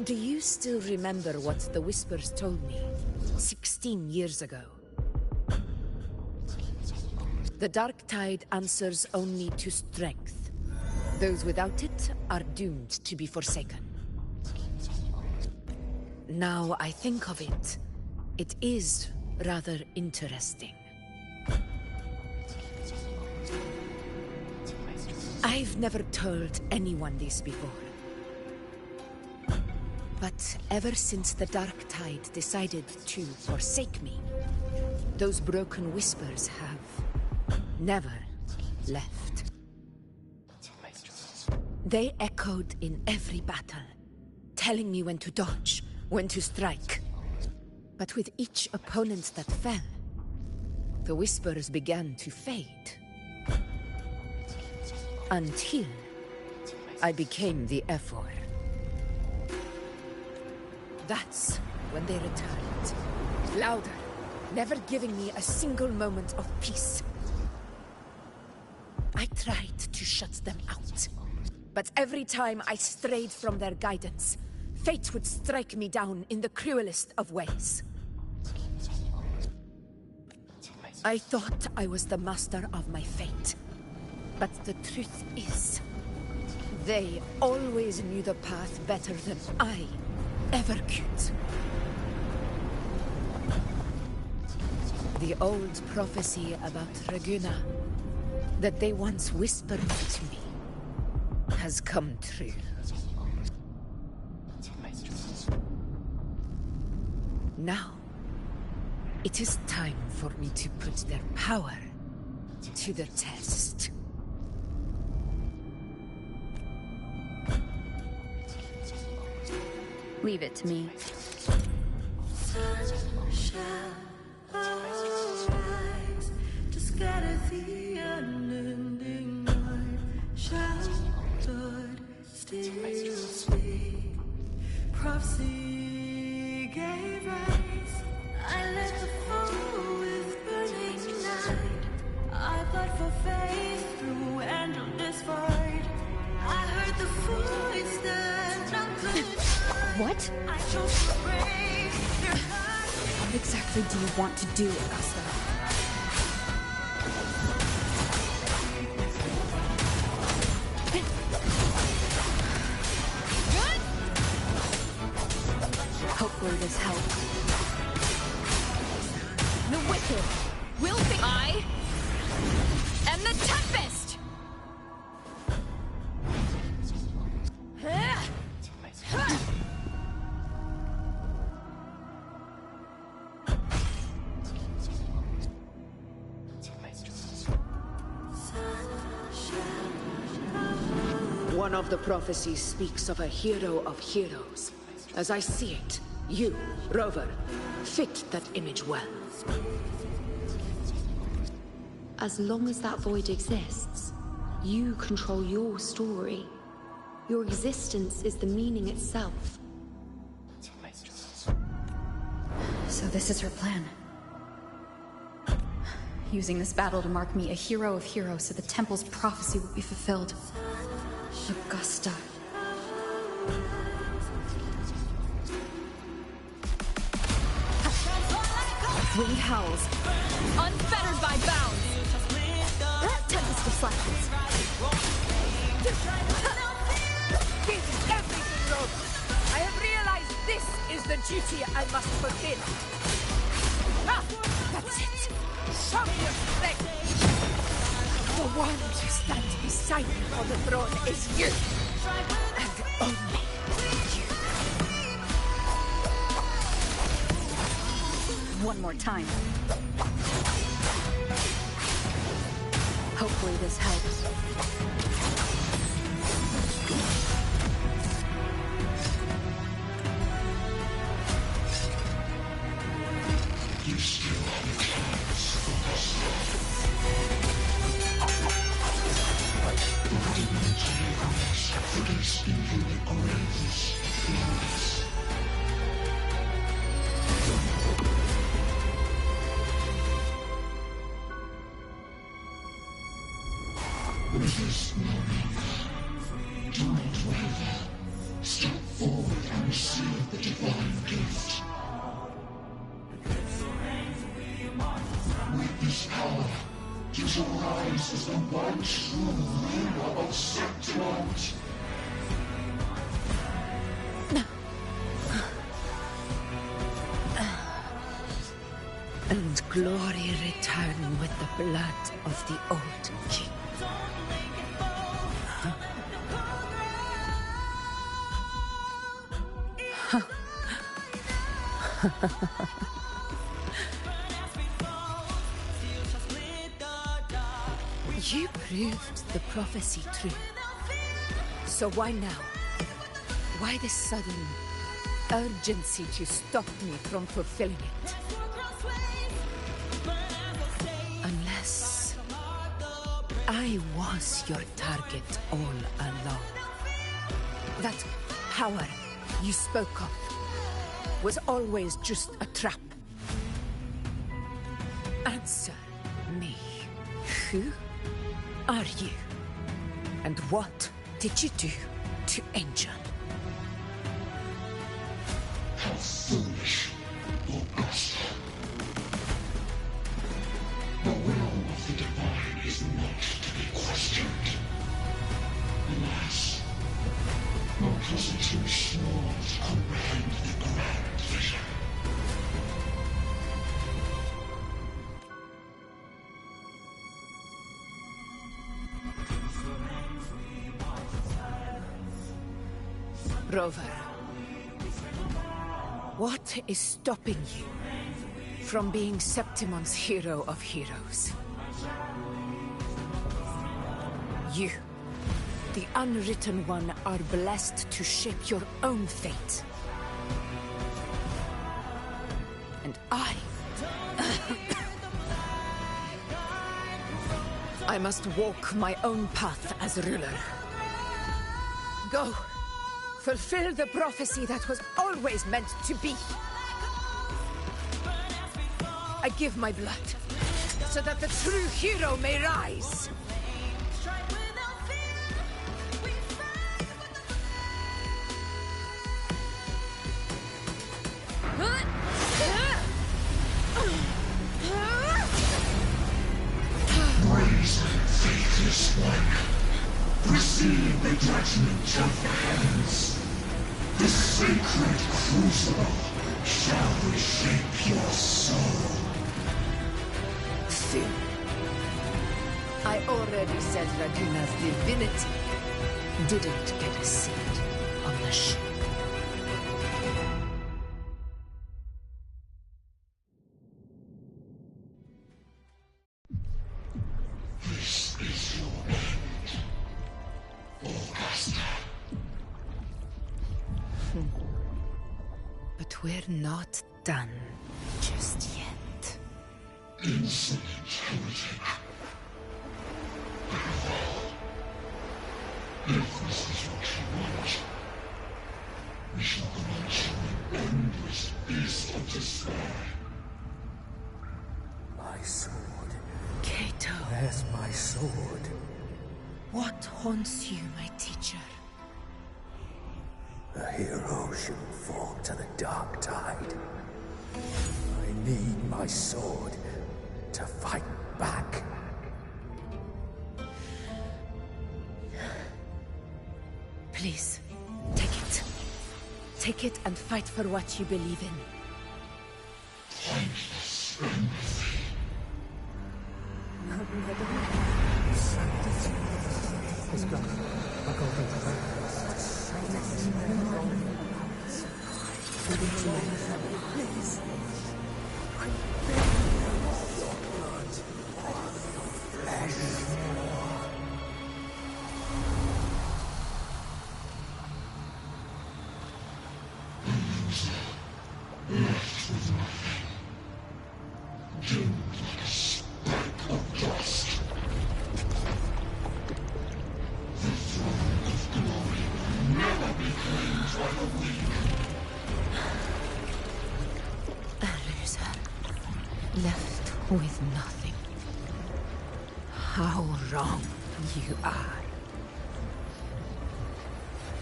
Do you still remember what the Whispers told me 16 years ago? The Dark Tide answers only to strength. Those without it are doomed to be forsaken. Now I think of it, it is rather interesting. I've never told anyone this before. But ever since the Dark Tide decided to forsake me, those broken whispers have never left. They echoed in every battle, telling me when to dodge, when to strike. But with each opponent that fell, the whispers began to fade. Until I became the Ephor. That's when they returned. Louder, never giving me a single moment of peace. I tried to shut them out. But every time I strayed from their guidance, fate would strike me down in the cruelest of ways. I thought I was the master of my fate. But the truth is, they always knew the path better than I ever could. The old prophecy about Raguna, that they once whispered to me, has come true. Now, it is time for me to put their power to the test. Leave it to me. Sun shall arise to scatter the unending night. Shall blood still speak? Prophecy gave rise. I let the fall with burning night. I fought for faith through endless fight. I heard the voice that none could. What? What exactly do you want to do, Augusta? Hopefully this helps. The wicked will be... I am the Tempest! One of the prophecies speaks of a hero of heroes. As I see it, you, Rover, fit that image well. As long as that void exists, you control your story. Your existence is the meaning itself. So this is her plan. Using this battle to mark me a hero of heroes so the temple's prophecy will be fulfilled. Augusta. Winged howls, unfettered by bounds. That tempest of flashes. did everything wrong. I have realized this is the duty I must fulfill. Ah, that's it. Show me your strength. The one to stand beside me on the throne is you. And only you. One more time. Hopefully this helps. You still have a chance for us. For this infinite greatest loss. Resist no longer. Do not waver. Step forward and receive the divine gift. With this power, you shall rise as the one true ruler of Septimont. And glory return with the blood of the old king. You proved the prophecy true. So why now? Why this sudden urgency to stop me from fulfilling it? Unless I was your target all along. That power you spoke of was always just a trap. Answer me. Who are you? And what did you do to Angel? How foolish, Augusta. The will of the divine is not to be questioned. Alas, your cousin too small to comprehend the grand vision. Rover, what is stopping you from being Septimon's hero of heroes? You, the unwritten one, are blessed to shape your own fate. And I must walk my own path as ruler. Go. Fulfill the prophecy that was always meant to be. I give my blood, so that the true hero may rise. Brazen, faithless one, receive the judgment of the heavens. The sacred crucible shall reshape your soul. Soon. I already said Raguna's divinity didn't get a seat on the ship. This is your end, Augusta. But we're not done just yet. Insolent heretic. If this is what you want, we shall grant you an endless beast of despair. My sword. Cato. Where's my sword? What haunts you, my teacher? A hero shouldn't fall to the dark tide. I need my sword to fight back. Please, Take it and fight for what you believe in. Left with nothing. How wrong you are.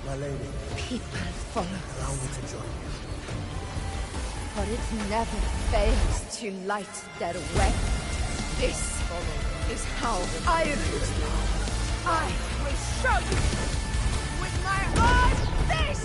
My lady. People follow Allow me to join you. For it never fails to light their way. This is how I rule. I will show you with my own face!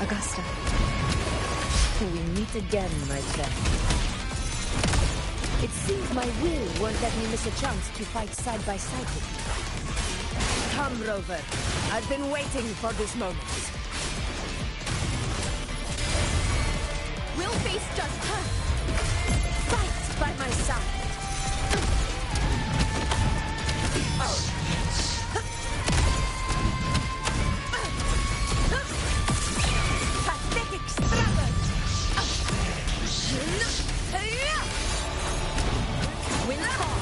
Augusta. We meet again, my friend. It seems my will won't let me miss a chance to fight side by side with you. Come, Rover. I've been waiting for this moment. We'll face justice. Fight by my side. Pathetic struggle. Winds fall,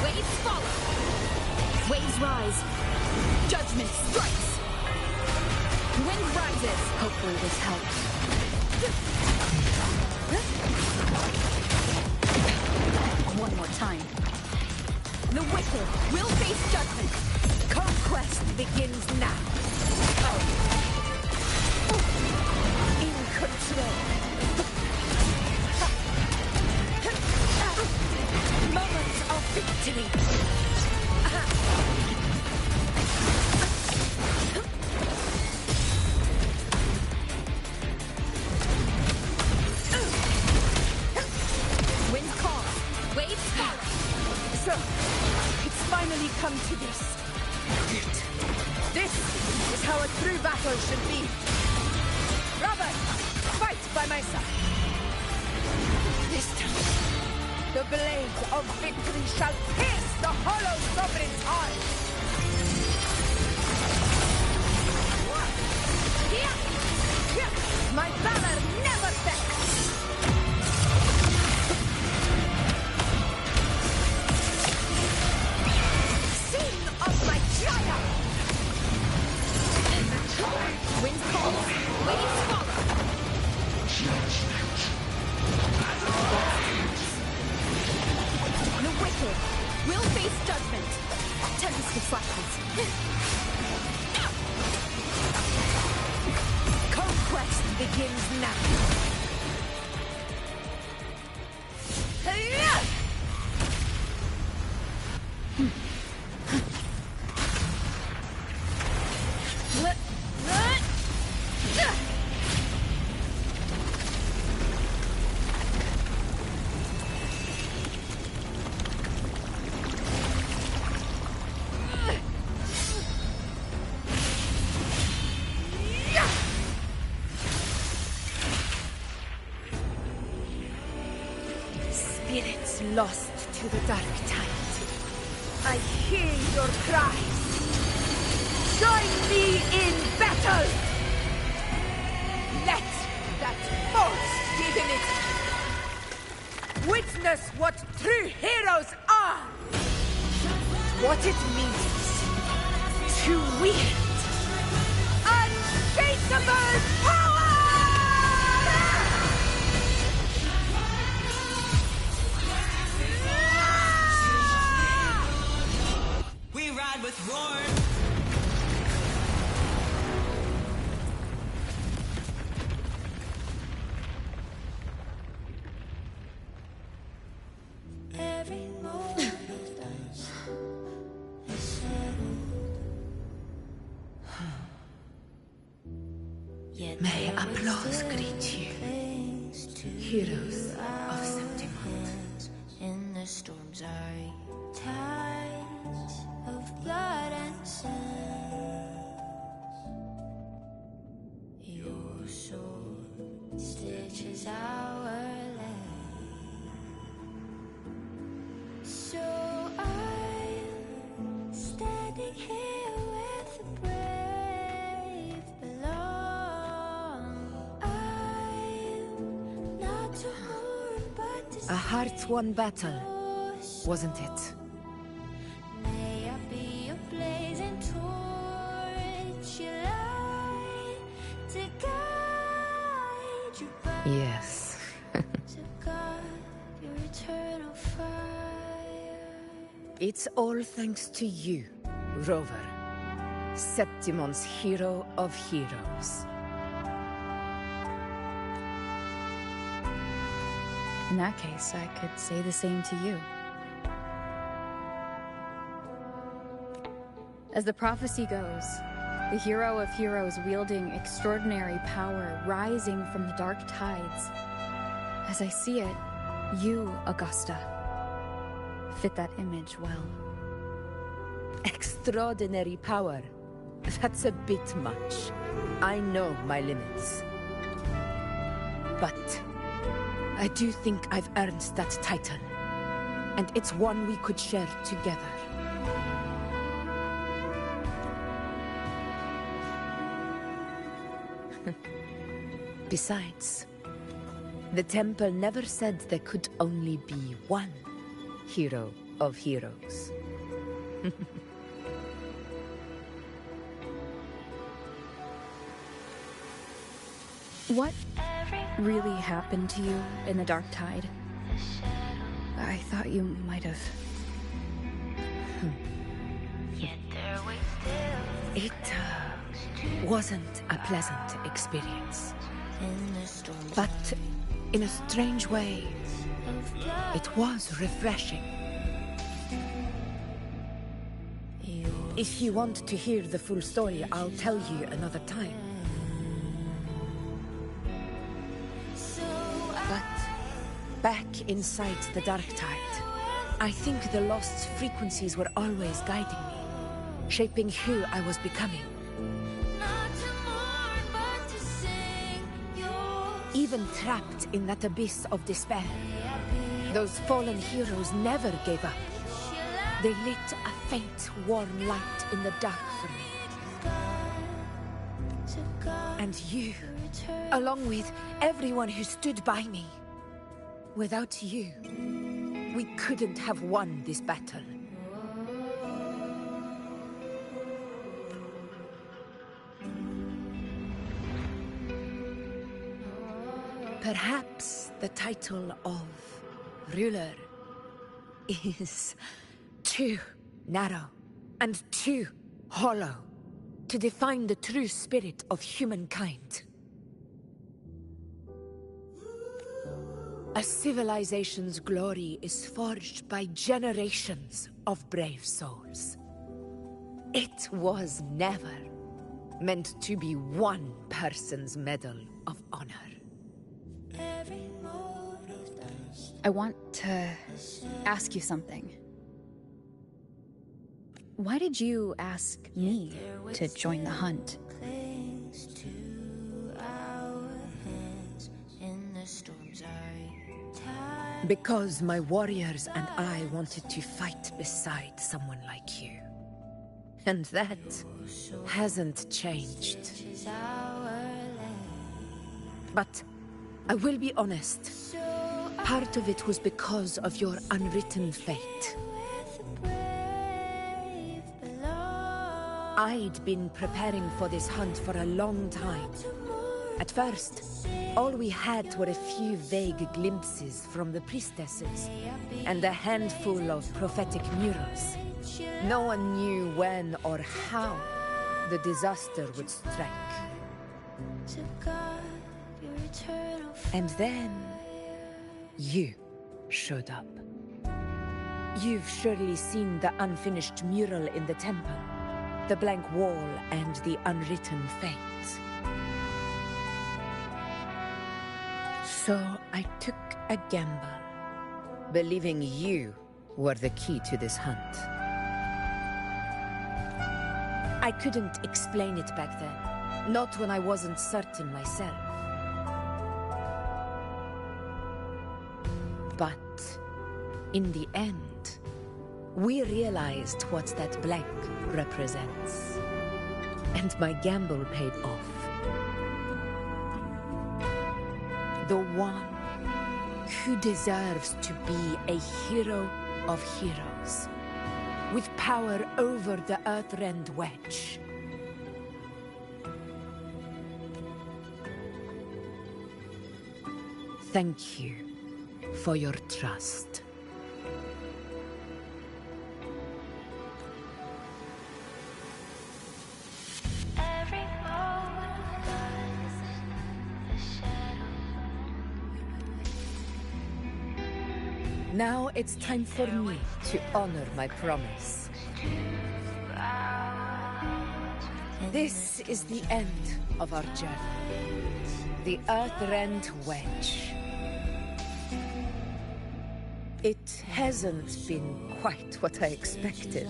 waves follow. Waves rise. Judgment strikes. Wind rises. Hopefully this helps. One more time. The wicked will face judgment. Conquest begins now. In control. Moments of victory. Wind calls, waves follow. So, it's finally come to this. This is how a true battle should be. Robert, fight by my side. This time, the blade of victory shall pierce the hollow sovereign's heart. My valor never fails. Sing of my triumph. Wind calls, waves follow. The wicked will face judgment. Tempest flashes. Conquest begins now. Spirits lost to the dark tide. I hear your cries. Join me in battle! Let that false divinity witness what true heroes are! What it means to wield unshakable power! We ride with roar. Every moment is settled. May applause greet you, heroes of Septimont. In the storms are tides of blood and sand. Your sword stitches our land. So I'm standing here with the brave belong. I'm not to mourn but to A hard-won battle, wasn't it? may I be a blazing torch, you light to guide you back. Yes. To guard your eternal fire. It's all thanks to you, Rover. Septimon's hero of heroes. In that case, I could say the same to you. As the prophecy goes, the hero of heroes wielding extraordinary power rising from the dark tides. As I see it, you, Augusta, fit that image well. Extraordinary power. That's a bit much. I know my limits. But I do think I've earned that title. And it's one we could share together. Besides, the temple never said there could only be one hero of heroes. What really happened to you in the Dark Tide? I thought you might have... It wasn't a pleasant experience. But in a strange way, it was refreshing. If you want to hear the full story, I'll tell you another time. But back inside the Dark Tide, I think the lost frequencies were always guiding me, shaping who I was becoming. Even trapped in that abyss of despair, those fallen heroes never gave up. They lit a faint, warm light in the dark for me. And you, along with everyone who stood by me. Without you, we couldn't have won this battle. Perhaps the title of ruler is too narrow and too hollow to define the true spirit of humankind. A civilization's glory is forged by generations of brave souls. It was never meant to be one person's medal of honor. I want to ask you something. Why did you ask me to join the hunt? In the storms are tied. Because my warriors and I wanted to fight beside someone like you. And that hasn't changed. But I will be honest. Part of it was because of your unwritten fate. I'd been preparing for this hunt for a long time. At first, all we had were a few vague glimpses from the priestesses, and a handful of prophetic murals. No one knew when or how the disaster would strike. And then, you showed up. You've surely seen the unfinished mural in the temple, the blank wall and the unwritten fate. So I took a gamble, believing you were the key to this hunt. I couldn't explain it back then, not when I wasn't certain myself. But in the end, we realized what that blank represents. And my gamble paid off. The one who deserves to be a hero of heroes, with power over the Earthrend Wedge. Thank you for your trust. Now it's time for me to honor my promise. This is the end of our journey. The Earthrend Wedge. It hasn't been quite what I expected,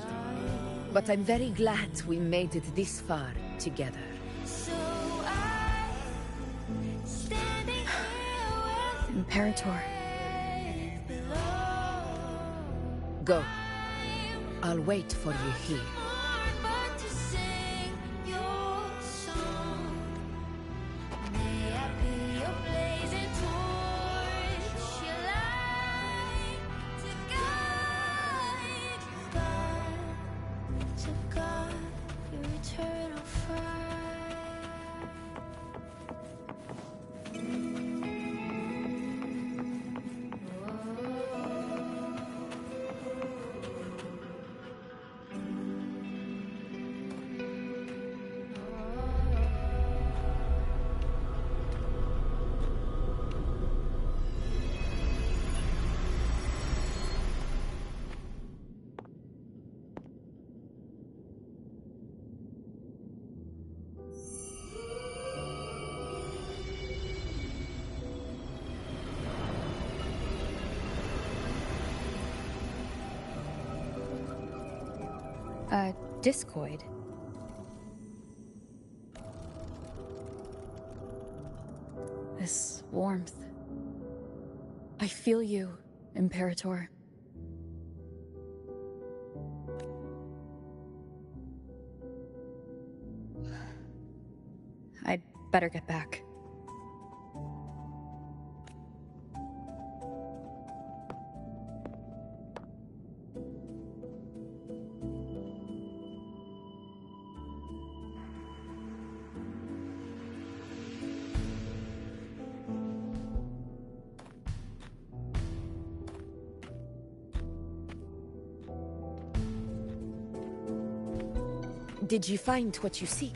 but I'm very glad we made it this far together. Imperator. Go. I'll wait for you here. Discoid. This warmth. I feel you, Imperator. I'd better get back. Did you find what you seek?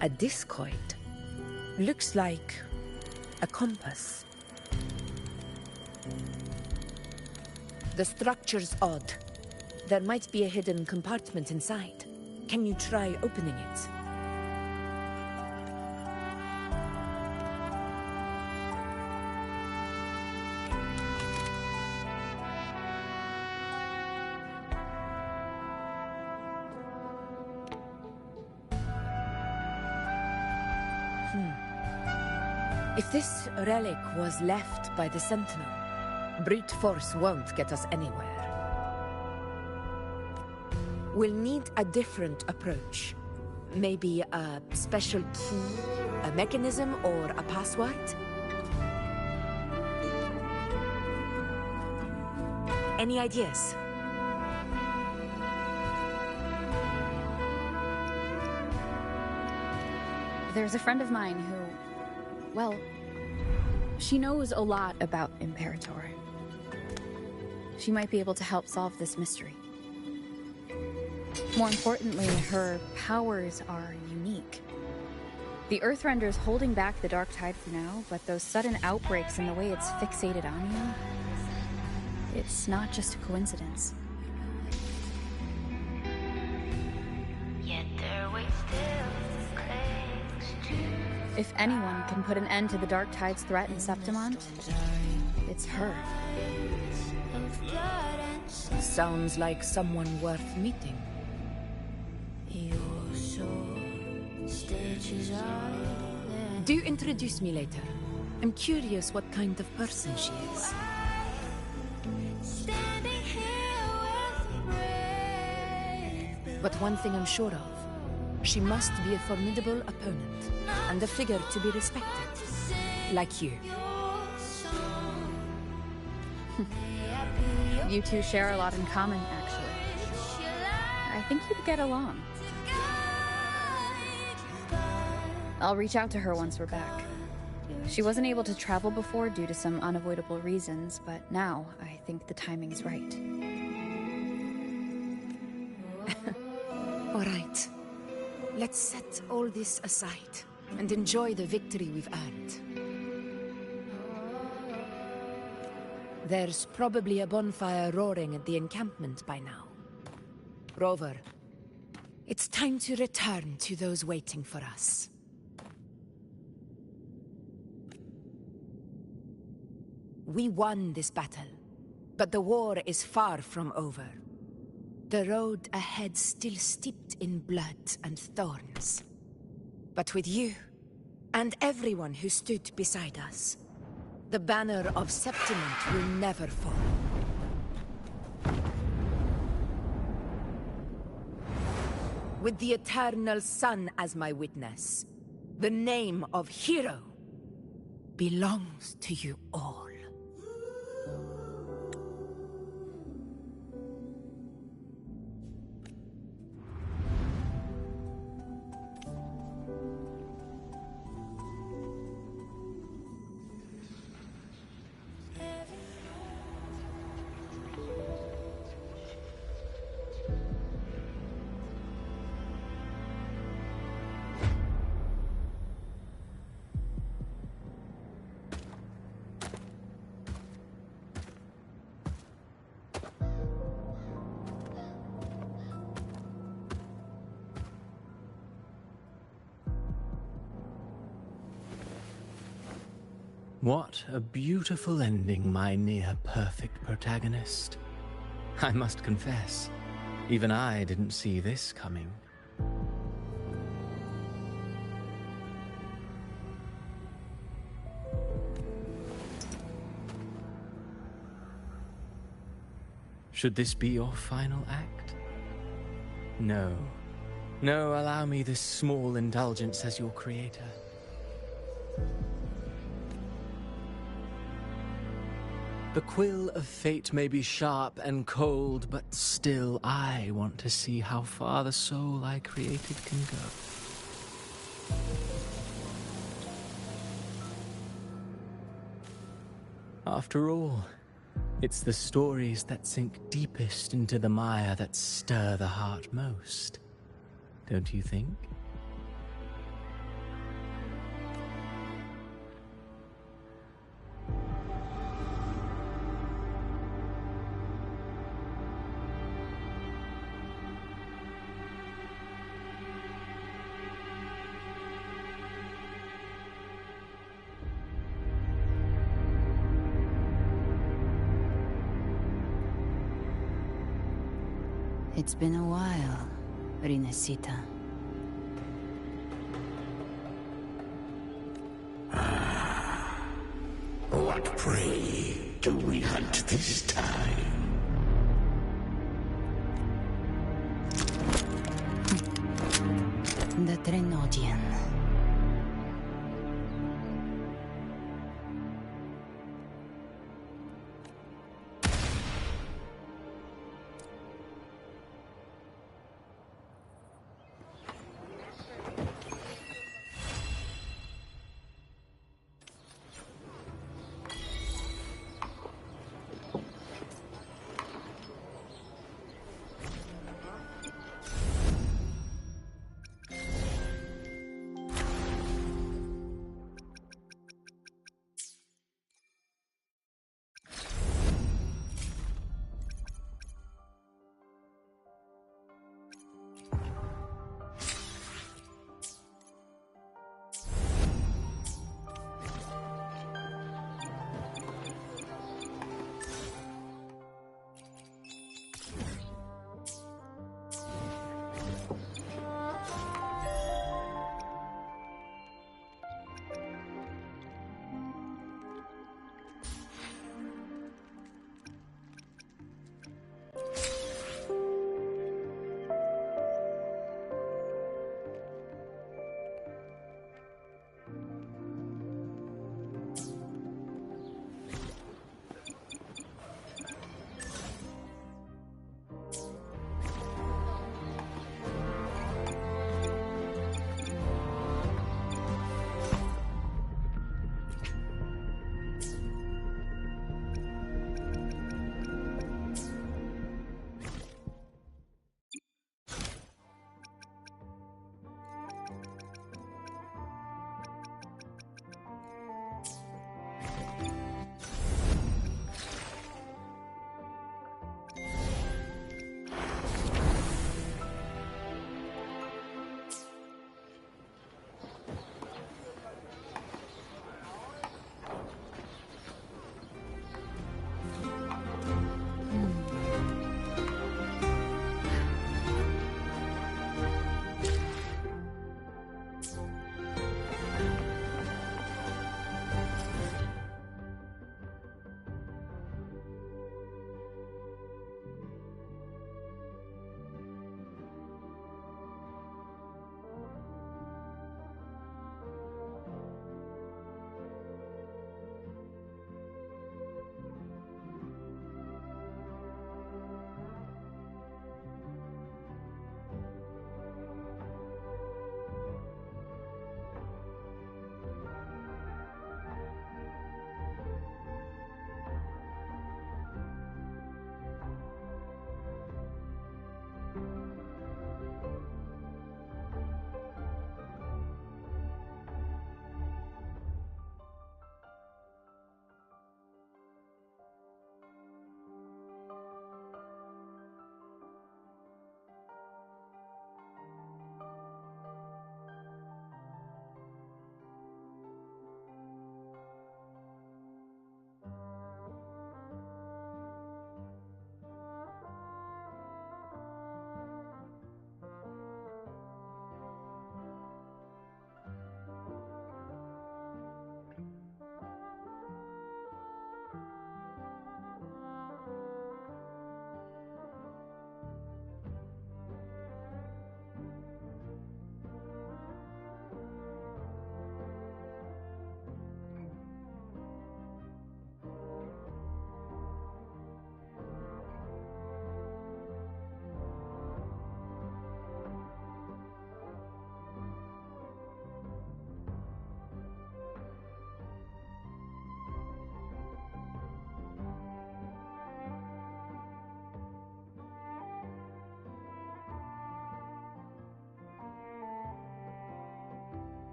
A discoid. Looks like a compass. The structure's odd. There might be a hidden compartment inside. Can you try opening it? If this relic was left by the Sentinel, brute force won't get us anywhere. We'll need a different approach. Maybe a special key, a mechanism, or a password? Any ideas? There's a friend of mine who, well, she knows a lot about Imperator. She might be able to help solve this mystery. More importantly, her powers are unique. The Earthrender's holding back the Dark Tide for now, but those sudden outbreaks and the way it's fixated on you, it's not just a coincidence. Yet their way still clings to. If anyone can put an end to the Dark Tide's threat in Septimont, it's her. Sounds like someone worth meeting. Do introduce me later. I'm curious what kind of person she is. But one thing I'm sure of, she must be a formidable opponent, and a figure to be respected, like you. You two share a lot in common, actually. I think you'd get along. I'll reach out to her once we're back. She wasn't able to travel before due to some unavoidable reasons, but now I think the timing's right. All right. Let's set all this aside and enjoy the victory we've earned. There's probably a bonfire roaring at the encampment by now. Rover, it's time to return to those waiting for us. We won this battle, but the war is far from over. The road ahead still steeped in blood and thorns. But with you, and everyone who stood beside us, the banner of Septimont will never fall. With the eternal sun as my witness, the name of hero belongs to you all. What a beautiful ending, my near-perfect protagonist. I must confess, even I didn't see this coming. Should this be your final act? No. No, allow me this small indulgence as your creator. The quill of fate may be sharp and cold, but still I want to see how far the soul I created can go. After all, it's the stories that sink deepest into the mire that stir the heart most, don't you think? It's been a while, Rinesita. What prey do we hunt this time? The Trenodian.